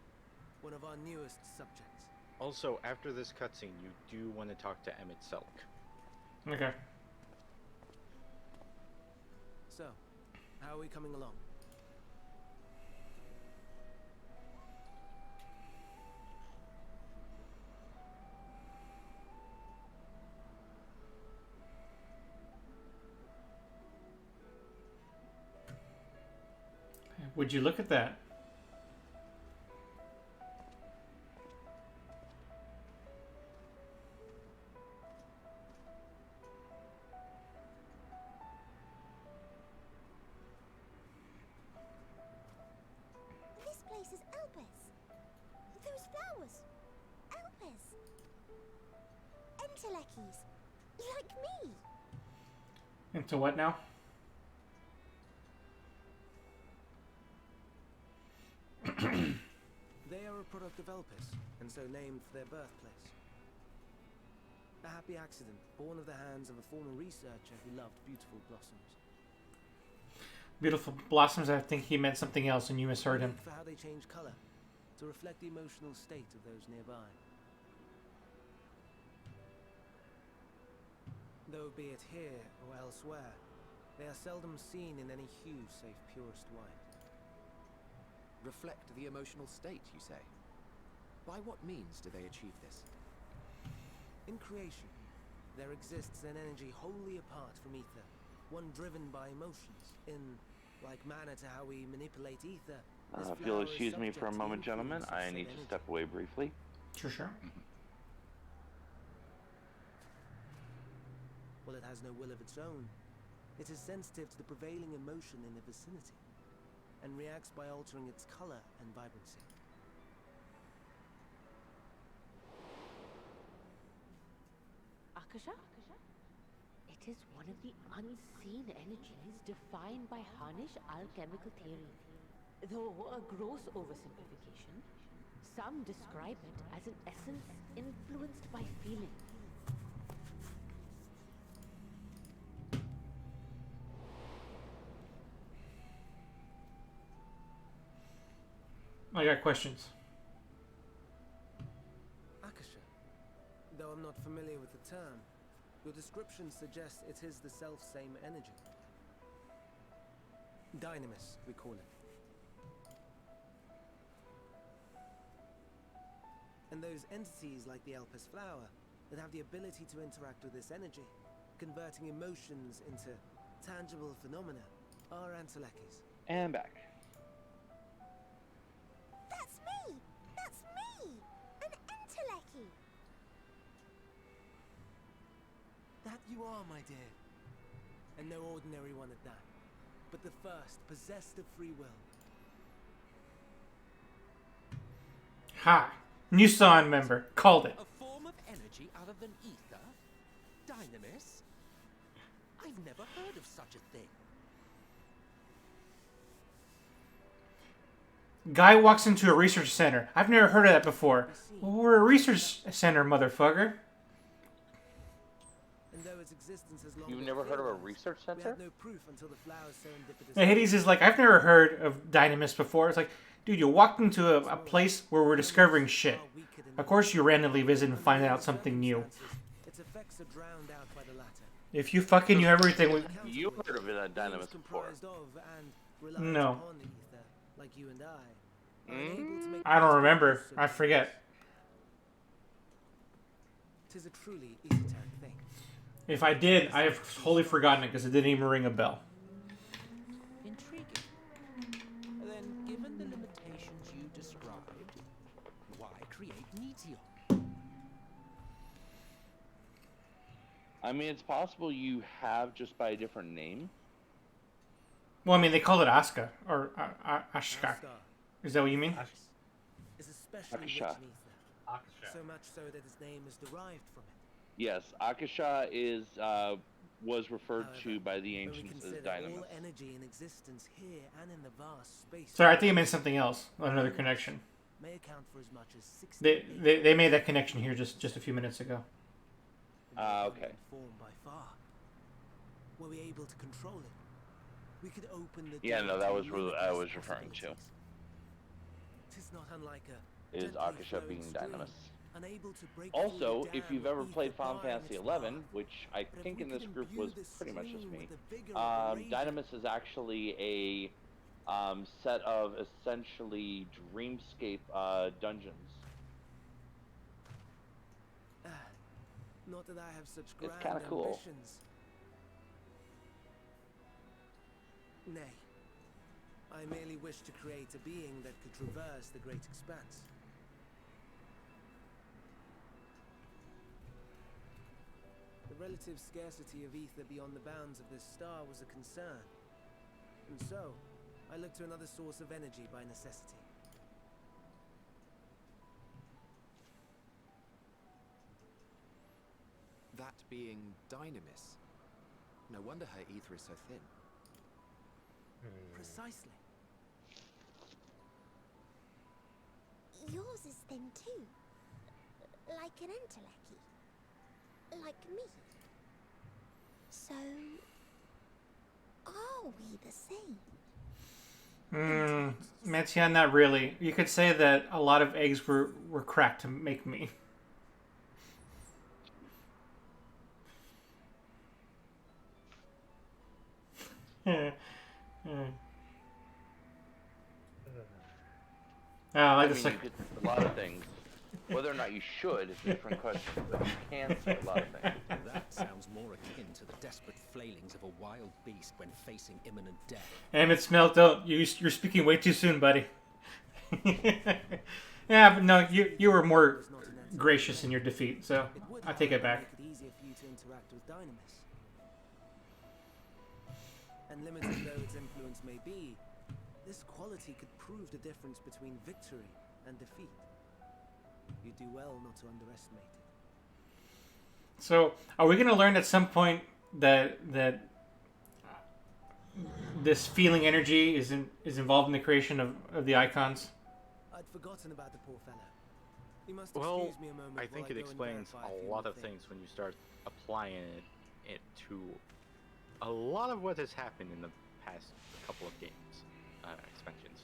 one of our newest subjects. Also, after this cutscene, you do want to talk to Emmett Selk. Okay. So, how are we coming along? Would you look at that? This place is Elpis. Those flowers. Elpis. Entelekis. Like me. Into what now? They are a product of Elpis, and so named for their birthplace. A happy accident, born of the hands of a former researcher who loved beautiful blossoms. Beautiful blossoms, I think he meant something else and you misheard him. For how they change color, to reflect the emotional state of those nearby. Though be it here or elsewhere, they are seldom seen in any hue save purest white. Reflect the emotional state, you say? By what means do they achieve this? In creation, there exists an energy wholly apart from ether, one driven by emotions. In like manner to how we manipulate ether. If you'll excuse me for a moment, gentlemen, I need to step away briefly. Sure. Well, it has no will of its own. It is sensitive to the prevailing emotion in the vicinity, and reacts by altering its color and vibrancy. Akasha? It is one of the unseen energies defined by Harnish alchemical theory. Though a gross oversimplification, some describe it as an essence influenced by feeling. I got questions. Akasha. Though I'm not familiar with the term, your description suggests it is the self-same energy. Dynamis, we call it. And those entities like the Elpis flower that have the ability to interact with this energy, converting emotions into tangible phenomena, are Antelekis. And back. That's me! you are, my dear. And no ordinary one at that, but the first possessed of free will. Ha! New song member. Called it. A form of energy other than ether? Dynamis? I've never heard of such a thing. Guy walks into a research center. I've never heard of that before. Well, we're a research center, motherfucker. And though its existence has long You've been never heard of a theorized, research we center? had no proof until the flowers serendipitous. The Hades is like, I've never heard of Dynamis before. It's like, dude, you walked into a place where we're discovering shit. Of course you randomly visit and find out something new. Its effects are drowned out by the latter. If you fucking knew everything, You heard of it at Dynamis before. Comprised of and reliant No. upon ether, like you and I. Are unable to make I don't possible remember. use of I it. forget. 'Tis a truly esoteric thing. If I did, I have wholly forgotten it because it didn't even ring a bell. Intriguing. Then, given the limitations you described, why create Meteor? I mean, it's possible you have just by a different name. Well, I mean, they call it Aska or Ashka. Is that what you mean? Is especially rich in Akasha. ether. So much so that its name is derived from it. Yes, Akasha is was referred to by the When we ancients as consider Dynamis. all energy in existence here and in the vast space. Sorry, I think it meant something else. Another connection. May account for as much as 60 They made that connection here just a few minutes ago. Okay. form by far. Were we able to control it? We could open the Yeah, door no, that to was what I limitless was referring to. possibilities. 'Tis not unlike a Is gently Akasha flowing being stream, Dynamis. unable to break through Also, the if dam you've ever of played ether Final barring Fantasy its XI, path. which I But if think we in this could group imbue was this pretty much just stream me, with the vigor of a raging- Dynamis is actually a set of essentially dreamscape dungeons. Not that I have such It's grand kinda cool. ambitions. Nay, I merely wish to create a being that could traverse the great expanse. The relative scarcity of ether beyond the bounds of this star was a concern. And so, I looked to another source of energy by necessity. That being Dynamis. No wonder her ether is so thin. Precisely. Yours is thin too. Like an enteleki. Like me. So, are we the same? Mattia, not really. You could say that a lot of eggs were cracked to make me. I like I this. mean, you could say a lot of things. Whether or not you should is a different question, but you can say a lot of things. That sounds more akin to the desperate flailings of a wild beast when facing imminent death. Emmett Smelt, don't you're speaking way too soon, buddy. Yeah, but no, you were more gracious in your defeat, so I take it back. Make it easier for you to interact with Dynamis. And limited though its influence may be, this quality could prove the difference between victory and defeat. You do well not to underestimate it. So, are we going to learn at some point that this feeling energy is involved in the creation of the icons? I'd forgotten about the poor fellow. You must Well, excuse me a moment I while think go it and explains verify a few lot more of things when you start applying it to a lot of what has happened in the past couple of games, expansions,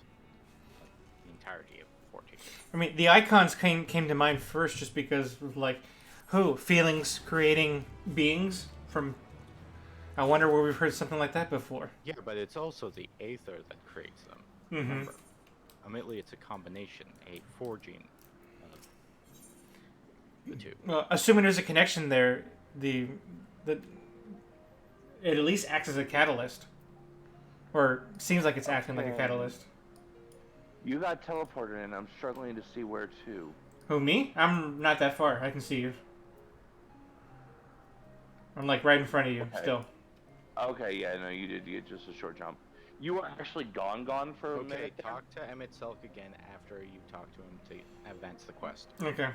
the entirety of 14. I mean, the icons came to mind first just because of like, feelings creating beings from. I wonder where we've heard something like that before. Yeah, but it's also the aether that creates them. Mhm. Remember, ultimately, it's a combination, a forging of the two. Well, assuming there's a connection there, it at least acts as a catalyst, or seems like it's acting like a catalyst. You got teleported and I'm struggling to see where to. Who, me? I'm not that far. I can see you. I'm like right in front of you Okay. still. Okay, yeah, no, you did get just a short jump. You were actually gone for a Okay, minute there? talk to Emmett Selk again after you talk to him to advance the quest. Okay.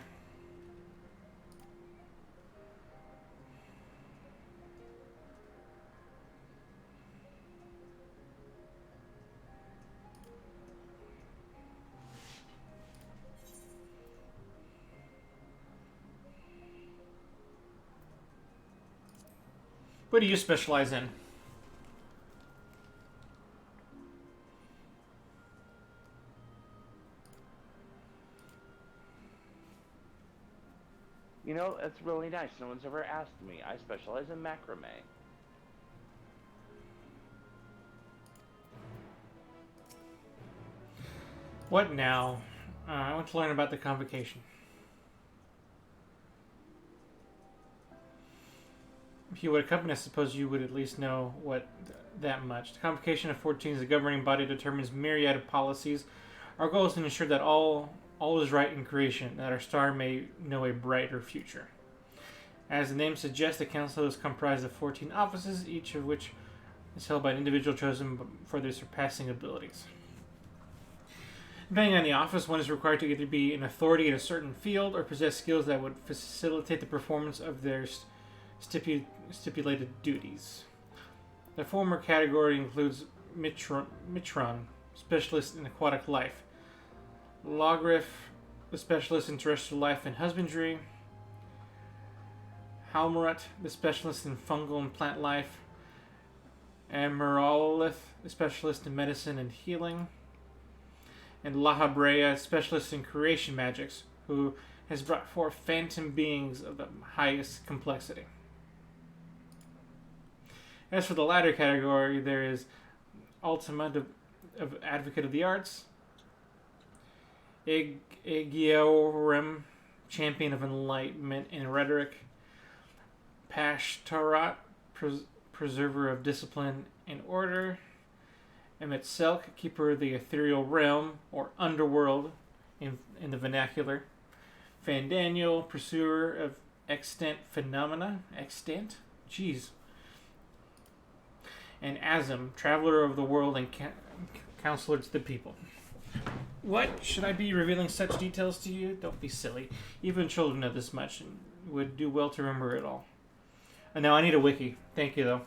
What do you specialize in? You know, that's really nice. No one's ever asked me. I specialize in macrame. What now? I want to learn about the convocation. If you would accompany us, suppose you would at least know that much. The Convocation of 14 is a governing body that determines myriad of policies. Our goal is to ensure that all is right in creation, that our star may know a brighter future. As the name suggests, the council is comprised of 14 offices, each of which is held by an individual chosen for their surpassing abilities. Depending on the office, one is required to either be an authority in a certain field or possess skills that would facilitate the performance of their stipulated duties. The former category includes Mitron, specialist in aquatic life; Logrif, the specialist in terrestrial life and husbandry; Halmarut, the specialist in fungal and plant life; Amarolith, the specialist in medicine and healing; and Lahabrea, specialist in creation magics, who has brought forth phantom beings of the highest complexity. As for the latter category, there is Ultima of Advocate of the Arts, Egiorim, Champion of Enlightenment and Rhetoric, Pashtarat, Preserver of Discipline and Order, Emmett Selk, Keeper of the Ethereal Realm, or Underworld in the vernacular, Fandaniel, Pursuer of Extant Phenomena, Extant? Jeez. And Azim, Traveler of the World and Counselor to the People. What? Should I be revealing such details to you? Don't be silly. Even children know this much and would do well to remember it all. And now I need a wiki. Thank you, though.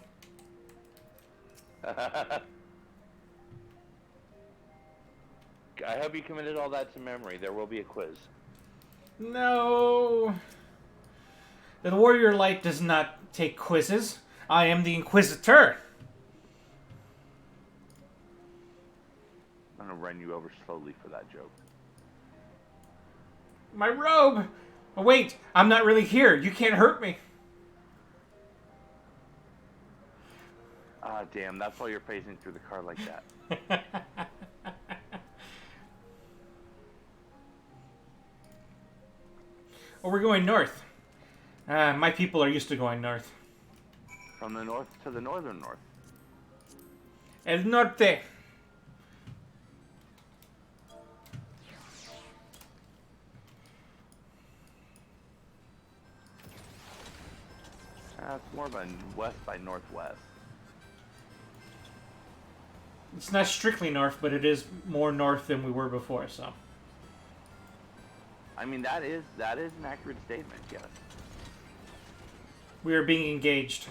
I hope you committed all that to memory. There will be a quiz. No. The Warrior Light does not take quizzes. I am the Inquisitor. I'm gonna run you over slowly for that joke. My robe! Oh, wait, I'm not really here. You can't hurt me. Ah, damn, that's why you're phasing through the car like that. Oh, we're going north. My people are used to going north. From the north to the northern north. El norte. It's more by west by northwest. It's not strictly north, but it is more north than we were before, so. I mean, that is an accurate statement, yes. We are being engaged.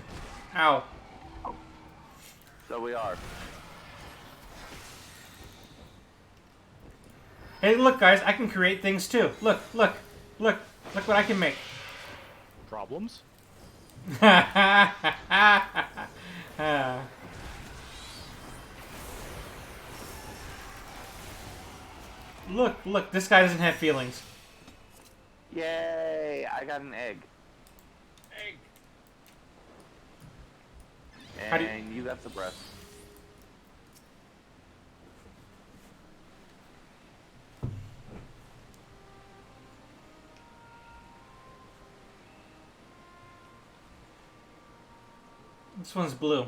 Ow. So we are. Hey, look, guys, I can create things too. Look what I can make. Problems? Look, this guy doesn't have feelings. Yay! I got an egg. And you got the breast. This one's blue.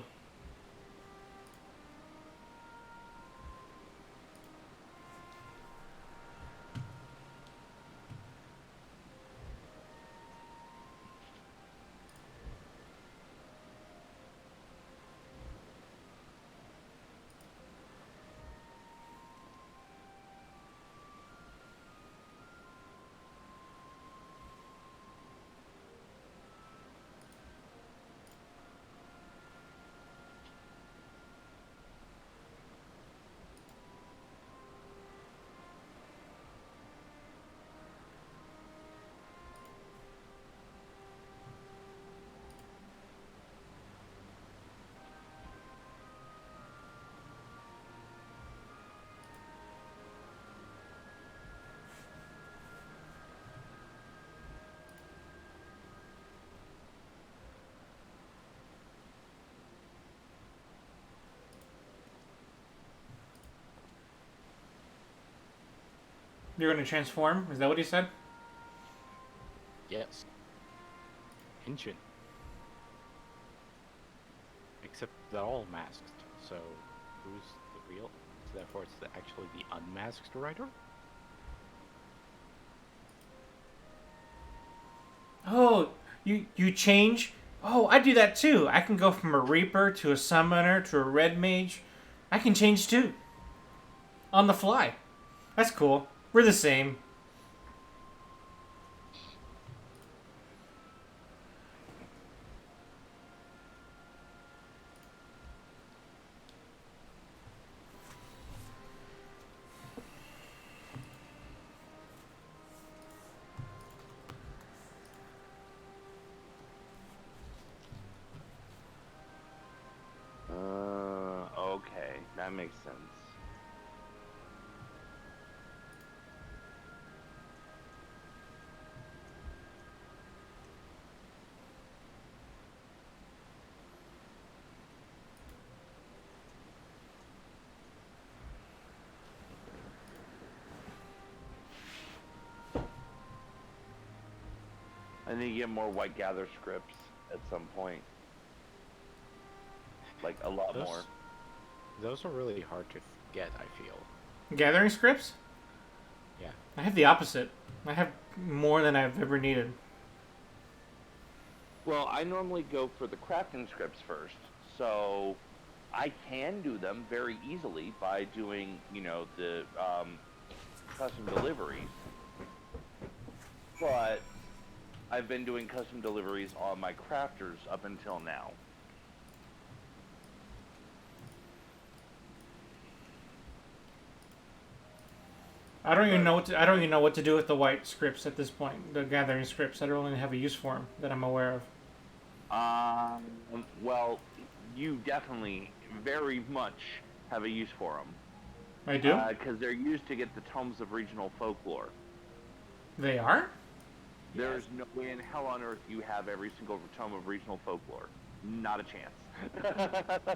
You're gonna transform? Is that what he said? Yes. Ancient. Except they're all masked, so who's the real? So therefore it's actually the unmasked writer? Oh, you change? Oh, I do that too. I can go from a Reaper to a Summoner to a Red Mage. I can change too. On the fly. That's cool. We're the same. Okay, that makes sense. I need to get more White Gather scripts at some point. Like, a lot more. Those are really hard to get, I feel. Gathering scripts? Yeah. I have the opposite. I have more than I've ever needed. Well, I normally go for the crafting scripts first, so I can do them very easily by doing, you know, the custom deliveries. But I've been doing custom deliveries on my crafters up until now. I don't even know what to do with the white scripts at this point. The gathering scripts. I don't really have a use for them that I'm aware of. Well, you definitely very much have a use for them. I do? Because they're used to get the tomes of regional folklore. They are? There's no way in hell on earth you have every single tome of regional folklore. Not a chance.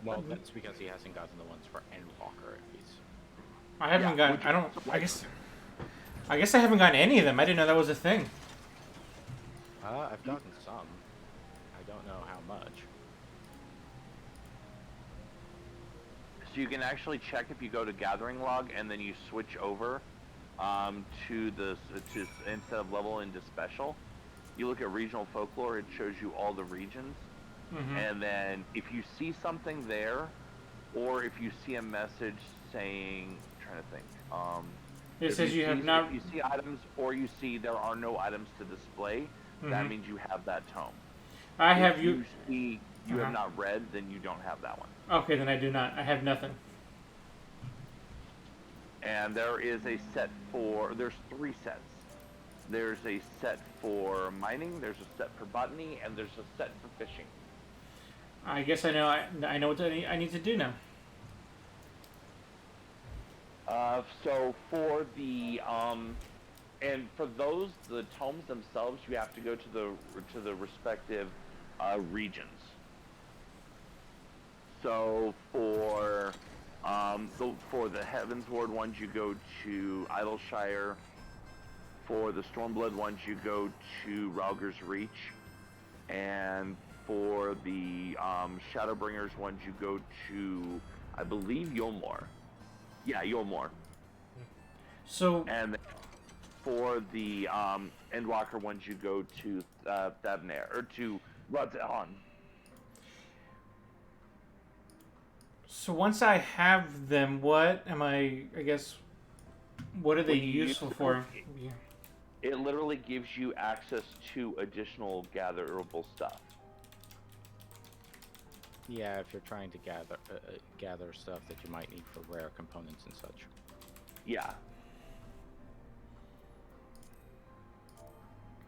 Well, that's because he hasn't gotten the ones for Endwalker, at least. I haven't gotten. I guess I haven't gotten any of them. I didn't know that was a thing. I've gotten some. I don't know how much. So you can actually check if you go to Gathering Log and then you switch over to instead of level into special. You look at regional folklore. It shows you all the regions, and then if you see something there, or if you see a message saying, I'm trying to think. It says you have not. If you see items, or you see there are no items to display, that means you have that tome. I have if you see you have not read, then you don't have that one. Okay, then I do not. I have nothing. And there is a set for. There's 3 sets. There's a set for mining. There's a set for botany, and there's a set for fishing. I guess I know. I know what I need to do now. So for the and for those, the tomes themselves, you have to go to the respective regions. So for the Heavensward ones, you go to Idleshire. For the Stormblood ones, you go to Rauger's Reach, and for the Shadowbringers ones, you go to, I believe, Yulmore. Yeah, Yulmore. So. And for the Endwalker ones, you go to Thavnair, or to Radz-at-Han. So once I have them, what am I guess, what are they useful for? Yeah. It literally gives you access to additional gatherable stuff. Yeah, if you're trying to gather stuff that you might need for rare components and such. Yeah.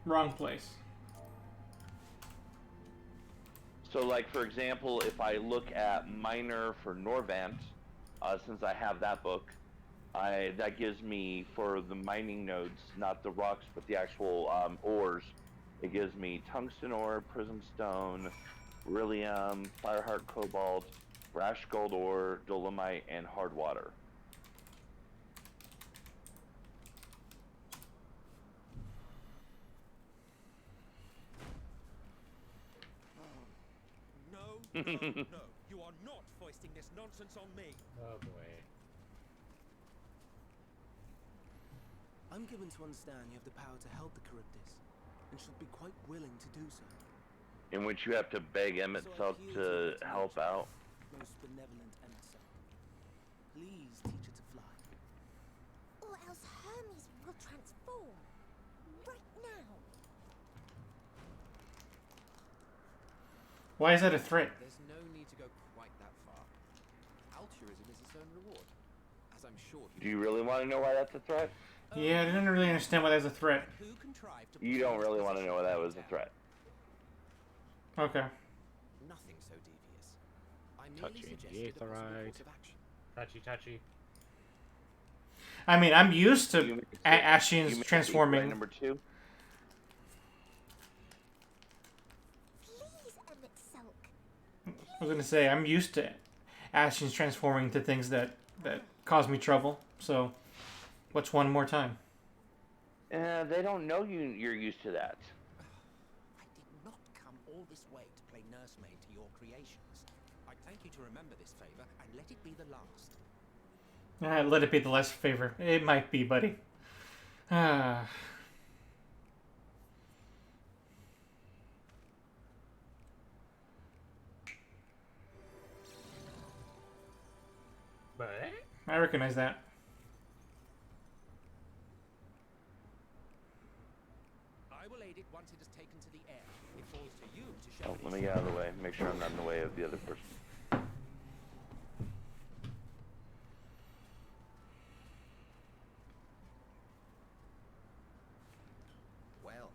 Wrong place. So, like, for example, if I look at Miner for Norvant, since I have that book, that gives me, for the mining nodes, not the rocks, but the actual ores, it gives me tungsten ore, prism stone, beryllium, fireheart cobalt, brash gold ore, dolomite, and hard water. No, you are not foisting this nonsense on me. Oh boy. I'm given to understand you have the power to help the Charybdis, and should be quite willing to do so. In which you have to beg Emmett Selk to help out. Most benevolent Emmett Selk. Please teach her to fly. Or else Hermes will transform. Right now. Why is that a threat? There's no need to go quite that far. Altruism is its own reward, as I'm sure he Do you really want to know why that's a threat? Yeah, I didn't really understand why that's a threat. You don't really want to know why that was a threat. Okay. Nothing so devious. I merely Touching suggested the a possible aetherite. course of action. Touchy. I mean, I'm used to You made Ashians it transforming. right, number 2. Please, Emmett Selk. I was gonna say I'm used to Ashians transforming to things that cause me trouble. So, what's one more time? They don't know you're used to that. I did not come all this way to play nursemaid to your creations. I thank you to remember this favor and let it be the last. Let it be the last favor. It might be, buddy. Ah. But I recognize that. I will aid it once it is taken to the air. It falls to you to show Oh, it let is me get out of the way. Make sure I'm not in the way of the other person. Well,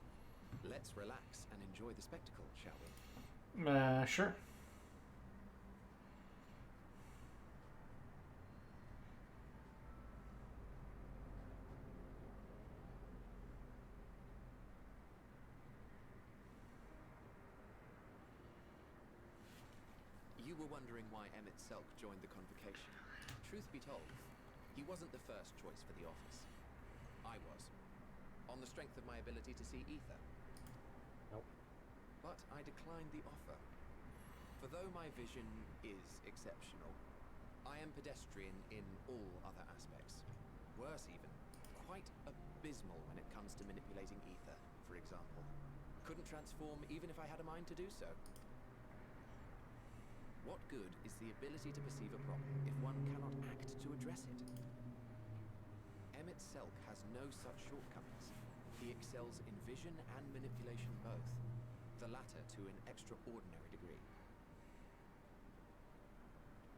let's relax and enjoy the spectacle, shall we? Sure. You were wondering why Emmett Selk joined the convocation. Truth be told, he wasn't the first choice for the office. I was. On the strength of my ability to see ether. Nope. But I declined the offer. For though my vision is exceptional, I am pedestrian in all other aspects. Worse even, quite abysmal when it comes to manipulating ether, for example. Couldn't transform even if I had a mind to do so. What good is the ability to perceive a problem if one cannot act to address it? Emmett Selk has no such shortcomings. He excels in vision and manipulation both, the latter to an extraordinary degree.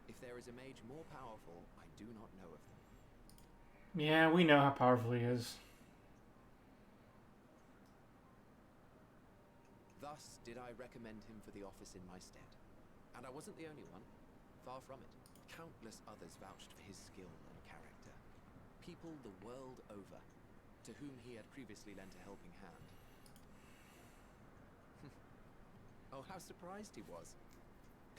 If there is a mage more powerful, I do not know of them. Yeah, we know how powerful he is. Thus did I recommend him for the office in my stead. And I wasn't the only one. Far from it. Countless others vouched for his skill and character. People the world over, to whom he had previously lent a helping hand. Oh, how surprised he was.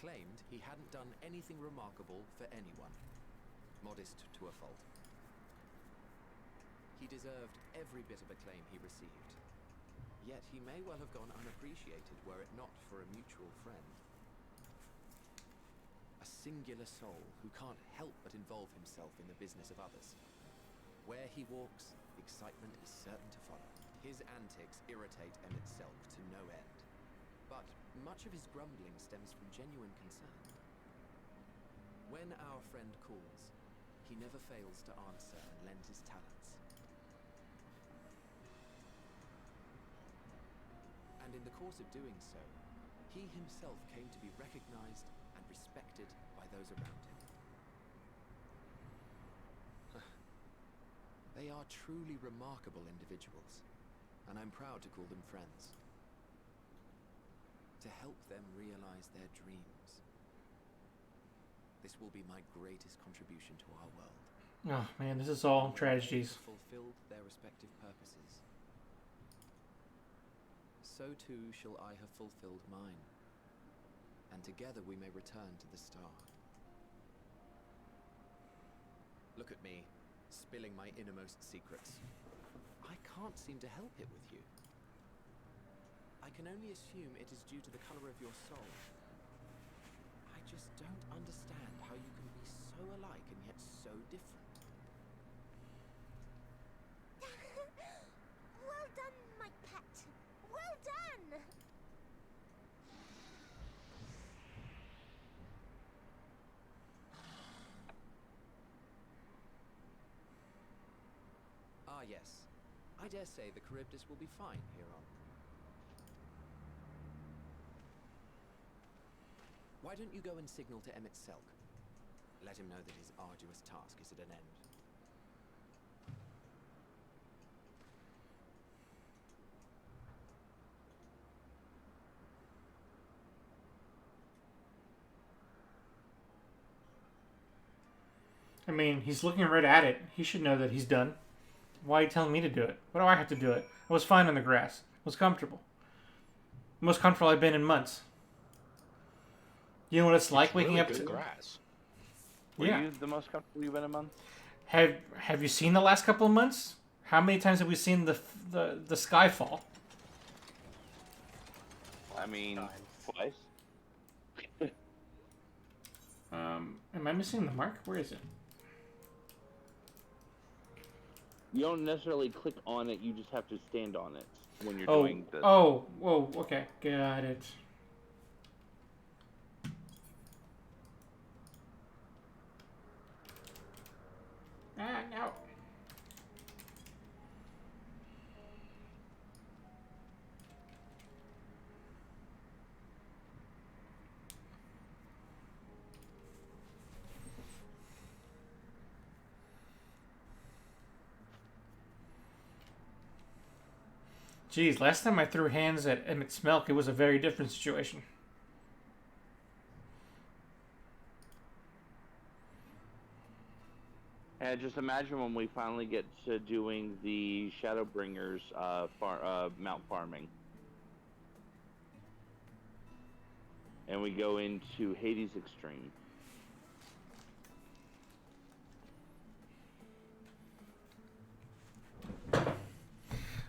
Claimed he hadn't done anything remarkable for anyone. Modest to a fault. He deserved every bit of acclaim he received. Yet he may well have gone unappreciated were it not for a mutual friend. A singular soul who can't help but involve himself in the business of others. Where he walks, excitement is certain to follow. His antics irritate Emmett Selk to no end. But much of his grumbling stems from genuine concern. When our friend calls, he never fails to answer and lend his talents. And in the course of doing so, he himself came to be recognized and respected by those around him. They are truly remarkable individuals, and I'm proud to call them friends. To help them realize their dreams. This will be my greatest contribution to our world. Oh man, this is all tragedies. Fulfilled their respective purposes. So too shall I have fulfilled mine, and together we may return to the star. Look at me, spilling my innermost secrets. I can't seem to help it with you. I can only assume it is due to the color of your soul. just don't understand how you can be so alike and yet so different. Well done, my pet. Well done. Ah, yes. I dare say the Charybdis will be fine here on. Why don't you go and signal to Emmett Selk? Let him know that his arduous task is at an end. I mean, he's looking right at it. He should know that he's done. Why are you telling me to do it? Why do I have to do it? I was fine on the grass. I was comfortable. Most comfortable I've been in months. You know what it's like waking really up good to grass. Were Yeah. you the most comfortable you've been in months? Have you seen the last couple of months? How many times have we seen the sky fall? I mean, twice. Am I missing the mark? Where is it? You don't necessarily click on it, you just have to stand on it when you're Oh, doing this. oh, whoa, okay, got it. Ah, no. Geez, last time I threw hands at Emmett Smelk, it was a very different situation. And just imagine when we finally get to doing the Shadowbringers mount farming. And we go into Hades Extreme.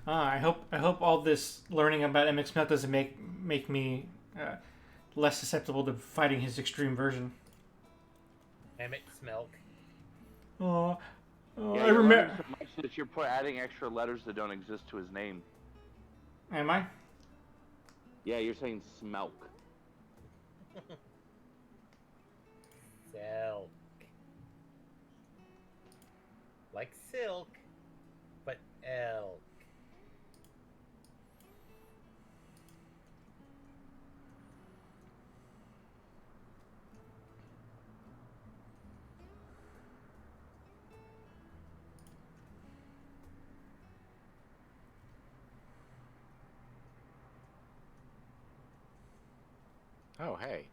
I hope all this learning about Emmett Smelk doesn't make me less susceptible to fighting his extreme version. Emmett Smelk. Oh, Yeah, I you're remember. learning so much that you're adding extra letters that don't exist to his name. Am I? Yeah, you're saying Smelk. Silk. Like silk, but elk. Oh, hey.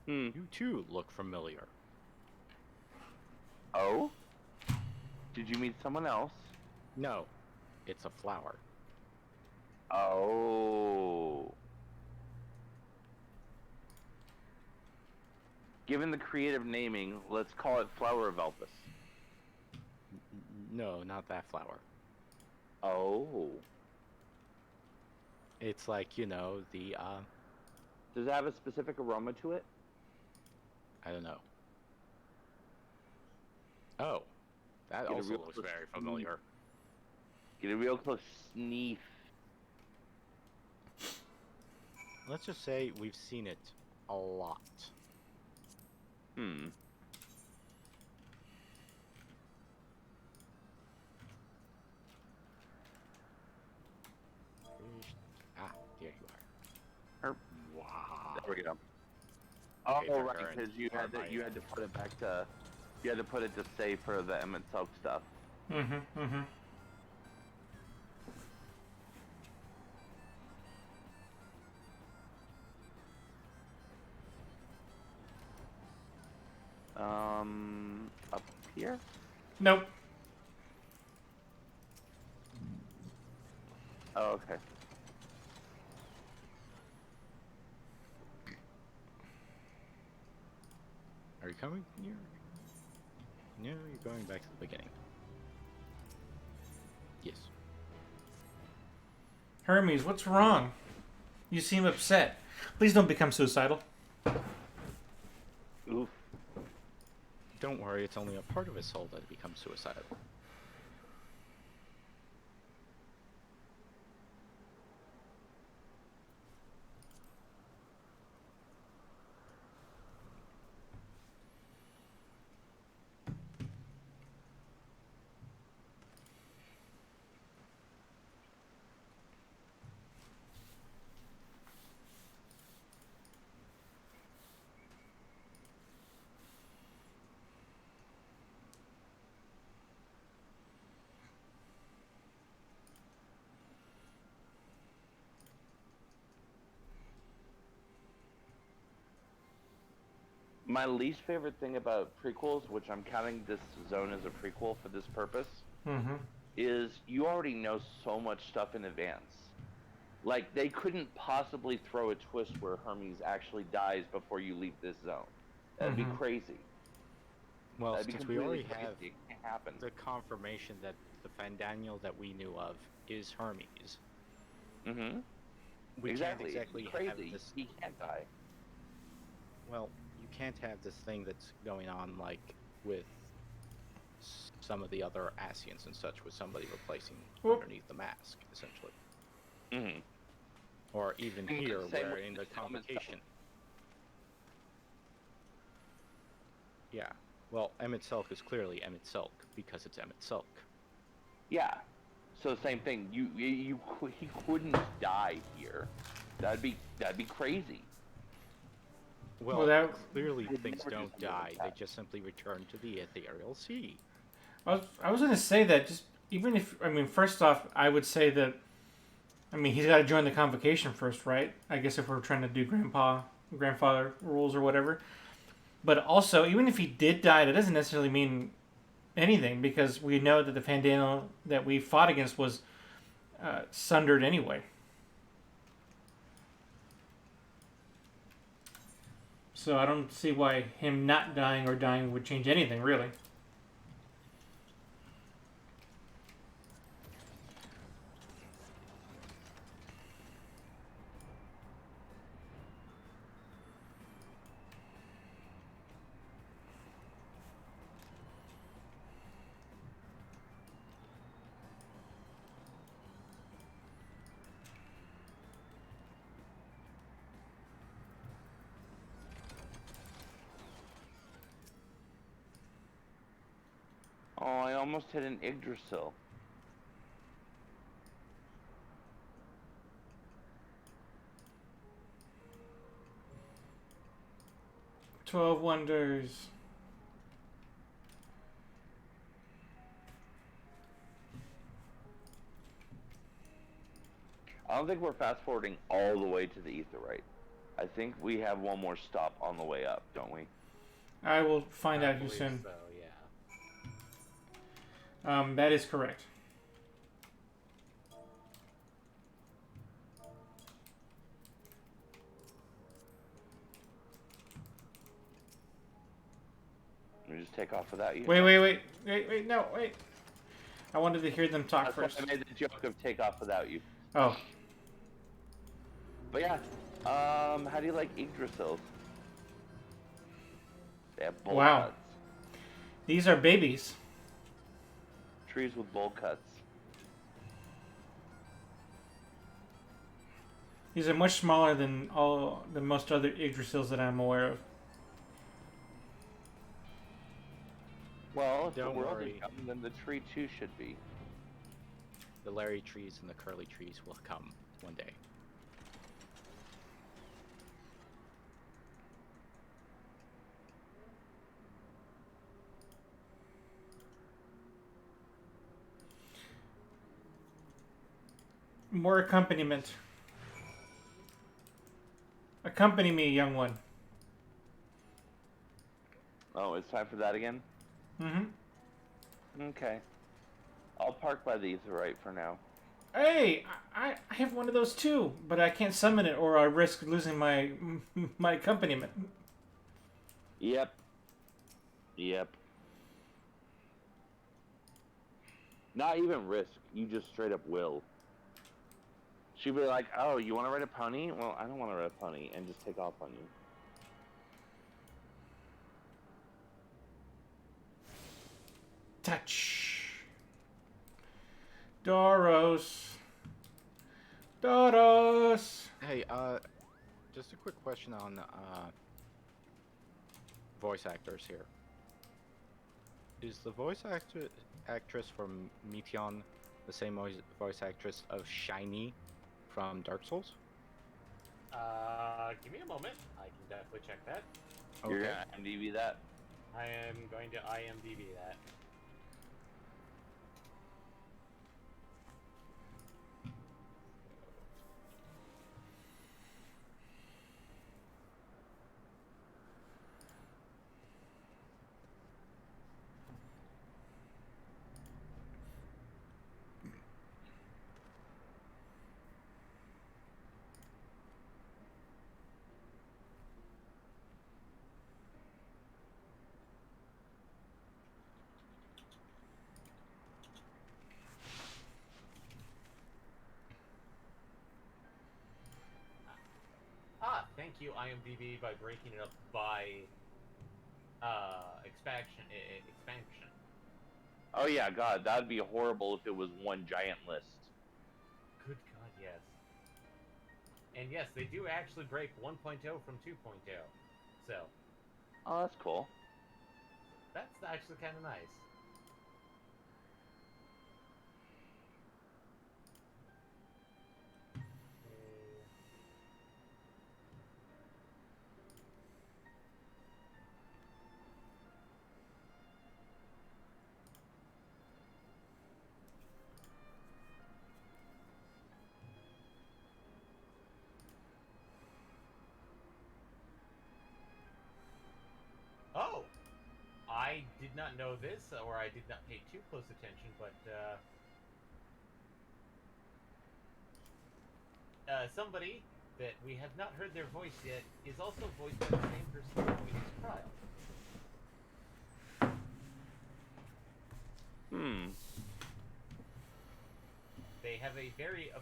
You too look familiar. Oh? Did you meet someone else? No, it's a flower. Oh. Given the creative naming, let's call it Flower of Elvis. No, not that flower. Oh. It's like, you know, the, Does it have a specific aroma to it? I don't know. Oh, that Get a also real looks close very familiar. Get a real close sniff. Let's just say we've seen it a lot. Ah, there you are. Wow. There we go. Oh, Paper right, current because you had to put it back to, you had to put it to save for the Emmett Selk stuff. Mm-hmm. Up here? Nope. Oh, okay. Are you coming here? No, you're going back to the beginning. Yes. Hermes, what's wrong? You seem upset. Please don't become suicidal. Don't worry, it's only a part of his soul that becomes suicidal. My least favorite thing about prequels, which I'm counting this zone as a prequel for this purpose, Mm-hmm. is you already know so much stuff in advance. Like, they couldn't possibly throw a twist where Hermes actually dies before you leave this zone. That'd be Mhm. crazy. Well, That'd be since we completely already have crazy. It can't happen. the confirmation that the Fandaniel that we knew of is Hermes, Mm-hmm. we can't Exactly. exactly It's have crazy. this. He can't die. Well, you can't have this thing that's going on like with some of the other Asians and such, with somebody replacing Whoop. underneath the mask, essentially. Mm-hmm. Or even And here, same where with in the the film itself. convocation. Yeah. Well, Emmett Selk is clearly Emmett Selk because it's Emmett Selk. Yeah. So same thing. He couldn't die here. That'd be crazy. Well, that clearly would things never do don't something like die; they that. just simply return to the ethereal sea. I was gonna say that just even if I mean first off I would say that I mean he's got to join the convocation first, right? I guess if we're trying to do grandfather rules or whatever. But also even if he did die, that doesn't necessarily mean anything because we know that the Fandano that we fought against was sundered anyway. So I don't see why him not dying or dying would change anything, really. Oh, I almost hit an Yggdrasil. "12 Wonders." I don't think we're fast forwarding all the way to the Aetheryte. I think we have one more stop on the way up, don't we? I will find I out here believe soon. So, yeah. That is correct. Let me just take off without you. Wait, no, wait. I wanted to hear them talk That's first. why I made the joke of take off without you. Oh. But yeah, how do you like Yggdrasils? They have bowl Wow. cuts. These are babies. Trees with bowl cuts. These are much smaller than most other Yggdrasils that I'm aware of. Well, if Don't the world worry. is young, then the tree too should be. The Larry trees and the curly trees will come one day. More accompaniment. Accompany me, young one. Oh, it's time for that again? Mm-hmm. Okay. I'll park by the Aetheryte for now. Hey, I have one of those too, but I can't summon it or I risk losing my accompaniment. Yep. Yep. Not even risk. You just straight up will. She'd be like, oh, you want to ride a pony? Well, I don't want to ride a pony, and just take off on you. touch. Doros. Doros. Hey, just a quick question on voice actors here. Is the actress from Meteon the same voice actress of Shiny from Dark Souls? Give me a moment. I can definitely check that. Okay. You're gonna IMDb that? I am going to IMDb that. Thank you, IMDb, by breaking it up by expansion. Oh yeah, God, that'd be horrible if it was one giant list. Good God, yes. And yes, they do actually break 1.0 from 2.0. So. Oh, that's cool. That's actually kind of nice. Oh! I did not know this, or I did not pay too close attention, but, somebody that we have not heard their voice yet is also voiced by the same person who voiced Trial. They have a very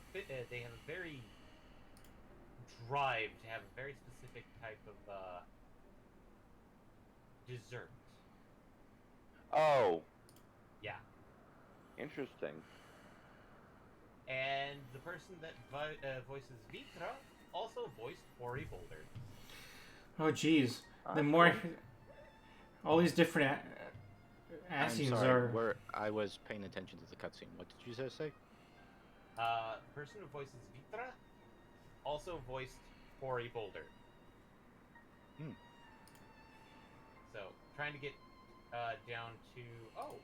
drive to have a very specific type of dessert. Oh. Yeah. Interesting. And the person that voices Vitra also voiced Ori Boulder. Oh, geez. The more... all these different I'm sorry, I was paying attention to the cutscene. What did you just say? The person who voices Vitra also voiced Ori Boulder. So, trying to get down to... Oh.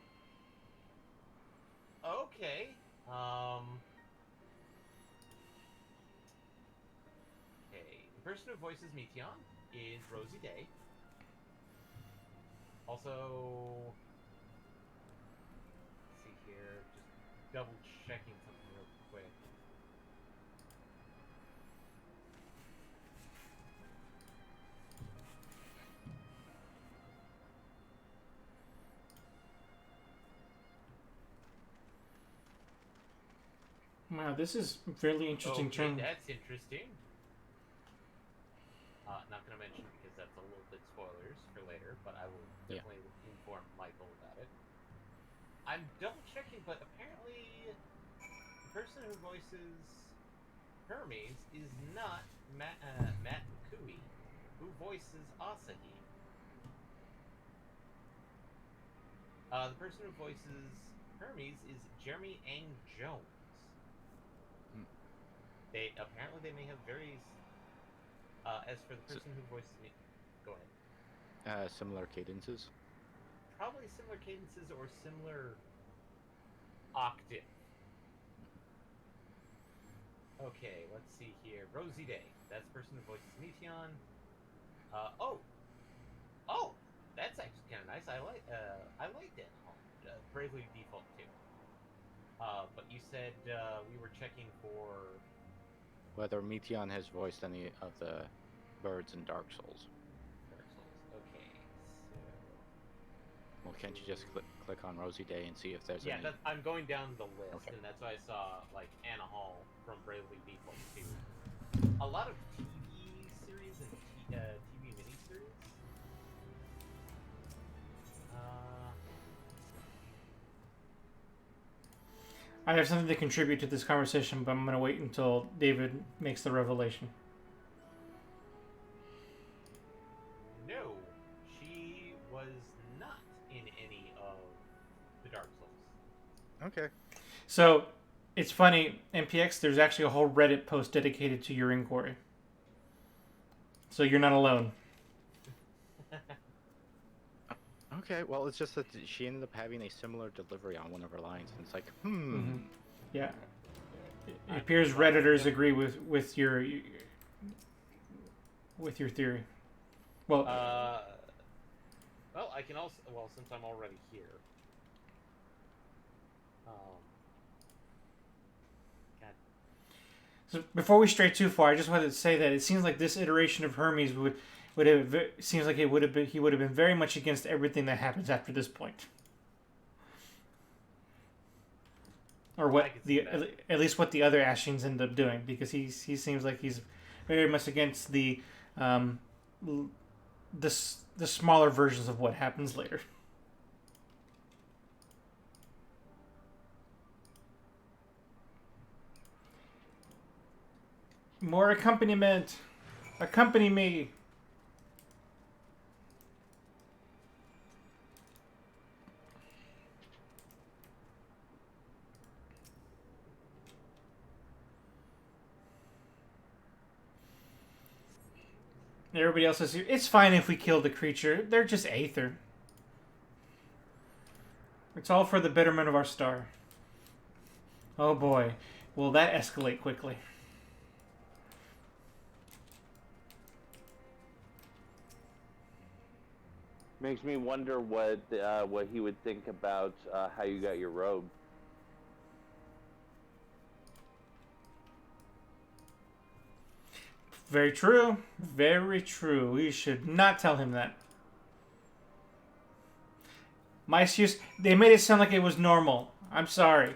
Okay. Okay. The person who voices Meteon is Rosie Day. Also... Let's see here. Just double checking something real quick. Wow, this is really interesting. Okay, that's interesting. Not gonna mention because that's a little bit spoilers for later, but I will definitely inform Michael about it. I'm double checking, but apparently the person who voices Hermes is not Matt McCooey, who voices Asahi. The person who voices Hermes is Jeremy Ang Jones. They may have very. As for the person who voices me, go ahead. Similar cadences. Probably similar cadences or similar octave. Okay, let's see here. Rosie Day. That's the person who voices Meteon. Oh, that's actually kind of nice. I like that. Bravely Default too. But you said we were checking for whether Meteon has voiced any of the birds in Dark Souls. Dark Souls. Okay. So. Well, can't you just click on Rosie Day and see if there's any? Yeah, I'm going down the list, Okay. and that's why I saw like Anna Hall from Bravely Default too. A lot of TV series and TV miniseries. I have something to contribute to this conversation, but I'm going to wait until David makes the revelation. No, she was not in any of the Dark Souls. Okay. So, it's funny, MPX, there's actually a whole Reddit post dedicated to your inquiry. So you're not alone. Okay, well, it's just that she ended up having a similar delivery on one of her lines, and it's like, Yeah. It appears Redditors agree with your theory. Well, well, I can also, well, since I'm already here. God. So before we stray too far, I just wanted to say that it seems like this iteration of Hermes would have seems like he would have been very much against everything that happens after this point. Or what at least what the other Ashians end up doing, because he seems like he's very much against the smaller versions of what happens later. More accompaniment. Accompany me. Everybody else is here. It's fine if we kill the creature. They're just aether. It's all for the betterment of our star. Oh boy. Will that escalate quickly. Makes me wonder what he would think about how you got your robe. Very true. Very true. We should not tell him that. My excuse, they made it sound like it was normal. I'm sorry.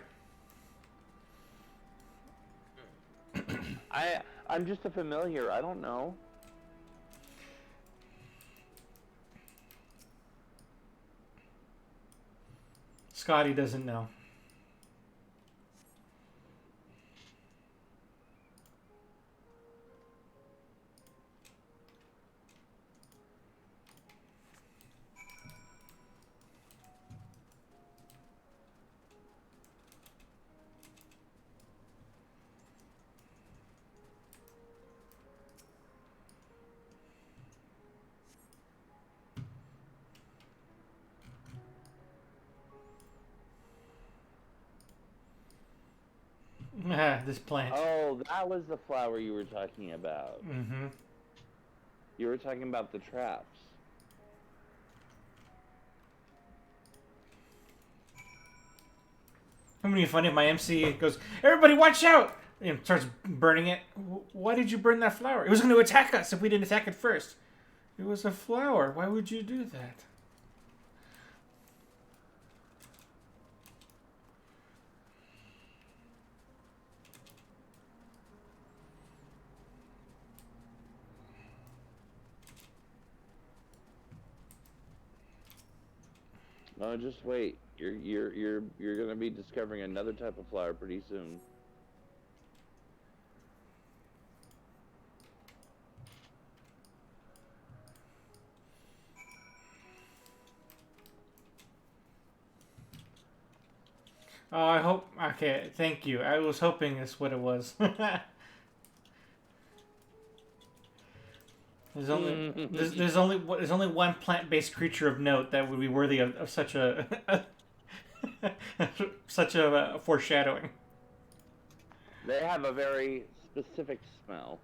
I'm just a familiar. I don't know. Scotty doesn't know. This plant. Oh, that was the flower you were talking about. Mm-hmm. You were talking about the traps. It would be funny if my MC goes, "Everybody watch out!" and starts burning it. Why did you burn that flower? It was going to attack us if we didn't attack it first. It was a flower. Why would you do that? No, just wait. You're gonna be discovering another type of flower pretty soon. Oh, I hope. Okay, thank you. I was hoping that's what it was. There's only one plant-based creature of note that would be worthy of such a such a foreshadowing. They have a very specific smell.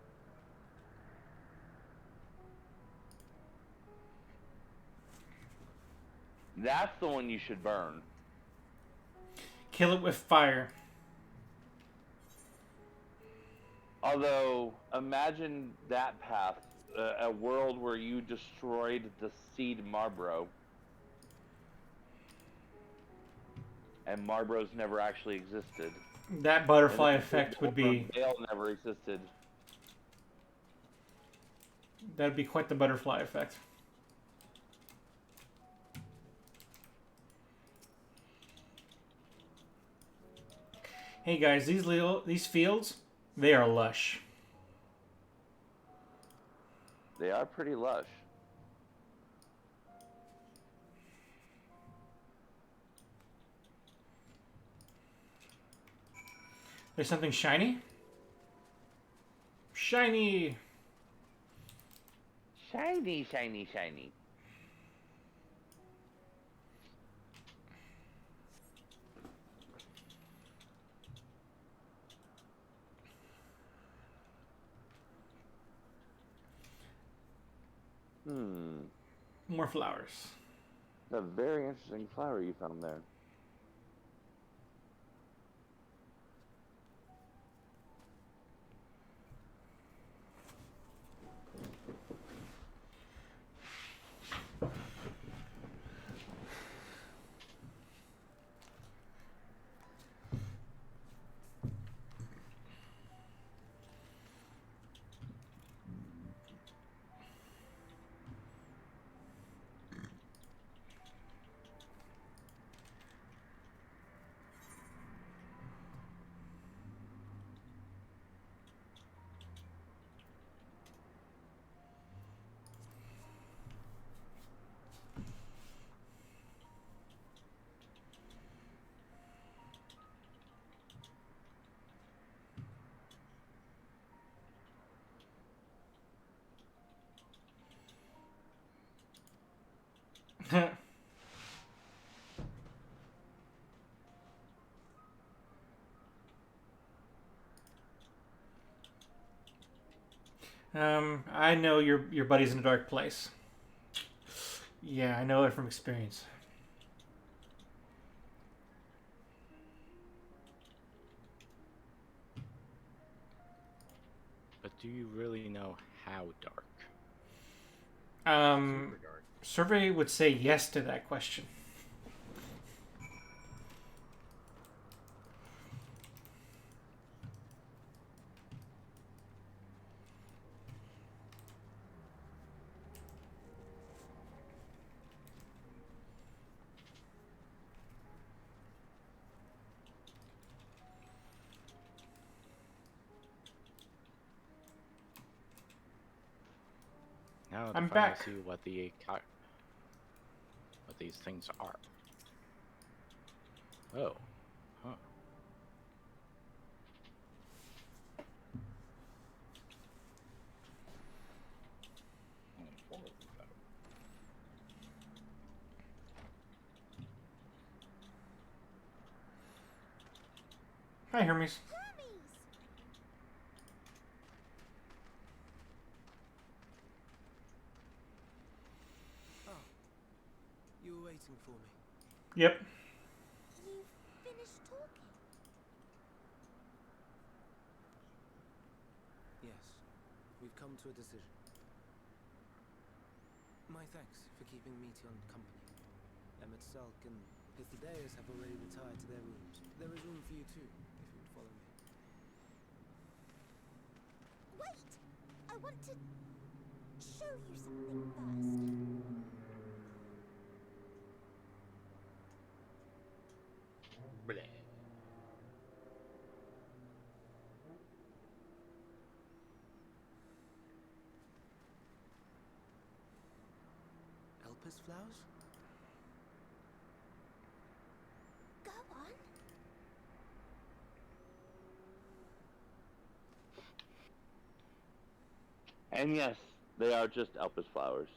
That's the one you should burn. Kill it with fire. Although, imagine that path, a world where you destroyed the seed Marbro. And Marbros never actually existed. That butterfly effect would be... Veil never existed. That'd be quite the butterfly effect. Hey guys, these fields, they are lush. They are pretty lush. There's something shiny. Shiny. Shiny, shiny, shiny. More flowers. A very interesting flower you found there. I know your buddy's in a dark place. Yeah, I know it from experience. But do you really know how dark? Super dark. Survey would say yes to that question. Now I'm to back. see what these things are. Oh. Huh. Hi, Hermes. Oh, you were waiting for me. Yep. You finished talking? Yes, we've come to a decision. My thanks for keeping Meteon company. Emmett Selk and Pithideus have already retired to their rooms. There is room for you too, if you would follow me. Wait! I want to show you something first. Elpis flowers? Go on. And yes, they are just Elpis flowers.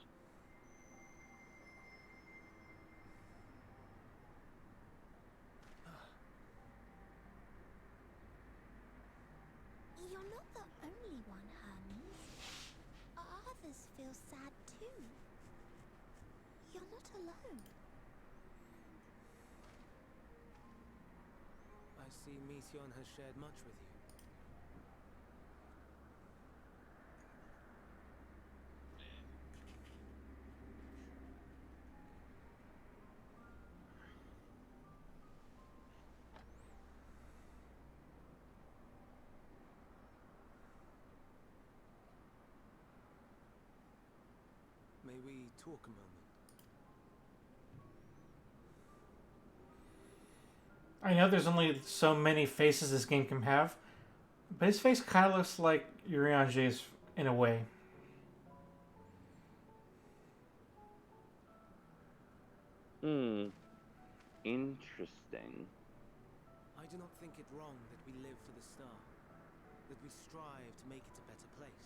You're not the only one, Hermes. Others feel sad too. You're not alone. I see Meteon has shared much with you. May we talk a moment? I know there's only so many faces this game can have, but his face kind of looks like Urianger's in a way. Interesting. I do not think it wrong that we live for the star, that we strive to make it a better place.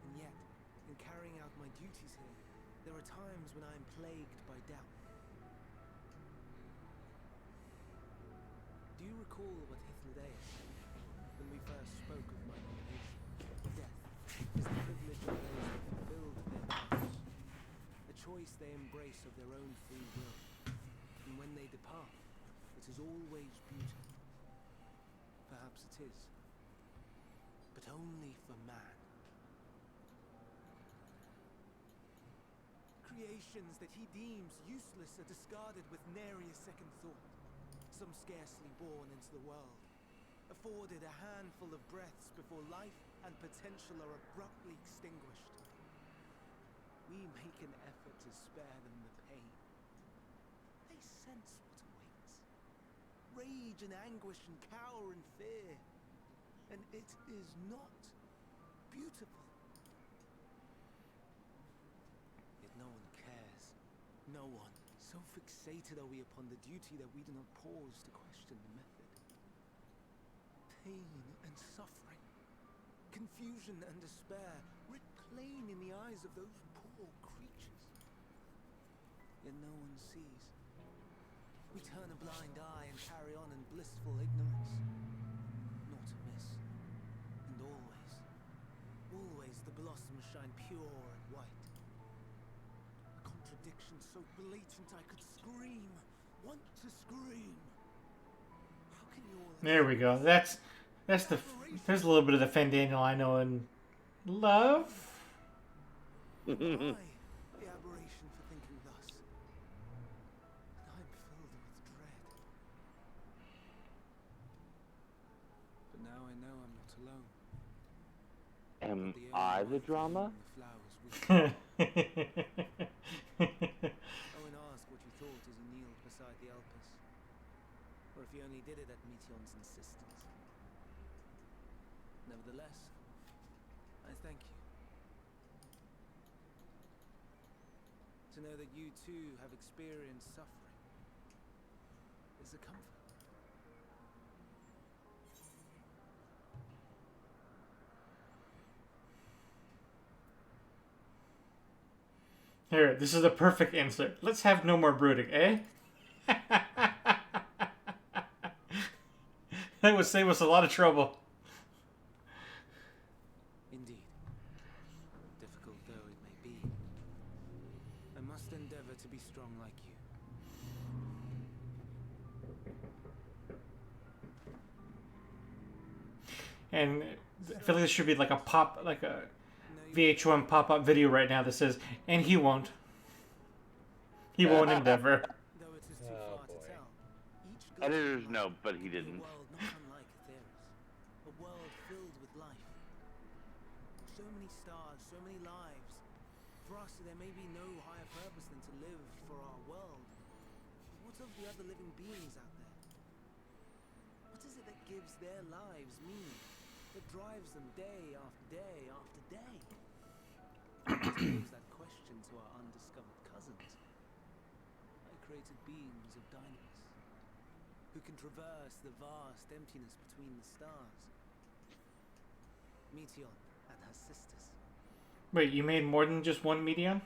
And yet, in carrying out my duties here, there are times when I am plagued by doubt. Do you recall what Hythlodaeus said when we first spoke of my nomination? Death is the privilege of those who fulfilled their purpose, a choice they embrace of their own free will. And when they depart, it is always beautiful. Perhaps it is, but only for man. Creations that he deems useless are discarded with nary a second thought. Some scarcely born into the world, afforded a handful of breaths before life and potential are abruptly extinguished. We make an effort to spare them the pain. They sense what awaits. Rage and anguish and cower and fear. And it is not beautiful. Yet no one cares. No one. So fixated are we upon the duty that we do not pause to question the method. Pain and suffering, confusion and despair, writ plain in the eyes of those poor creatures. Yet no one sees. We turn a blind eye and carry on in blissful ignorance. Not amiss. And always, always the blossoms shine pure and white. Contradiction so blatant I could scream. Want to scream. How can you all... There we go. That's the... There's a little bit of the Fendaniel I know and love. I, the aberration for thinking thus. And I'm filled with dread. But now I know I'm not alone. Am I the drama? Owen asked what you thought as he kneeled beside the Alpus, or if he only did it at Meteon's insistence. Nevertheless, I thank you. To know that you too have experienced suffering is a comfort. Here, this is the perfect answer. Let's have no more brooding, eh? That would save us a lot of trouble. Indeed. Difficult though it may be, I must endeavor to be strong like you. And I feel like this should be like a VH1 pop-up video right now that says, and he won't. He won't endeavor. Oh boy. Editors know, but he didn't. A world not unlike Atheris. A world filled with life. So many stars, so many lives. For us, there may be no higher purpose than to live for our world. What of the other living beings out there? What is it that gives their lives meaning? That drives them day after day after day? To pose that question to our undiscovered cousins. I created beings of dynamis, who can traverse the vast emptiness between the stars. Meteon and her sisters. Wait, you made more than just one Meteon?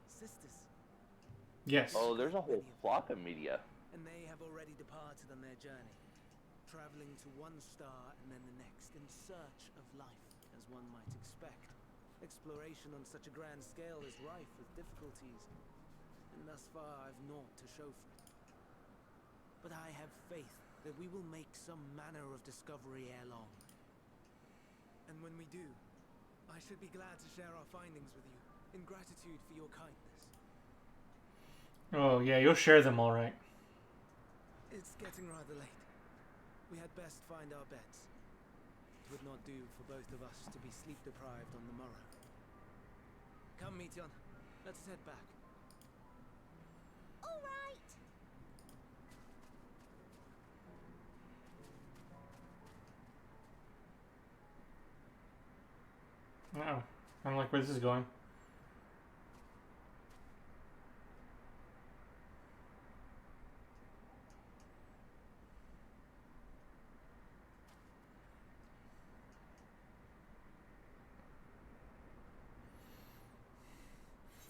Sisters. Yes. Oh, there's a whole flock of media. And they have already departed on their journey, traveling to one star and then the next in search of life, as one might expect. Exploration on such a grand scale is rife with difficulties, and thus far I've naught to show for it. But I have faith that we will make some manner of discovery ere long. And when we do, I should be glad to share our findings with you, in gratitude for your kindness. Oh, yeah, you'll share them all right. It's getting rather late. We had best find our beds. It would not do for both of us to be sleep deprived on the morrow. Come, Meteon. Let us head back. I don't like where this is going.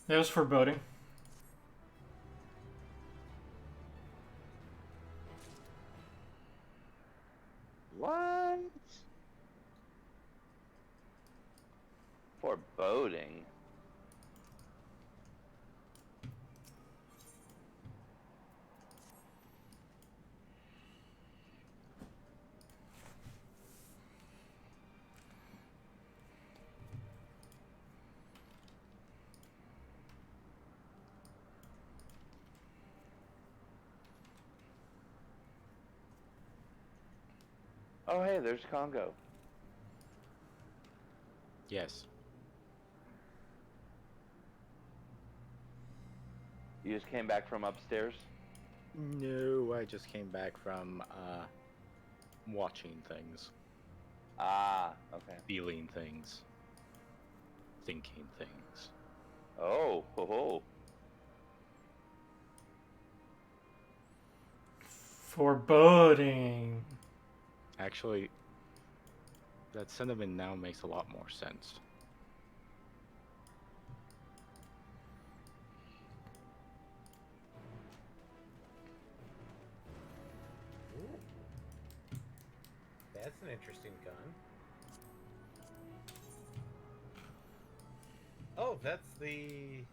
That was foreboding. What? Foreboding. Oh, hey, there's Congo. Yes. You just came back from upstairs? No, I just came back from watching things. Ah, okay. Feeling things. Thinking things. Oh, ho ho. Foreboding. Actually, that sentiment now makes a lot more sense. Ooh. That's an interesting gun. Oh, that's the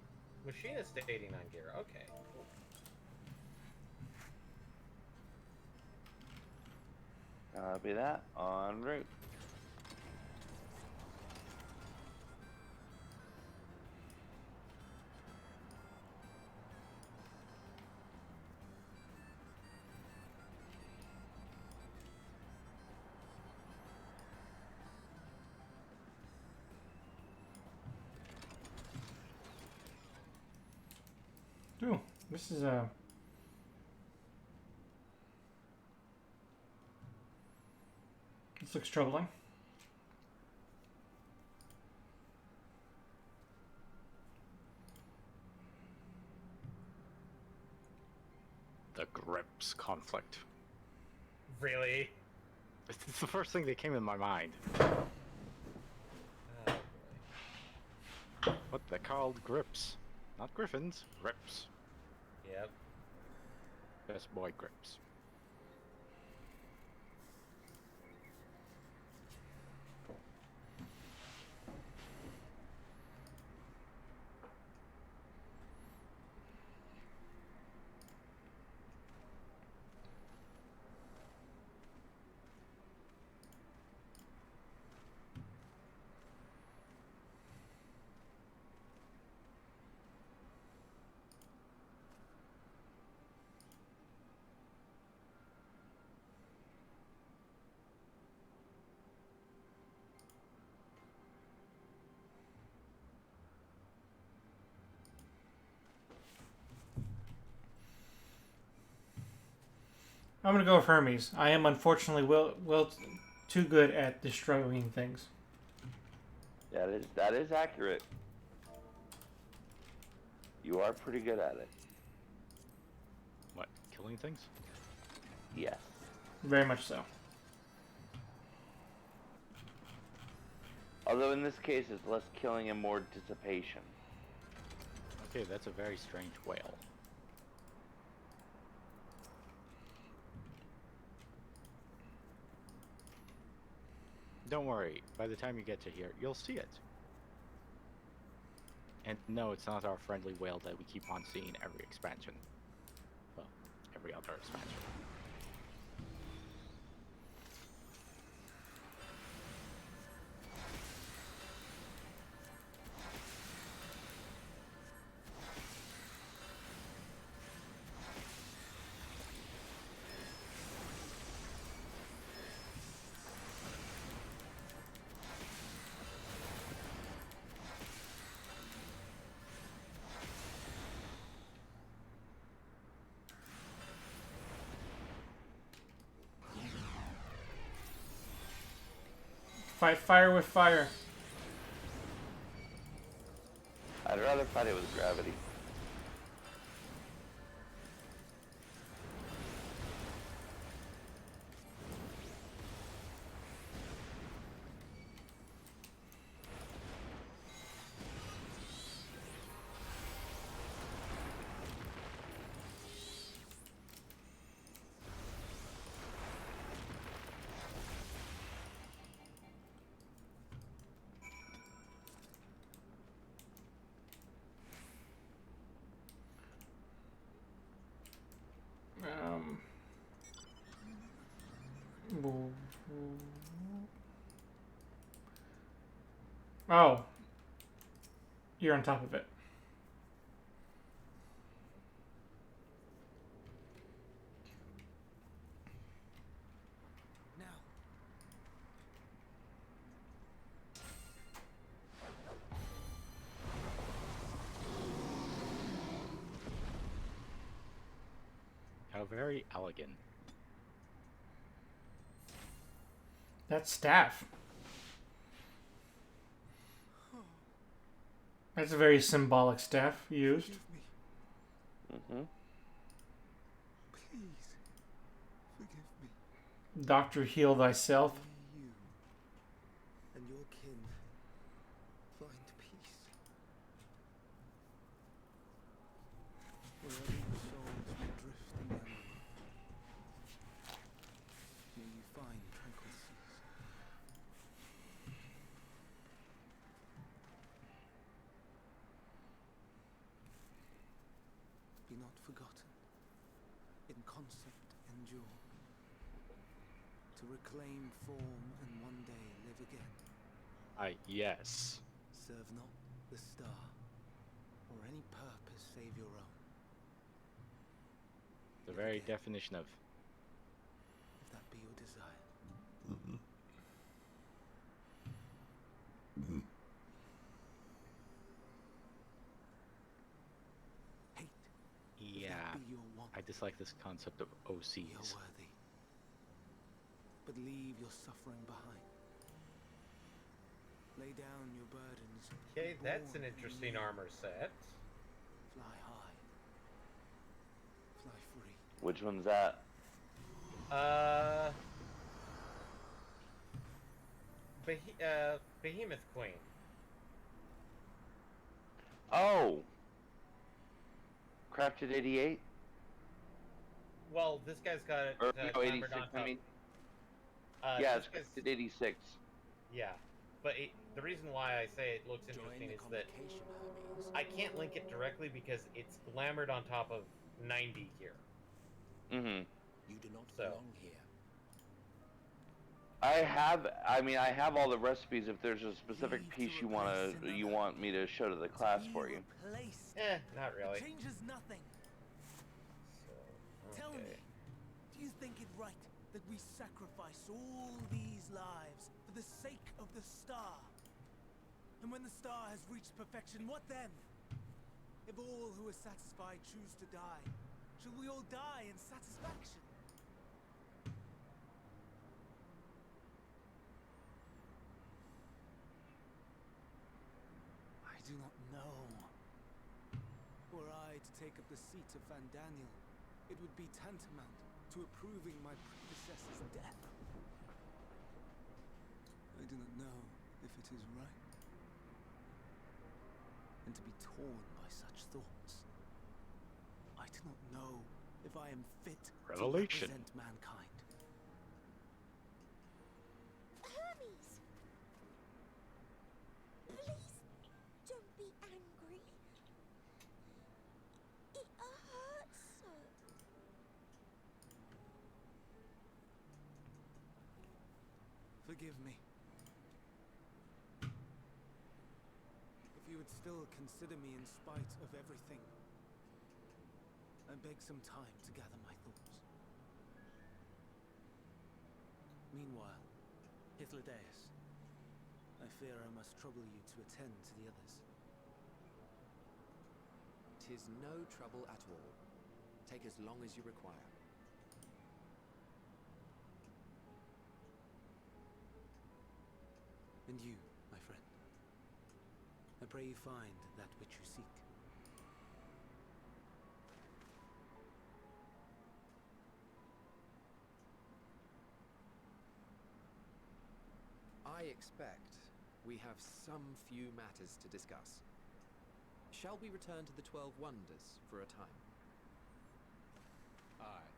machinist 89 gear. Okay. Cool. Copy that. En route. Ooh, this is this looks troubling. The Grips conflict. Really? It's the first thing that came in my mind. Oh, boy. What they're called Grips. Not Griffins, Grips. Yep. Best boy Grips. I'm gonna go with Hermes. I am unfortunately well too good at destroying things. That is accurate. You are pretty good at it. What, killing things? Yes. Very much so. Although in this case, it's less killing and more dissipation. Okay, that's a very strange whale. Don't worry, by the time you get to here, you'll see it. And no, it's not our friendly whale that we keep on seeing every expansion. Well, every other expansion. Fight fire with fire. I'd rather fight it with gravity. Oh, you're on top of it. How very elegant. That staff. That's a very symbolic staff used. Mm-hmm. Please, forgive me. Doctor, heal thyself. May you and your kin find peace. Wherever your souls may drift in the underworld, may you find tranquil seas. Be not forgotten, in concept endure, to reclaim form and one day live again. Yes. Serve not the star, or any purpose save your own. The very definition of. If that be your desire. Hate. Yeah. Be your want. I dislike this concept of OCs. You're worthy. But leave your suffering behind. Lay down your burdens. Okay, Be that's born an interesting anew. armor set. Fly high. Fly free. Which one's that? Behemoth Queen. Oh! Crafted 88? Well, this guy's got it. Or, no, clambered 86, on top. I mean. Yeah, this it's guy's- crafted 86. Yeah, but the reason why I say it looks interesting is that I can't link it directly because it's glamored on top of 90 here. Mm-hmm. You do not So. belong here. I have all the recipes if there's a specific piece you want me to show to the class for you. Not really. Changes nothing. Tell me, do you think it right that we sacrifice all these lives for the sake of the star? And when the star has reached perfection, what then? If all who are satisfied choose to die, shall we all die in satisfaction? I do not know. Were I to take up the seat of Van Daniel, it would be tantamount to approving my predecessor's death. I do not know if it is right. And to be torn by such thoughts, I do not know if I am fit Revelation. to represent mankind. Hermes! Please, don't be angry. It hurts so. Forgive me. If you would still consider me in spite of everything, I beg some time to gather my thoughts. Meanwhile, Hythlodaeus, I fear I must trouble you to attend to the others. 'Tis no trouble at all. Take as long as you require. And you, my friend, I pray you find that which you seek. I expect we have some few matters to discuss. Shall we return to the 12 Wonders for a time? Aye.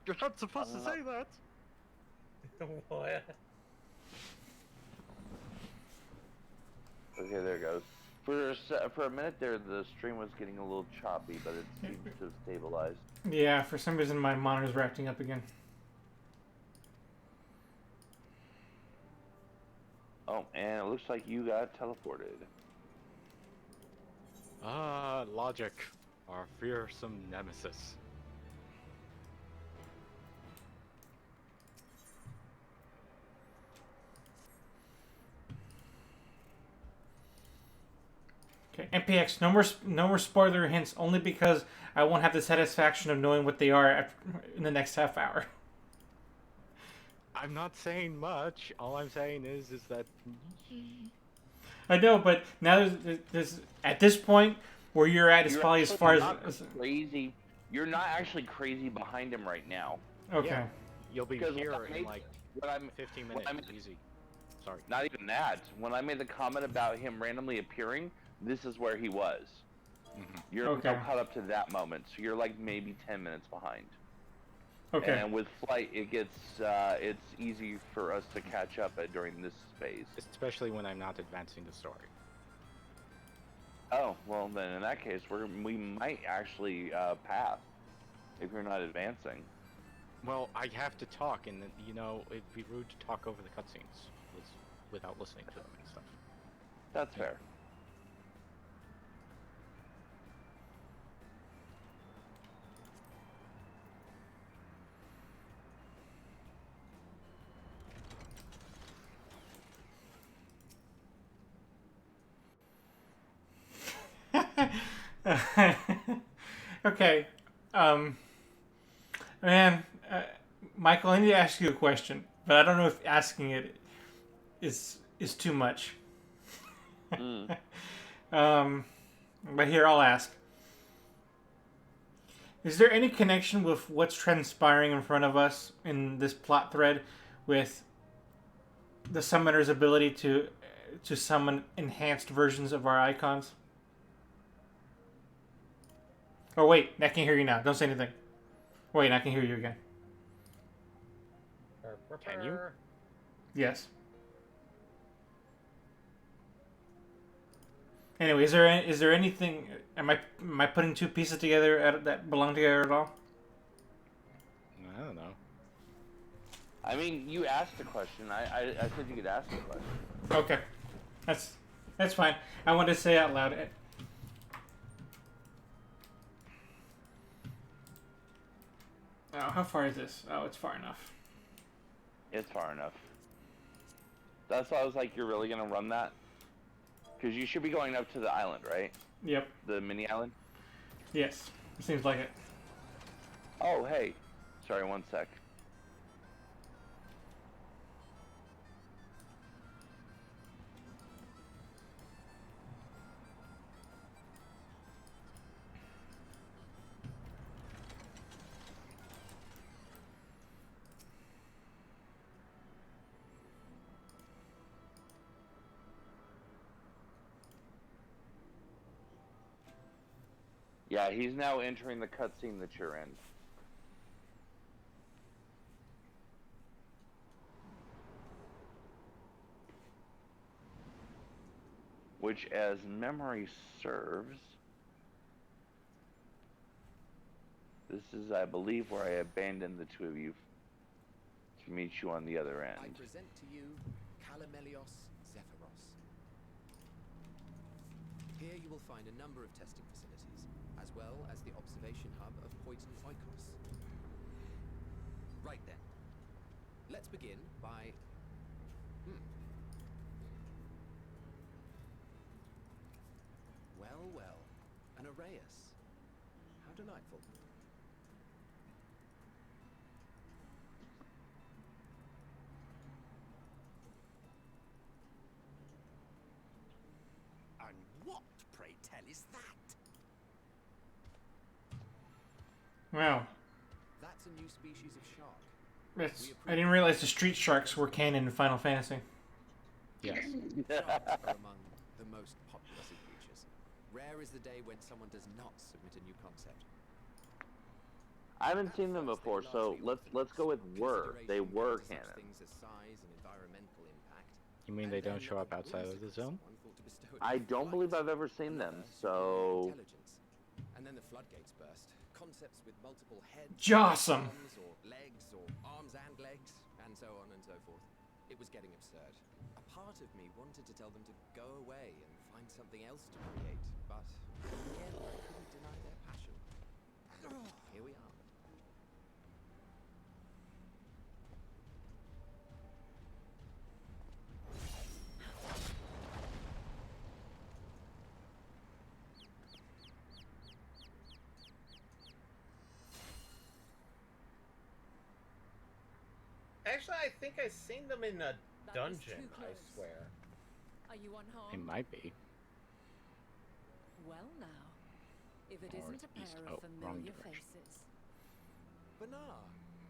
You're not supposed to say that! What? Okay, there it goes. For a minute there, the stream was getting a little choppy, but it seems to have stabilized. Yeah, for some reason my monitor's acting up again. Oh, and it looks like you got teleported. Ah, logic. Our fearsome nemesis. Okay, MPX, no more spoiler hints, only because I won't have the satisfaction of knowing what they are in the next half hour. I'm not saying much. All I'm saying is that... I know, but now there's at this point where you're at is You're probably as actually far not as crazy. You're not actually crazy behind him right now. okay. Yeah, you'll be Because here when I in made- like when I'm- 15 when minutes. I'm- Easy. Sorry. Not even that. When I made the comment about him randomly appearing, this is where he was. You're Okay. now caught up to that moment, so you're like maybe 10 minutes behind. Okay. And with flight, it gets it's easy for us to catch up during this phase. Especially when I'm not advancing the story. Oh, well then in that case, we might actually pass if you're not advancing. Well, I have to talk, and you know, it'd be rude to talk over the cutscenes without listening to them and stuff. That's fair. Okay. Man, Michael, I need to ask you a question, but I don't know if asking it is too much. But here, I'll ask. Is there any connection with what's transpiring in front of us in this plot thread with the summoner's ability to summon enhanced versions of our icons? Oh, wait, I can hear you now. Don't say anything. Wait, I can hear you again. Can you? Yes. Anyway, is there anything? Am I putting two pieces together that belong together at all? I don't know. I mean, you asked the question. I said you could ask the question. Okay, that's fine. I wanted to say out loud. Oh, how far is this? Oh, it's far enough. It's far enough. That's why I was like, you're really gonna run that? Because you should be going up to the island, right? Yep. The mini island? Yes. It seems like it. Oh, hey. Sorry, one sec. Yeah, he's now entering the cutscene that you're in. Which, as memory serves, this is, I believe, where I abandoned the two of you to meet you on the other end. I present to you Calamelios Zephyros. Here you will find a number of testing facilities, as well as the observation hub of Poiton Oikos. Right then. Let's begin by... Well, well. An Arraius. How delightful. What, pray tell, is that? Wow. That's a new species of shark. I didn't realize the street sharks were canon in Final Fantasy. Yes. Sharks are among the most popular sea creatures. Rare is the day when someone does not submit a new concept. I haven't seen them before, so let's go with were. They were canon. Things as size and environmental impact. You mean they don't show up outside of the zone? I don't believe I've ever seen them, so... And then the floodgates burst. Concepts with multiple heads, Jawsome. arms or legs, or arms and legs, and so on and so forth. It was getting absurd. A part of me wanted to tell them to go away and find something else to create, but again, I couldn't deny their passion. And here we are. Actually, I think I've seen them in a dungeon, I swear. Are you unharmed? It might be. Well now, if it Or isn't a east. pair of Oh, wrong familiar direction. faces. Benar,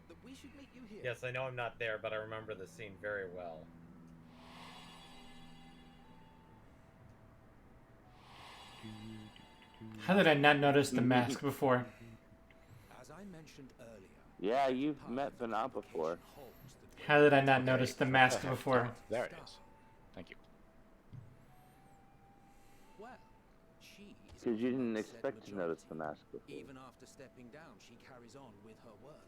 that we should meet you here. Yes, I know I'm not there, but I remember the scene very well. How did I not notice the mask before? As I mentioned earlier, Yeah, you've met Benar before. How did I not notice the mask before? There it is. Thank you. Well, she is Because you didn't a expect to notice the mask before. even after stepping down, she carries on with her work.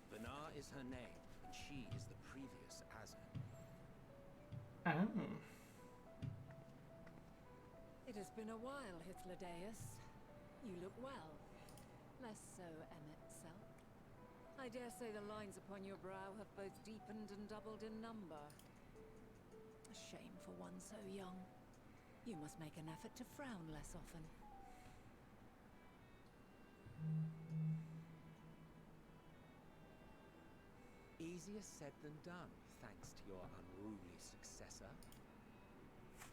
Benar is her name, and she is the previous Azan. Oh. It has been a while, Hythlodaeus. You look well. Less so, Emmet Selk. I dare say the lines upon your brow have both deepened and doubled in number. A shame for one so young. You must make an effort to frown less often. Easier said than done, thanks to your unruly successor.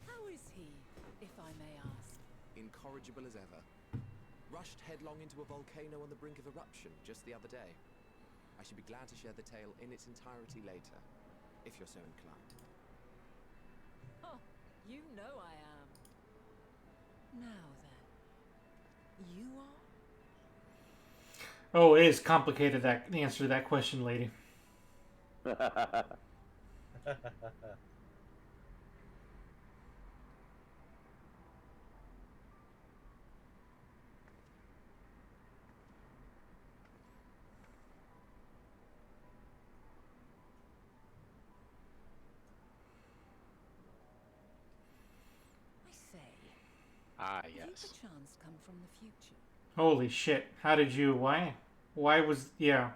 How is he, if I may ask? incorrigible as ever. Rushed headlong into a volcano on the brink of eruption just the other day. I should be glad to share the tale in its entirety later, if you're so inclined. Oh, you know I am. Now then, you are? Oh, it is complicated, that the answer to that question, lady. Ah, Have yes. you perchance come from the future? Holy shit. How did you... Why? Why was... Yeah.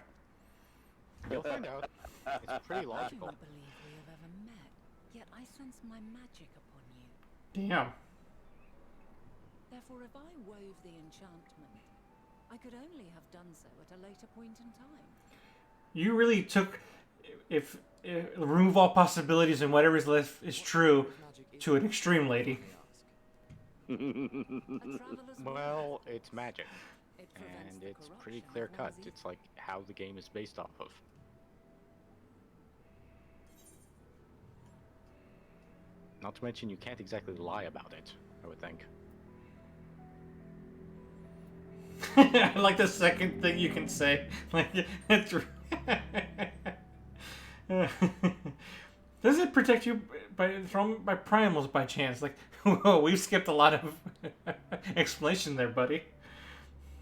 You'll find out. It's pretty I do logical. not believe we have ever met, yet I sense my magic upon you. Damn. Therefore, if I wove the enchantment, I could only have done so at a later point in time. You really took... If remove all possibilities and whatever is left is true to an extreme, lady. Well, it's magic. And it's pretty clear cut. It's like how the game is based off of. Not to mention, you can't exactly lie about it, I would think. I like the second thing you can say. Like, it's... Does it protect you by primals by chance? Like, whoa, we've skipped a lot of explanation there, buddy.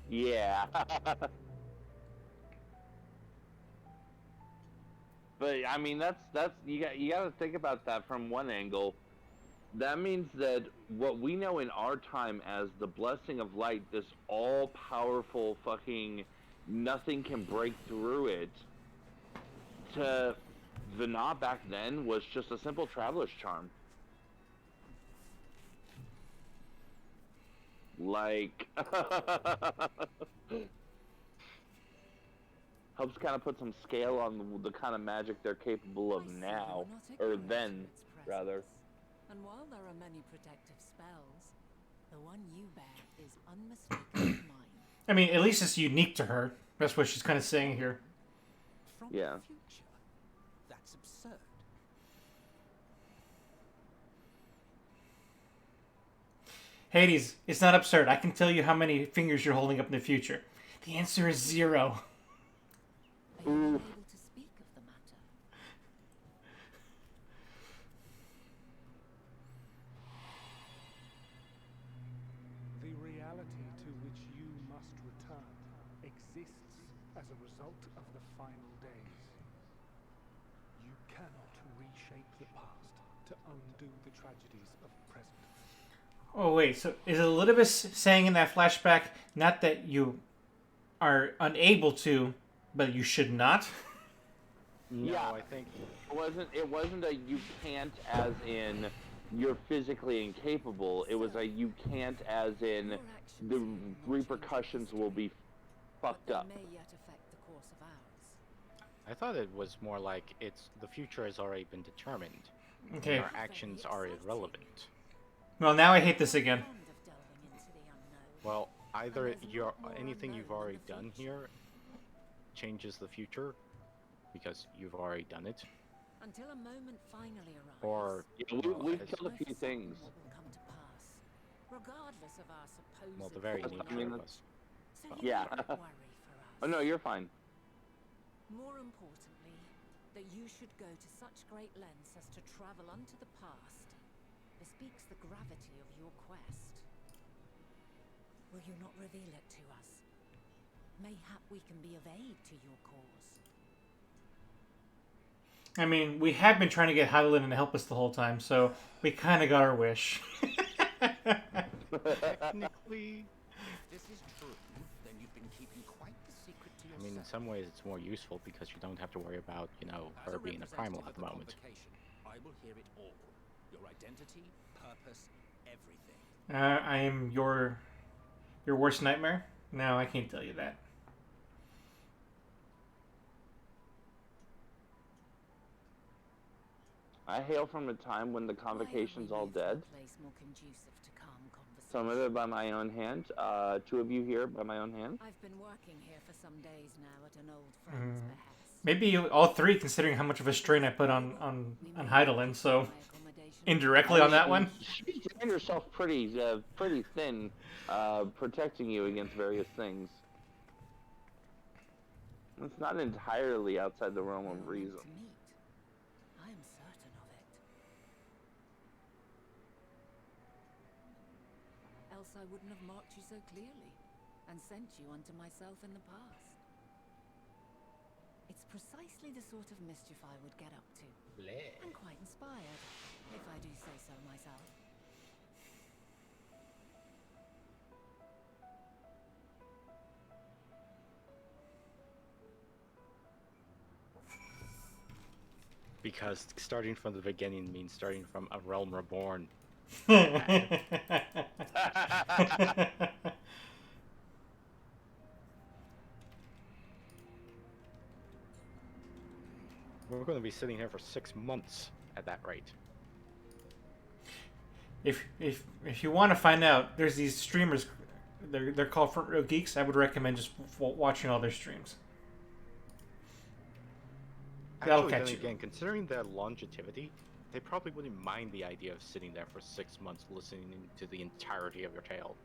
Yeah. But I mean, that's you got to think about that from one angle. That means that what we know in our time as the blessing of light, this all-powerful fucking nothing can break through it, to Vana back then was just a simple traveler's charm. Like, helps kind of put some scale on the kind of magic they're capable of now, or then, rather. And while there are many protective spells, the one you bear is unmistakably mine. I mean, at least it's unique to her. That's what she's kind of saying here. From Yeah. the future? That's absurd. Hades, it's not absurd. I can tell you how many fingers you're holding up in the future. The answer is 0. Are you able to speak of the matter? The reality to which you must return exists as a result of the final days. You cannot reshape the past to undo the tragedies of the present. Oh, wait. So is Elizabeth saying in that flashback not that you are unable to, but you should not? No, Yeah. I think It wasn't a you can't as in you're physically incapable. It was a you can't as in the repercussions will be fucked up. May yet affect the course of ours. I thought it was more like it's the future has already been determined. Okay. And our actions are irrelevant. Well, now I hate this again. Well, either anything you've already done here changes the future because you've already done it, Until a moment finally arrives. or We've killed a few things. What will come to pass, regardless of our supposed. well, the very nature of us. So you Yeah. needn't worry for us. Oh no, you're fine. More importantly, that you should go to such great lengths as to travel unto the past bespeaks the gravity of your quest. Will you not reveal it to us? Mayhap we can be of aid to your cause. I mean, we have been trying to get Hydaelyn to help us the whole time, so we kind of got our wish. Technically, If this is true, then you've been keeping quite the secret to I yourself. mean, in some ways it's more useful because you don't have to worry about, As her being a primal representative at the of moment. Convocation, I will hear it all. Your identity, purpose, everything. I am your worst nightmare? No, I can't tell you that. I hail from a time when the convocation's all dead. Some of it by my own hand. 2 of you here by my own hand. I've been working here for some days now at an old friend's behest. Maybe all 3, considering how much of a strain I put on Hydaelyn, so indirectly on that one. She's drained herself pretty thin, protecting you against various things. It's not entirely outside the realm of reason. I am certain of it. Else I wouldn't have marked you so clearly and sent you unto myself in the past. It's precisely the sort of mischief I would get up to. Bleh. And quite inspired, if I do say so myself. Because starting from the beginning means starting from a realm reborn. We're going to be sitting here for 6 months at that rate. If you want to find out, there's these streamers. They're called Front Row Geeks. I would recommend just watching all their streams. That'll Actually, catch then you. again, considering their longevity, they probably wouldn't mind the idea of sitting there for 6 months listening to the entirety of your tale.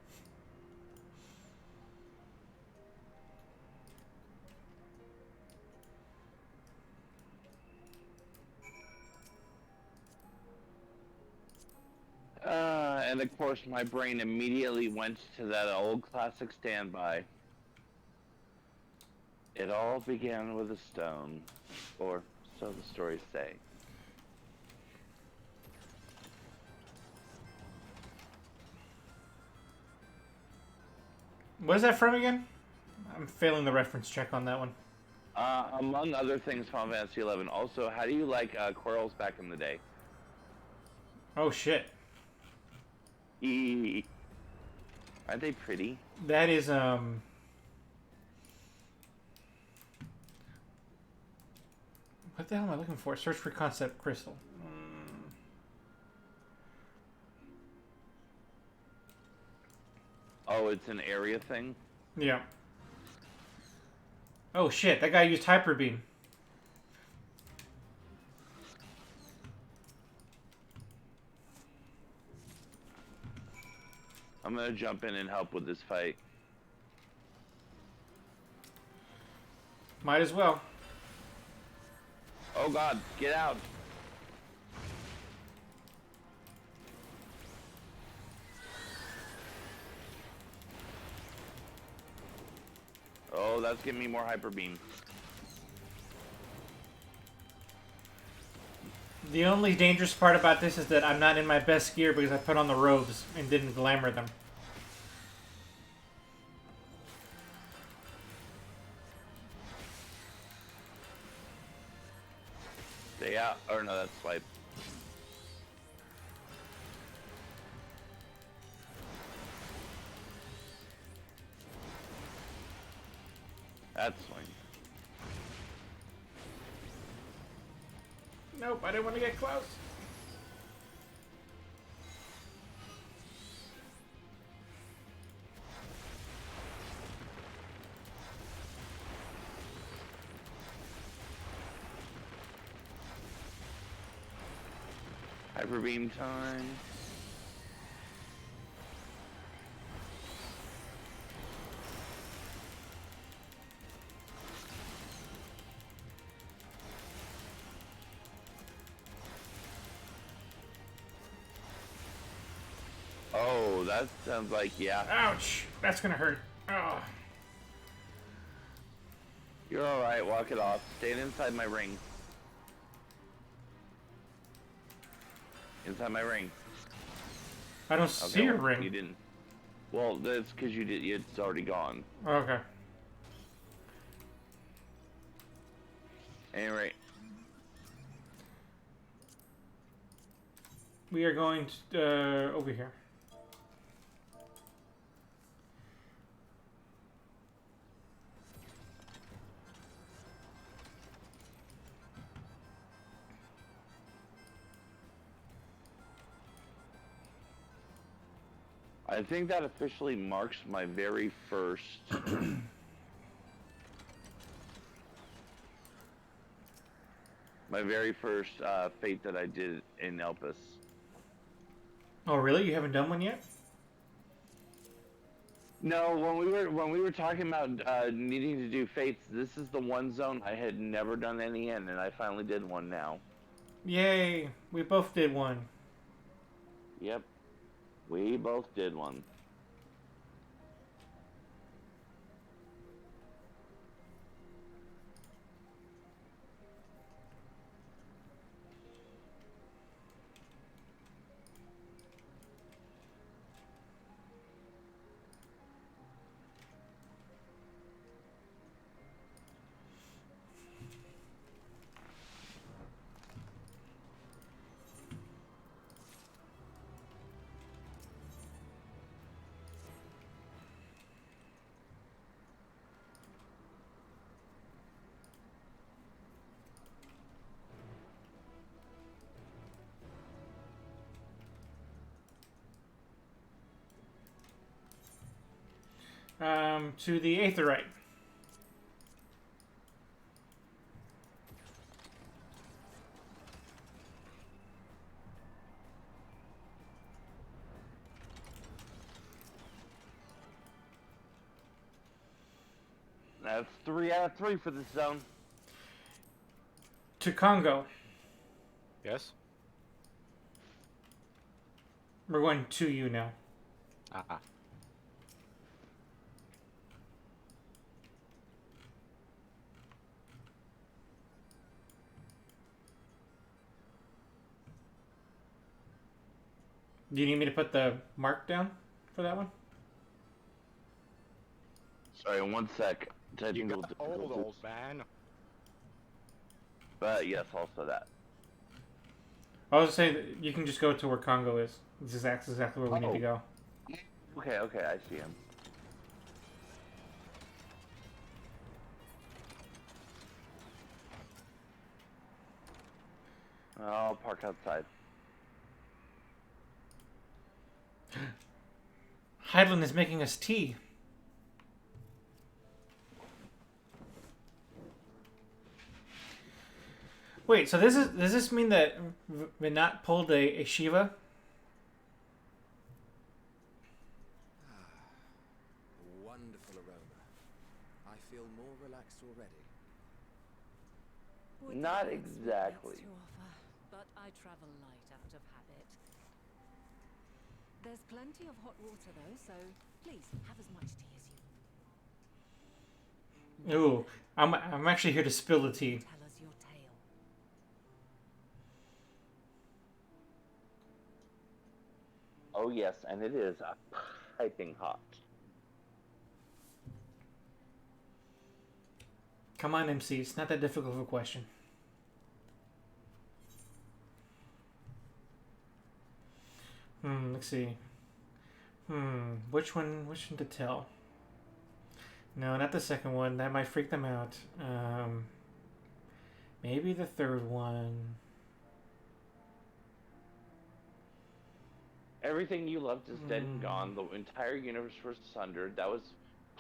And of course, my brain immediately went to that old classic standby. It all began with a stone, or so the stories say. What is that from again? I'm failing the reference check on that one. Among other things, Final Fantasy XI. Also, how do you like Quirrells back in the day? Oh shit. Aren't they pretty? That is what the hell am I looking for? Search for concept crystal. Oh, it's an area thing? Yeah. Oh shit, that guy used Hyper Beam. I'm gonna jump in and help with this fight. Might as well. Oh god, get out! Oh, that's giving me more hyper beam. The only dangerous part about this is that I'm not in my best gear because I put on the robes and didn't glamour them. Stay out. Or no, that's swipe. That's swing. Nope, I didn't want to get close. Hyper beam time. Oh, that sounds like, yeah. Ouch! That's gonna hurt. Oh. You're alright, walk it off. Stay inside my ring. Inside my ring. I don't see your ring. You didn't. Well, that's because you did. It's already gone. Okay. Anyway. We are going to, over here. I think that officially marks my very first fate that I did in Elpis. Oh really? You haven't done one yet? No, when we were talking about needing to do fates, this is the one zone I had never done any in, and I finally did one now. Yay! We both did one. Yep. We both did one. To the Aetherite. That's 3 out of 3 for this zone. To Congo. Yes? We're going to you now. Ah. Do you need me to put the mark down for that one? Sorry, 1 sec. You got old man. But yes, also that. I was gonna say that you can just go to where Congo is. This is exactly where we need to go. Okay, I see him. I'll park outside. Hydaelyn is making us tea. Wait, so does this mean that Vinat pulled a Shiva? A wonderful aroma. I feel more relaxed already. Not exactly. To offer, but I travel light out of habit. There's plenty of hot water though, so please have as much tea as you. Ooh, I'm actually here to spill the tea. Tell us your tale. Oh yes, and it is piping hot. Come on, MC. It's not that difficult of a question. Let's see. Which one to tell? No, not the second one. That might freak them out. Maybe the third one. Everything you loved is dead and gone. The entire universe was sundered. That was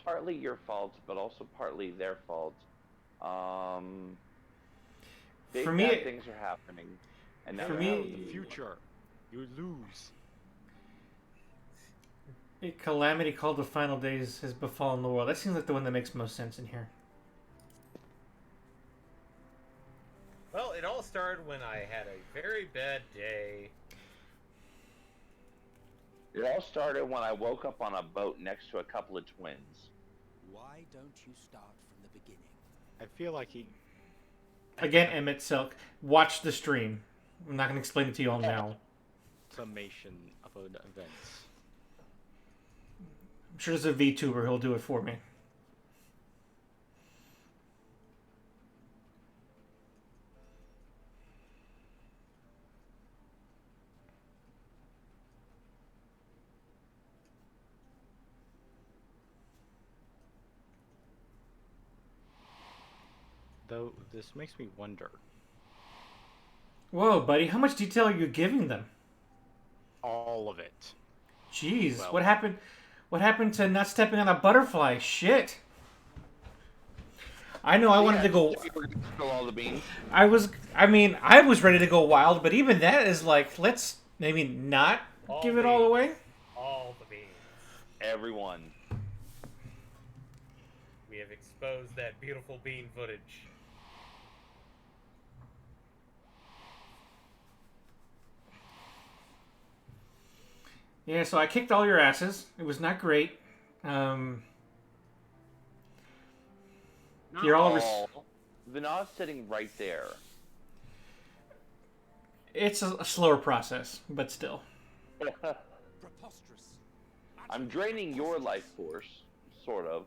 partly your fault, but also partly their fault. Big For me, bad things are happening, and now For you're out me, of the future, you lose. A calamity called the final days has befallen the world. That seems like the one that makes most sense in here. Well, it all started when I had a very bad day. It all started when I woke up on a boat next to a couple of twins. Why don't you start from the beginning? I feel like he... Again, Emmett Silk, watch the stream. I'm not going to explain it to you all now. Summation of events. I'm sure there's a VTuber who'll do it for me. Though this makes me wonder. Whoa, buddy, how much detail are you giving them? All of it. Jeez, Well, what happened? What happened to not stepping on a butterfly? Shit. I know I wanted to go. Spill all the beans. I was ready to go wild, but even that is like, let's maybe not give it all away. All the beans. Everyone. We have exposed that beautiful bean footage. Yeah, so I kicked all your asses. It was not great. You're all. Vinod's sitting right there. It's a slower process, but still. Preposterous. I'm draining your life force, sort of.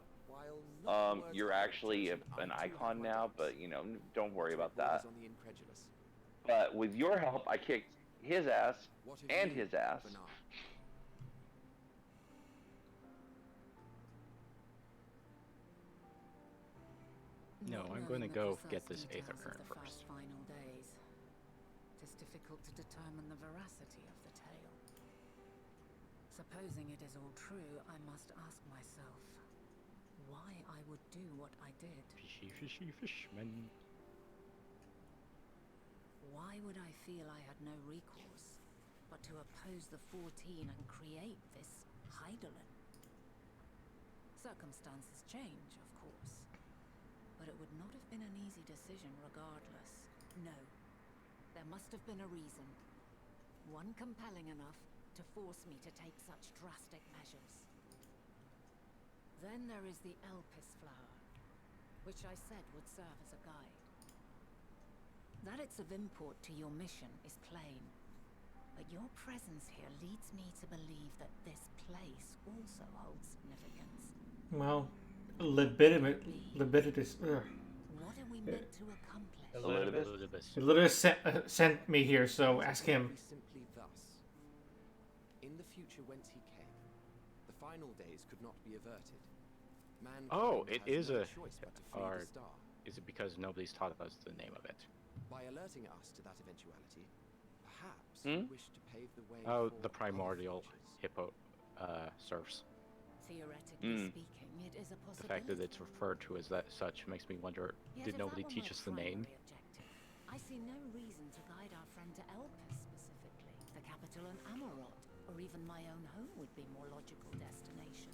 You're actually an icon now, but you know, don't worry about that. But with your help, I kicked his ass and his ass. No, I'm going to go get this Aether Current first. Final days. It is difficult to determine the veracity of the tale. Supposing it is all true, I must ask myself why I would do what I did. Fishy, fishy, fishman. Why would I feel I had no recourse but to oppose the 14 and create this Hydaelyn? Circumstances change, of course. But it would not have been an easy decision regardless. No. There must have been a reason. One compelling enough to force me to take such drastic measures. Then there is the Elpis flower, which I said would serve as a guide. That it's of import to your mission is plain. But your presence here leads me to believe that this place also holds significance. Well, Libidinous. What are we meant to accomplish? Elidibus sent me here, so ask him. Simply thus. In the future whence he came, the final days could not be averted. Oh, it is no a... choice but to flee Or the star. is it because nobody's taught us the name of it? By alerting us to that eventuality, perhaps you wish to pave the way Oh, for the primordial hippo serfs. Theoretically speaking, it is a The possibility. fact that it's referred to as that such makes me wonder, Yet did if nobody that were teach my us the name? primary objective, I see no reason to guide our friend to Elpis specifically. The capital and Amarot, or even my own home would be more logical destination.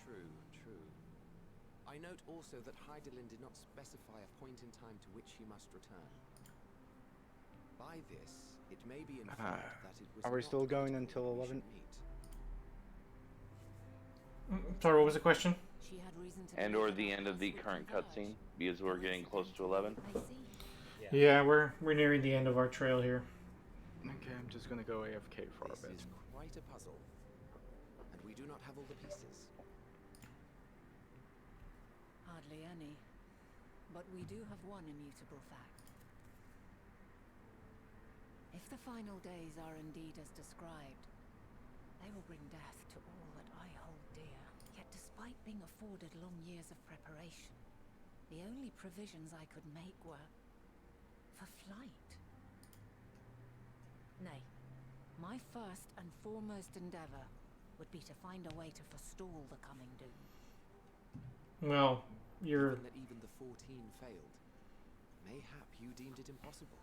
True, true. I note also that Hydaelyn did not specify a point in time to which he must return. By this, it may be inferred that it was Are we not still going critical until that we 11? should meet. Sorry, what was the question? She had reason to And or the end of the current cutscene, because we're getting close to 11. Yeah, we're nearing the end of our trail here. Okay, I'm just gonna go AFK for a bit. This is quite a puzzle, and we do not have all the pieces. Hardly any. But we do have one immutable fact. If the final days are indeed as described, they will bring death to all that I hold dear. Yet despite being afforded long years of preparation, the only provisions I could make were for flight. Nay, my first and foremost endeavor would be to find a way to forestall the coming doom. Well, you're... Given that even the 14 failed, mayhap you deemed it impossible.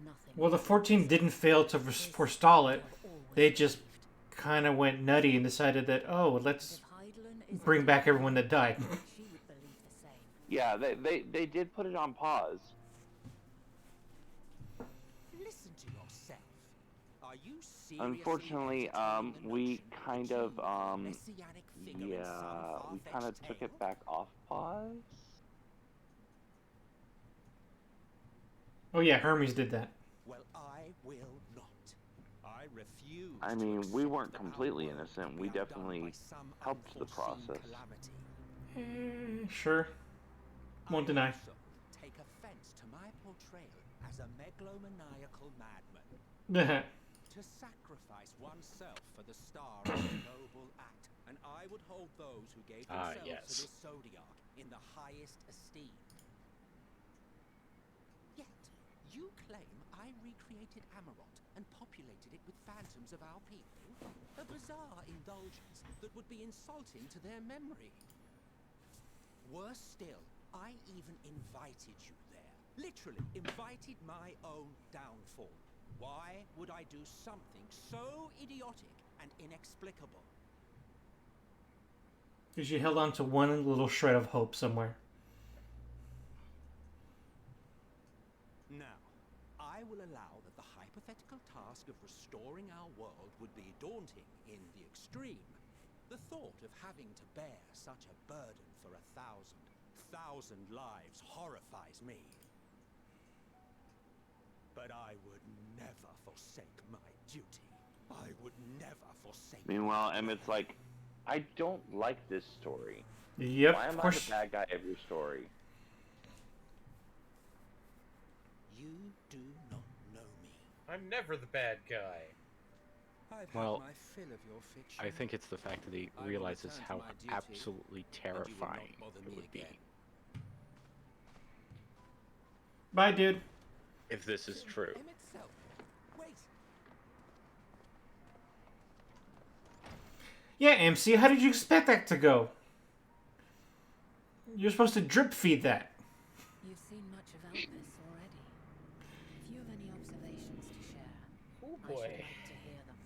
Nothing. Well, the 14 didn't fail to forestall it. They just kind of went nutty and decided that, oh, let's bring back everyone that died. Yeah, they did put it on pause. Listen to yourself. Are you seriously Unfortunately, we kind of, messianic figure in yeah, some we kind of far-fetched took tale? it back off pause. Oh yeah, Hermes did that. Well, I will not. I refuse. I mean, we weren't completely innocent. We definitely helped the process. Sure. Won't deny. Also take offense to my portrayal as a megalomaniacal madman. To sacrifice oneself for the star is a noble act, and I would hold those who gave themselves to this zodiac in the highest esteem. Yet, you claim I recreated Amarot and populated it with phantoms of our people? A bizarre indulgence that would be insulting to their memory. Worse still, I even invited you there. Literally invited my own downfall. Why would I do something so idiotic and inexplicable? Because you held on to one little shred of hope somewhere. Now, I will allow that the hypothetical task of restoring our world would be daunting in the extreme. The thought of having to bear such a burden for 1,000 lives horrifies me. But I would never forsake my duty. I would never forsake. Meanwhile, Emmett's like, I don't like this story. Yep, Why am of I course. the bad guy of your story? You do not know me. I'm never the bad guy. I've Well, had my fill of your fiction. I think it's the fact that he I will realizes return to how my duty, absolutely and you will not terrifying bother it me would be again. Bye, dude. if this is true. Itself. Wait. Yeah, MC, how did you expect that to go? You're supposed to drip feed that. You've seen much of Elpis already. If you have any observations to share, Oh I should boy. like to hear them.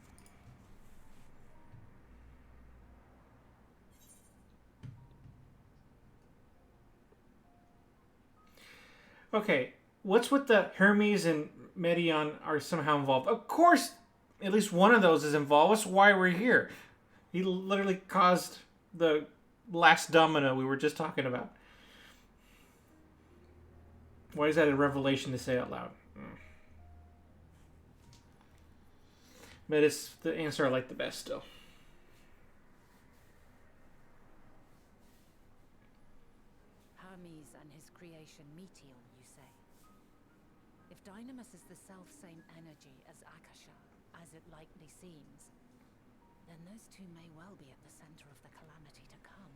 Okay, what's with the Hermes and Medion are somehow involved? Of course, at least one of those is involved. That's why we're here. He literally caused the last domino we were just talking about. Why is that a revelation to say out loud? But it's the answer I like the best still. Hermes and his creation Meteon, you say? If Dynamis is the self-same energy as Akasha, as it likely seems, then those two may well be at the center of the calamity to come.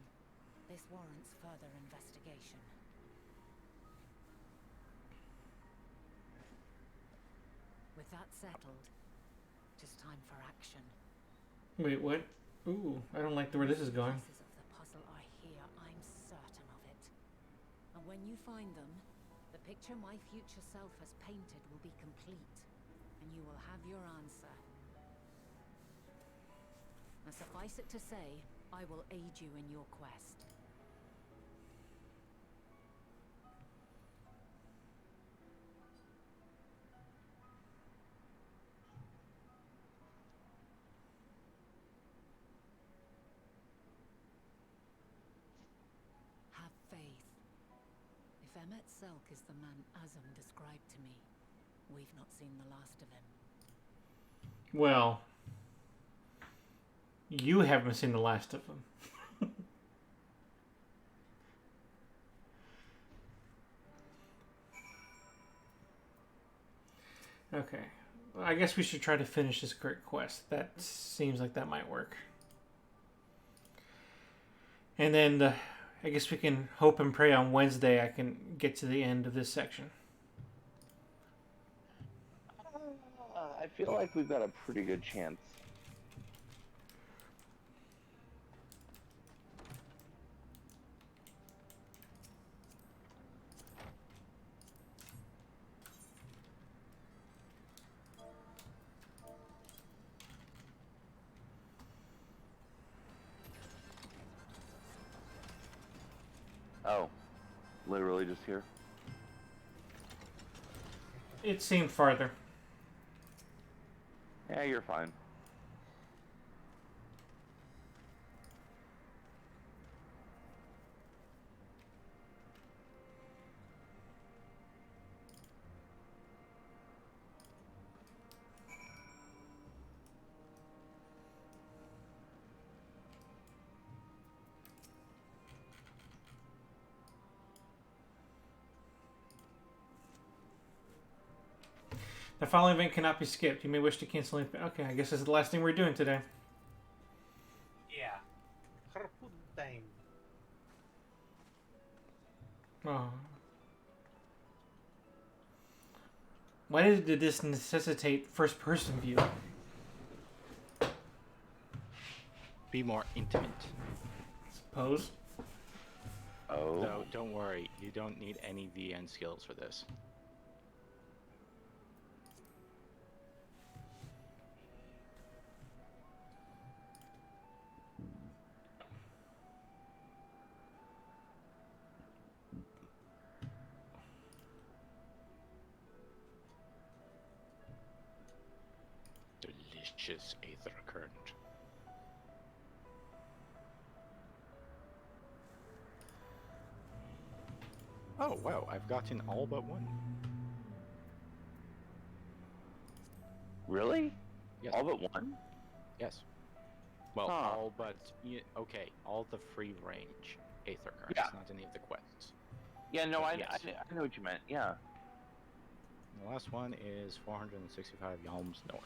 This warrants further investigation. that settled, it is time for action. Wait, what? Ooh, I don't like where this is going. Pieces of the puzzle are here, I'm certain of it. And when you find them, the picture my future self has painted will be complete, and you will have your answer. Now, suffice it to say, I will aid you in your quest. Have faith. If Emmet Selk is the man Azam described to me, we've not seen the last of him. Well, you haven't seen the last of him. Okay. Well, I guess we should try to finish this current quest. That seems like that might work. And then I guess we can hope and pray on Wednesday I can get to the end of this section. I feel like we've got a pretty good chance. Oh, literally just here? It seemed farther. Yeah, you're fine. The following event cannot be skipped. You may wish to cancel it. Okay, I guess this is the last thing we're doing today. Yeah. Harpuntain. Oh. Why did this necessitate first-person view? Be more intimate. Suppose. Oh. No, don't worry. You don't need any VN skills for this. Delicious aether current. Oh, wow, I've gotten all but one. Really? Yes. All but one? Yes. Well, Huh. all but... Okay, all the free range aether currents, Yeah. not any of the quests. Yeah, no, But I yes. know what you meant. Yeah. The last one is 465 yalms north.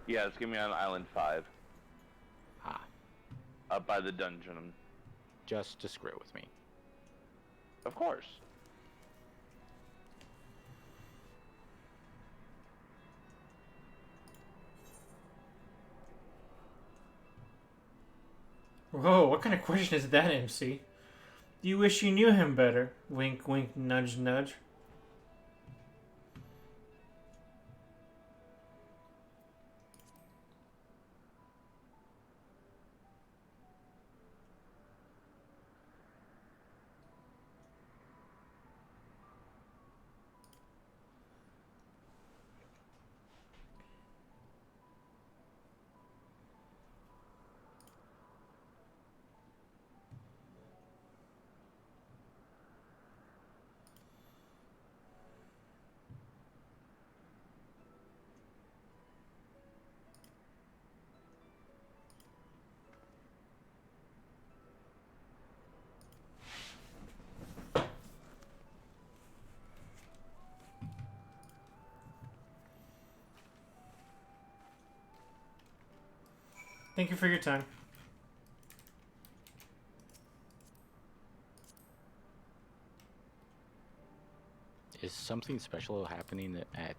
Yeah, it's gonna be on Island 5. Ah. Up by the dungeon. Just to screw with me. Of course. Whoa, what kind of question is that, MC? You wish you knew him better. Wink, wink, nudge, nudge. Thank you for your time. Is something special happening at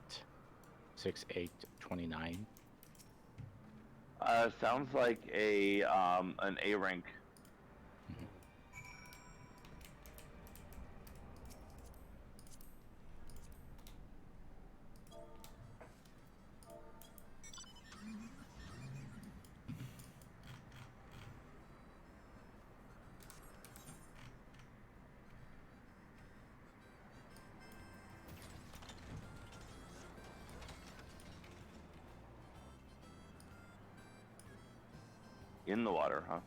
6829. Sounds like a an A rank. In the water, huh?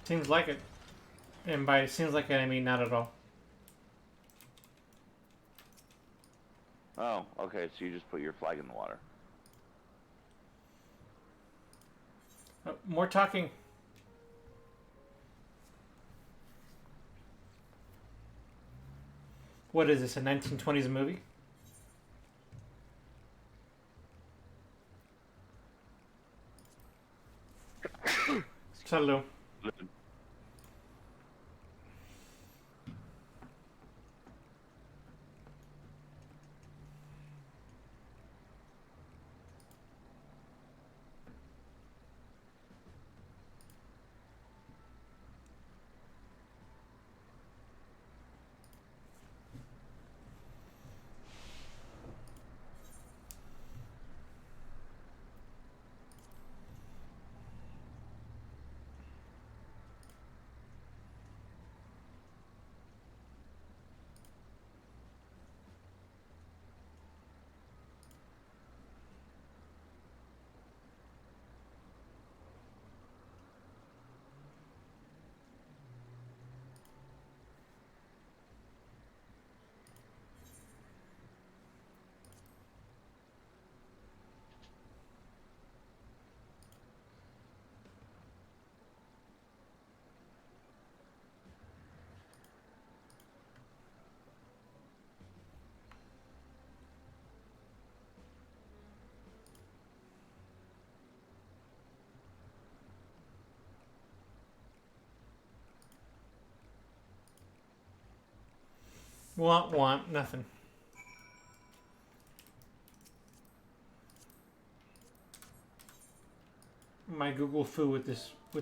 Seems like it. And by seems like it, I mean not at all. Oh, okay. So you just put your flag in the water. More talking. What is this, a 1920s movie? Hello. Want nothing. My Google foo with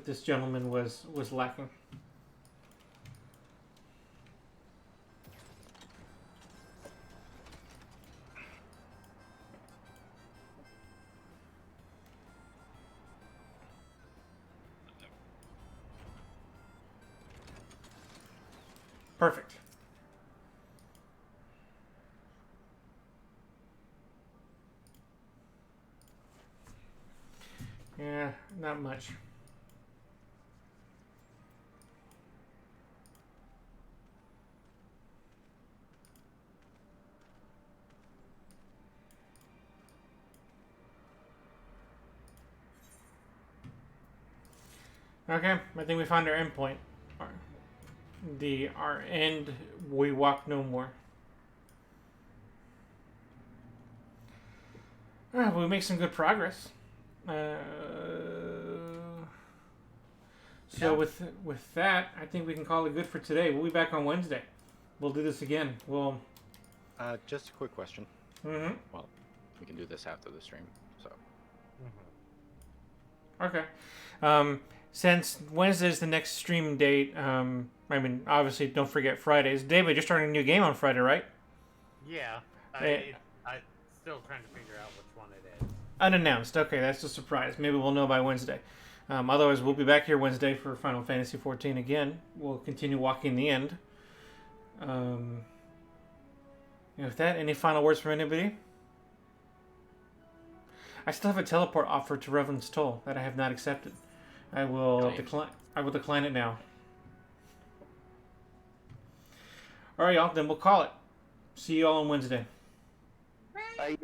this gentleman was lacking. Perfect. Yeah, not much. Okay, I think we found our endpoint. Our end, we walk no more. We make some good progress. So with that, I think we can call it good for today. We'll be back on Wednesday. We'll do this again. We'll. Just a quick question. Mm-hmm. Well, we can do this after the stream. So. Okay. Since Wednesday's the next stream date, I mean, obviously, don't forget Fridays. David, you're starting a new game on Friday, right? Yeah. I'm still trying to figure out which one it is. Unannounced. Okay, that's a surprise. Maybe we'll know by Wednesday. Otherwise, we'll be back here Wednesday for Final Fantasy XIV again. We'll continue walking the end. With that, any final words from anybody? I still have a teleport offer to Reverend's Toll that I have not accepted. I will decline. I will decline it now. All right, y'all. Then we'll call it. See you all on Wednesday. Bye.